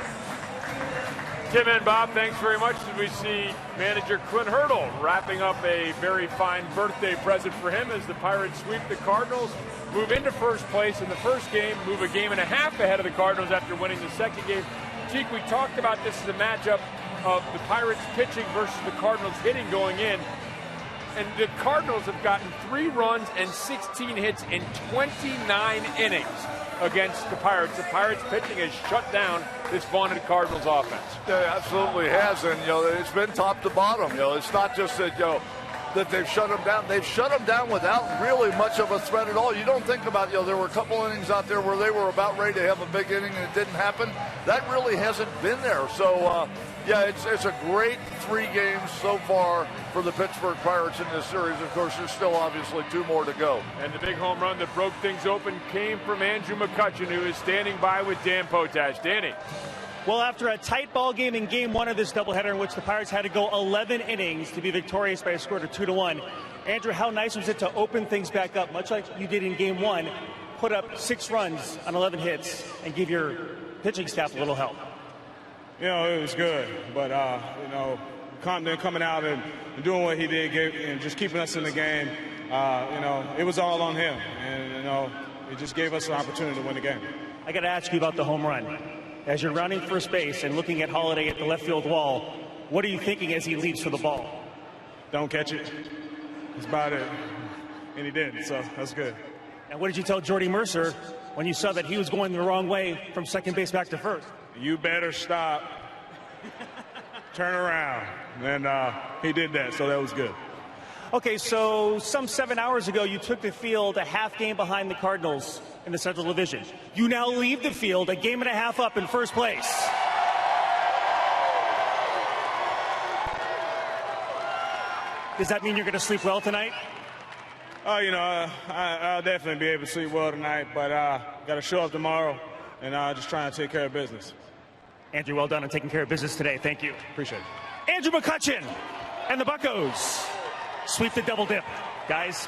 Tim and Bob, thanks very much. As we see manager Clint Hurdle wrapping up a very fine birthday present for him as the Pirates sweep the Cardinals, move into first place in the first game, move a game and a half ahead of the Cardinals after winning the second game. Cheek, we talked about this as a matchup of the Pirates pitching versus the Cardinals hitting going in. And the Cardinals have gotten 3 runs and 16 hits in 29 innings against the Pirates. The Pirates pitching has shut down this vaunted Cardinals offense. It absolutely has, and it's been top to bottom. It's not just that that they've shut them down. They've shut them down without really much of a threat at all. You don't think about there were a couple innings out there where they were about ready to have a big inning and it didn't happen. that really hasn't been there. So, yeah, it's a great 3 games so far for the Pittsburgh Pirates in this series. Of course, there's still obviously 2 more to go. And the big home run that broke things open came from Andrew McCutchen, who is standing by with Dan Potash. Danny. Well, after a tight ball game in Game 1 of this doubleheader in which the Pirates had to go 11 innings to be victorious by a score of 2-1, Andrew, how nice was it to open things back up, much like you did in Game 1, put up 6 runs on 11 hits, and give your pitching staff a little help? You know, it was good, but, you know, Compton coming out and doing what he did and just keeping us in the game, you know, it was all on him. And, you know, it just gave us an opportunity to win the game. I got to ask you about the home run. As you're rounding first base and looking at Holiday at the left field wall, what are you thinking as he leaps for the ball? Don't catch it. That's about it. And he did, so that's good. And what did you tell Jordy Mercer when you saw that he was going the wrong way from second base back to first? You better stop. Turn around. And he did that, so that was good. Okay, so some 7 hours ago, you took the field a half game behind the Cardinals in the Central Division. You now leave the field a game and a half up in first place. Does that mean you're going to sleep well tonight? Oh, you know, I'll definitely be able to sleep well tonight, but got to show up tomorrow and just trying to take care of business. Andrew, well done on taking care of business today. Thank you. Appreciate it. Andrew McCutchen and the Buccos sweep the double dip. Guys.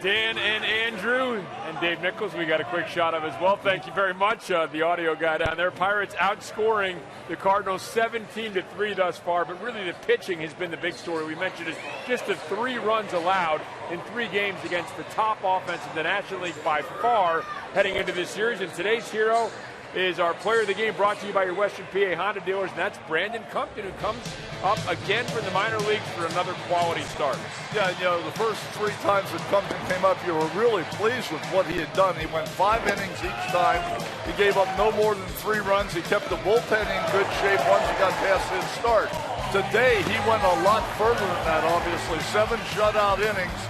Dan and Andrew and Dave Nichols, we got a quick shot of as well. Thank you very much, the audio guy down there. Pirates outscoring the Cardinals 17-3 thus far, but really the pitching has been the big story. We mentioned it, just the 3 runs allowed in 3 games against the top offense in the National League by far heading into this series. And today's hero is our player of the game, brought to you by your Western PA Honda dealers, and that's Brandon Compton, who comes up again from the minor leagues for another quality start. Yeah, you know, the first 3 times that Compton came up, you were really pleased with what he had done. He went 5 innings each time. He gave up no more than 3 runs. He kept the bullpen in good shape once he got past his start. Today, he went a lot further than that, obviously. 7 shutout innings.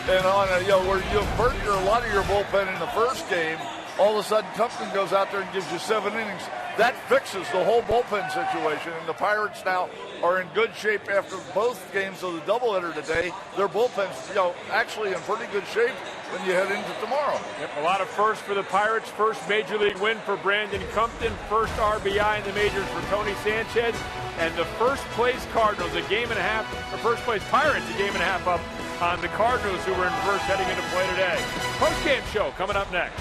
And on a, you know, where you burnt a lot of your bullpen in the first game, all of a sudden Compton goes out there and gives you 7 innings. That fixes the whole bullpen situation, and the Pirates now are in good shape after both games of the doubleheader today. Their bullpen's, you know, actually in pretty good shape when you head into tomorrow. Yep, a lot of firsts for the Pirates. First major league win for Brandon Compton. First RBI in the majors for Tony Sanchez. And the first place Cardinals, a game and a half, or first place Pirates, a game and a half up on the Cardinals, who were in first heading into play today. Post-game show coming up next.